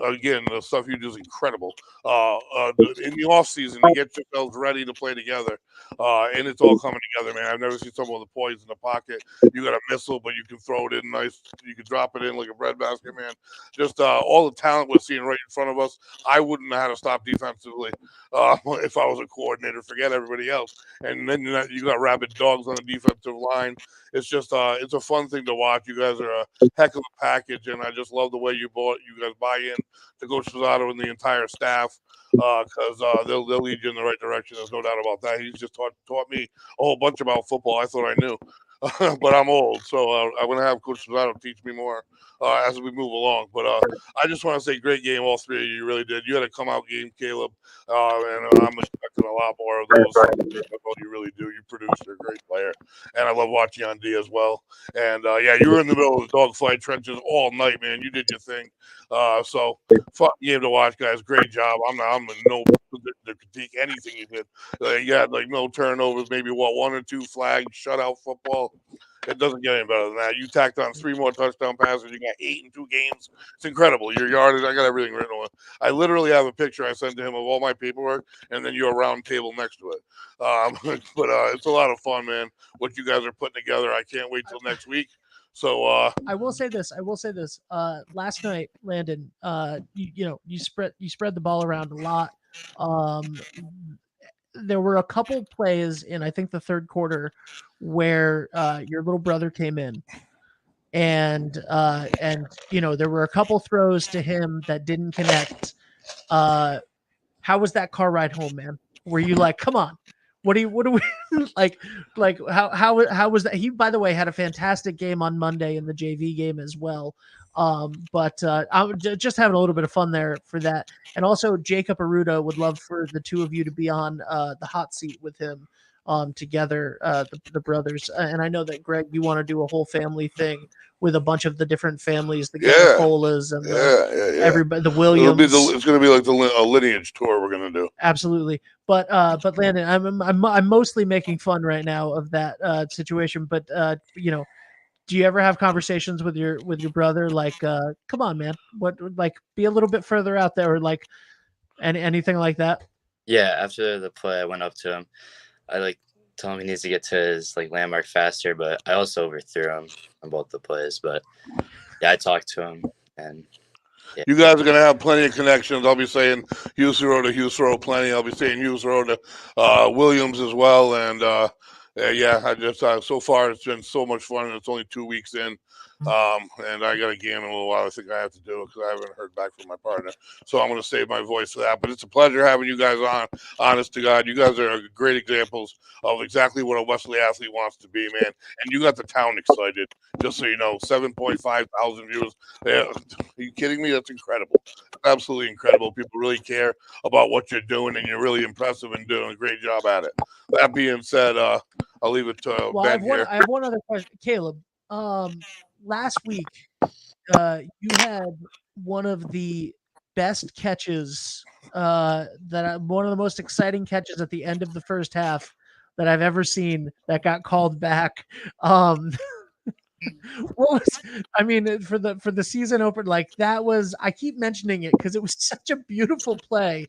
Again, the stuff you do is incredible. In the off season, to get yourselves ready to play together, and it's all coming together, man. I've never seen someone with a poise in the pocket. You got a missile, but you can throw it in nice. You can drop it in like a breadbasket, man. Just all the talent we're seeing right in front of us. I wouldn't know how to stop defensively if I was a coordinator. Forget everybody else. And then you got rabid dogs on the defensive line. It's just it's a fun thing to watch. You guys are a heck of a package, and I just love the way you guys buy in to Coach Pizzato and the entire staff, because they'll lead you in the right direction. There's no doubt about that. He's just taught me a whole bunch about football. I thought I knew, but I'm old, so I'm gonna have Coach Pizzato teach me more as we move along. But I just want to say, great game, all three of you. You really did. You had a come out game, Caleb, and I'm expecting a lot more of those. You really do. You produced. You're a great player, and I love watching you on D as well. And yeah, you were in the middle of the dogfight trenches all night, man. You did your thing. So fun game to watch, guys. Great job. I'm in no position to critique anything you did. You had like no turnovers, maybe one or two flags, shutout football. It doesn't get any better than that. You tacked on 3 more touchdown passes. You got 8 in 2 games. It's incredible. Your yardage, I got everything written on. I literally have a picture I sent to him of all my paperwork, and then your round table next to it. But it's a lot of fun, man. What you guys are putting together. I can't wait till next week. So I will say this. Last night, Landon, you spread the ball around a lot. There were a couple plays in I think the third quarter where your little brother came in, and there were a couple throws to him that didn't connect. How was that car ride home, man? Were you like, come on? What do we like how was that? He, by the way, had a fantastic game on Monday in the JV game as well. But I'm just having a little bit of fun there for that. And also Jacob Aruda would love for the two of you to be on the hot seat with him together, the brothers. And I know that Greg, you want to do a whole family thing with a bunch of the different families, the Garrifolas and everybody, the Williams. It's going to be like a lineage tour we're going to do. Absolutely. But Landon, I'm mostly making fun right now of that situation. But do you ever have conversations with your brother like, come on, man, what, like, be a little bit further out there, or like anything like that? Yeah, after the play, I went up to him. I told him he needs to get to his landmark faster, but I also overthrew him on both the plays. But yeah, I talked to him, and yeah. You guys are going to have plenty of connections. I'll be saying Houston Road to Houston Road plenty. I'll be saying Houston Road to Williams as well. And yeah, I just so far it's been so much fun, and it's only 2 weeks in. And I got a game in a little while. I think I have to do it because I haven't heard back from my partner. So I'm going to save my voice for that. But it's a pleasure having you guys on. Honest to God, you guys are great examples of exactly what a Wesley athlete wants to be, man. And you got the town excited. Just so you know, 7.5 thousand viewers. Yeah, are you kidding me? That's incredible. Absolutely incredible. People really care about what you're doing, and you're really impressive and doing a great job at it. That being said, I'll leave it to Ben here. I have one other question, Caleb. Last week, you had one of the best catches, one of the most exciting catches at the end of the first half that I've ever seen that got called back. I mean, for the season opener, like that was, I keep mentioning it because it was such a beautiful play,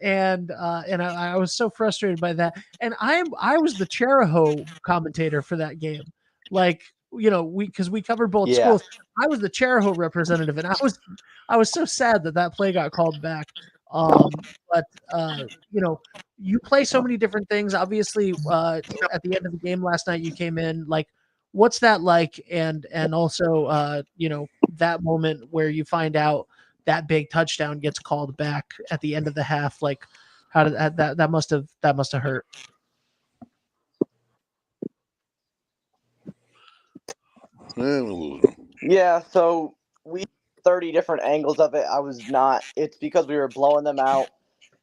and I was so frustrated by that. And I was the Cheraho commentator for that game, like because we covered both Yeah. schools. I was the Cheraho representative, and I was so sad that play got called back. But you play so many different things. Obviously, at the end of the game last night, you came in like. What's that like? And also, that moment where you find out that big touchdown gets called back at the end of the half. Like, how did that must have hurt? Yeah, so we 30 different angles of it. It's because we were blowing them out.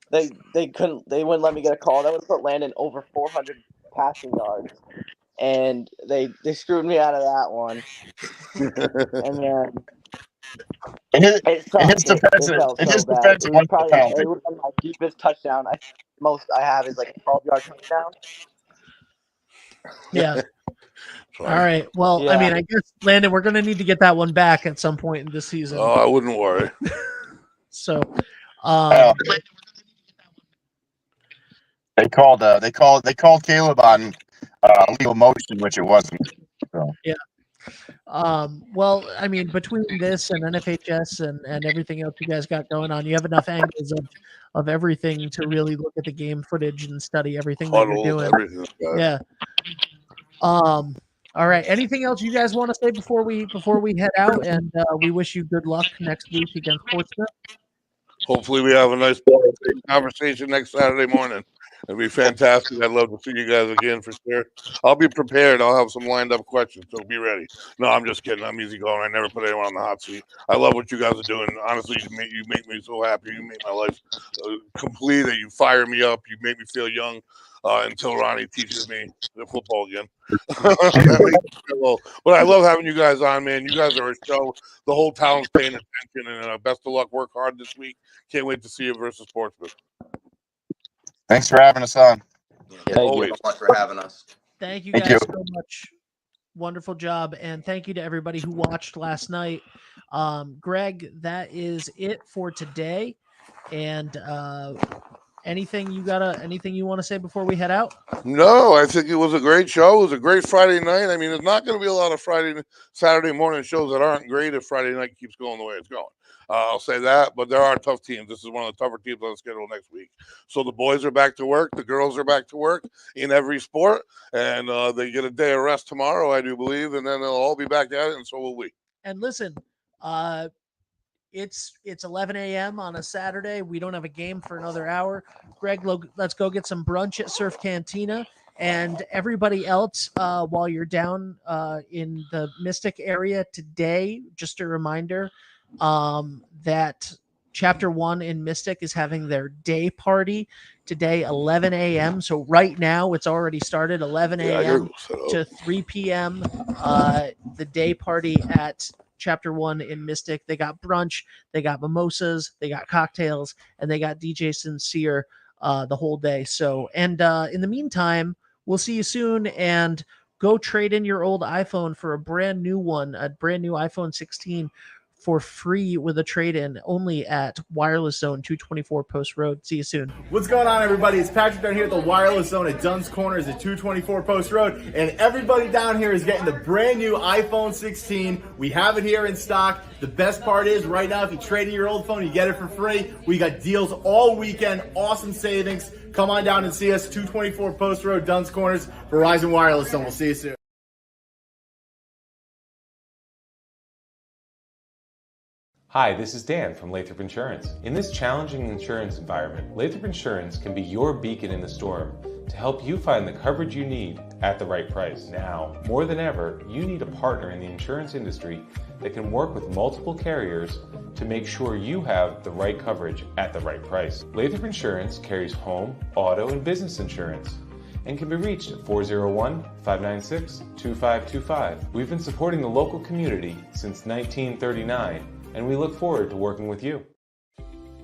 They wouldn't let me get a call. That would put Landon over 400 passing yards. And they screwed me out of that one. And then it sucked. It felt so bad. It was probably it would have been my deepest touchdown. Most I have is like a 12-yard touchdown. Yeah. All right. Well, Yeah. I mean, I guess Landon, we're going to need to get that one back at some point in this season. Oh, I wouldn't worry. So, they called Caleb on legal motion, which it wasn't. So. Yeah. Well, I mean, between this and NFHS and everything else you guys got going on, you have enough angles of everything to really look at the game footage and study everything that you're doing. Yeah. All right. Anything else you guys want to say before we head out? And we wish you good luck next week against Portsmouth. Hopefully, we have a nice conversation next Saturday morning. It'd be fantastic. I'd love to see you guys again for sure. I'll be prepared. I'll have some lined up questions, so be ready. No, I'm just kidding. I'm easy going. I never put anyone on the hot seat. I love what you guys are doing. Honestly, you make me so happy. You make my life complete. You fire me up. You make me feel young until Ronnie teaches me the football again. But I love having you guys on, man. You guys are a show. The whole town's paying attention, and best of luck. Work hard this week. Can't wait to see you versus Portsmouth. Thanks for having us on. Thank you so much for having us. Thank you guys so much. Wonderful job. And thank you to everybody who watched last night. Greg, that is it for today. And anything you want to say before we head out? No, I think it was a great show. It was a great Friday night. I mean, there's not going to be a lot of Saturday morning shows that aren't great if Friday night keeps going the way it's going. I'll say that, but there are tough teams. This is one of the tougher teams on the schedule next week. So the boys are back to work. The girls are back to work in every sport, and they get a day of rest tomorrow, I do believe, and then they'll all be back at it, and so will we. And listen, it's 11 a.m. on a Saturday. We don't have a game for another hour. Greg, let's go get some brunch at Surf Cantina. And everybody else, while you're down in the Mystic area today, just a reminder that Chapter 1 in Mystic is having their day party today, 11 a.m. So right now it's already started, 11 a.m. to 3 p.m. The day party at Chapter 1 in Mystic. They got brunch, they got mimosas, they got cocktails, and they got DJ Sincere the whole day. So, and in the meantime, we'll see you soon, and go trade in your old iPhone for a brand new one, a brand new iPhone 16 for free with a trade-in only at Wireless Zone 224 Post Road. See you soon. What's going on, everybody? It's Patrick down here at the Wireless Zone at Dunn's Corners at 224 Post Road, and everybody down here is getting the brand new iPhone 16. We have it here in stock. The best part is right now, if you trade in your old phone, you get it for free. We got deals all weekend, awesome savings. Come on down and see us, 224 Post Road, Dunn's Corners, Verizon Wireless Zone. We'll see you soon. Hi, this is Dan from Lathrop Insurance. In this challenging insurance environment, Lathrop Insurance can be your beacon in the storm to help you find the coverage you need at the right price. Now, more than ever, you need a partner in the insurance industry that can work with multiple carriers to make sure you have the right coverage at the right price. Lathrop Insurance carries home, auto, and business insurance and can be reached at 401-596-2525. We've been supporting the local community since 1939, and we look forward to working with you.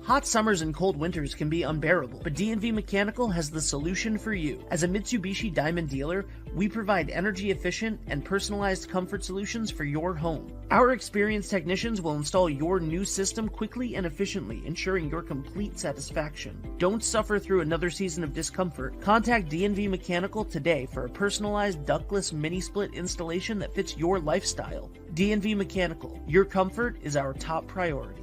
Hot summers and cold winters can be unbearable, but D&V Mechanical has the solution for you. As a Mitsubishi Diamond dealer, we provide energy-efficient and personalized comfort solutions for your home. Our experienced technicians will install your new system quickly and efficiently, ensuring your complete satisfaction. Don't suffer through another season of discomfort. Contact D&V Mechanical today for a personalized ductless mini-split installation that fits your lifestyle. D&V Mechanical, your comfort is our top priority.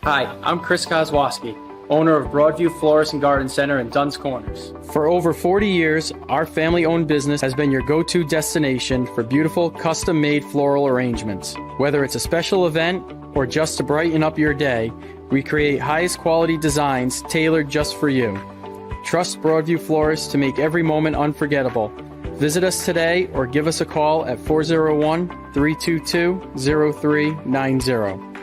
Hi, I'm Chris Kozłowski, owner of Broadview Florist and Garden Center in Duns Corners. For over 40 years, our family-owned business has been your go-to destination for beautiful, custom-made floral arrangements. Whether it's a special event or just to brighten up your day, we create highest quality designs tailored just for you. Trust Broadview Florists to make every moment unforgettable. Visit us today or give us a call at 401-322-0390.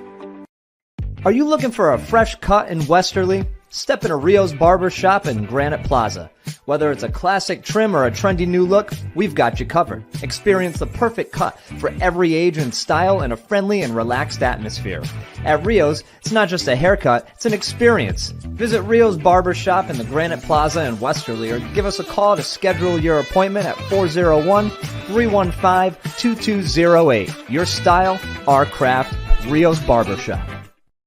Are you looking for a fresh cut in Westerly? Step into Rio's Barber Shop in Granite Plaza. Whether it's a classic trim or a trendy new look, we've got you covered. Experience the perfect cut for every age and style in a friendly and relaxed atmosphere. At Rio's, it's not just a haircut, it's an experience. Visit Rio's Barber Shop in the Granite Plaza in Westerly or give us a call to schedule your appointment at 401-315-2208. Your style, our craft, Rio's Barber Shop.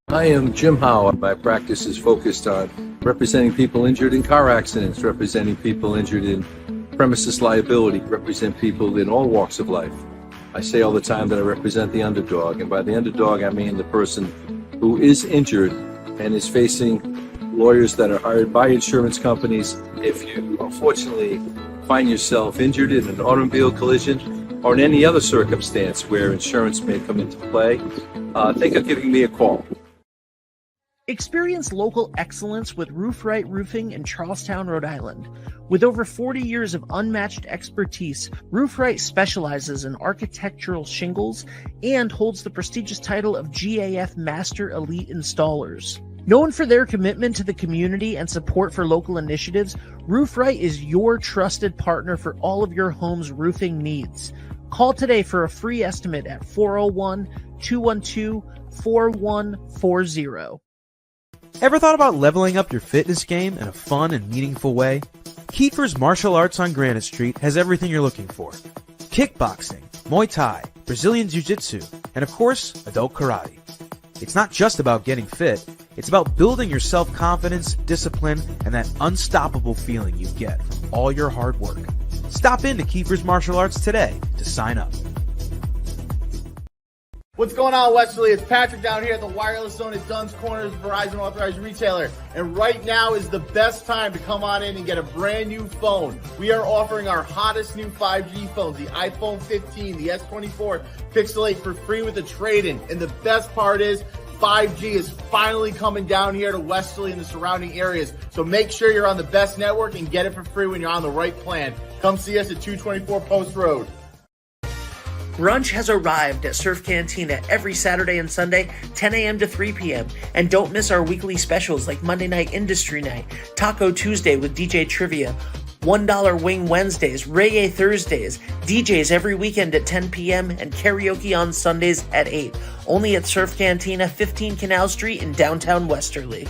I am Jim Howe. My practice is focused on representing people injured in car accidents, representing people injured in premises liability, represent people in all walks of life. I say all the time that I represent the underdog, and by the underdog I mean the person who is injured and is facing lawyers that are hired by insurance companies. If you unfortunately find yourself injured in an automobile collision or in any other circumstance where insurance may come into play, think of giving me a call. Experience local excellence with Roof Right Roofing in Charlestown, Rhode Island. With over 40 years of unmatched expertise, Roof Right specializes in architectural shingles and holds the prestigious title of GAF Master Elite Installers. Known for their commitment to the community and support for local initiatives, Roof Right is your trusted partner for all of your home's roofing needs. Call today for a free estimate at 401-212-4140. Ever thought about leveling up your fitness game in a fun and meaningful way? Kiefer's Martial Arts on Granite Street has everything you're looking for. Kickboxing, Muay Thai, Brazilian Jiu-Jitsu, and of course, adult karate. It's not just about getting fit, it's about building your self-confidence, discipline, and that unstoppable feeling you get from all your hard work. Stop into Kiefer's Martial Arts today to sign up. What's going on, Westerly? It's Patrick down here at the Wireless Zone at Duns Corners, Verizon Authorized Retailer. And right now is the best time to come on in and get a brand new phone. We are offering our hottest new 5G phones, the iPhone 15, the S24 Pixel 8 for free with a trade-in. And the best part is 5G is finally coming down here to Westerly and the surrounding areas. So make sure you're on the best network and get it for free when you're on the right plan. Come see us at 224 Post Road. Brunch has arrived at Surf Cantina every Saturday and Sunday, 10 a.m. to 3 p.m. And don't miss our weekly specials like Monday Night Industry Night, Taco Tuesday with DJ Trivia, $1 Wing Wednesdays, Reggae Thursdays, DJs every weekend at 10 p.m. and karaoke on Sundays at 8. Only at Surf Cantina, 15 Canal Street in downtown Westerly.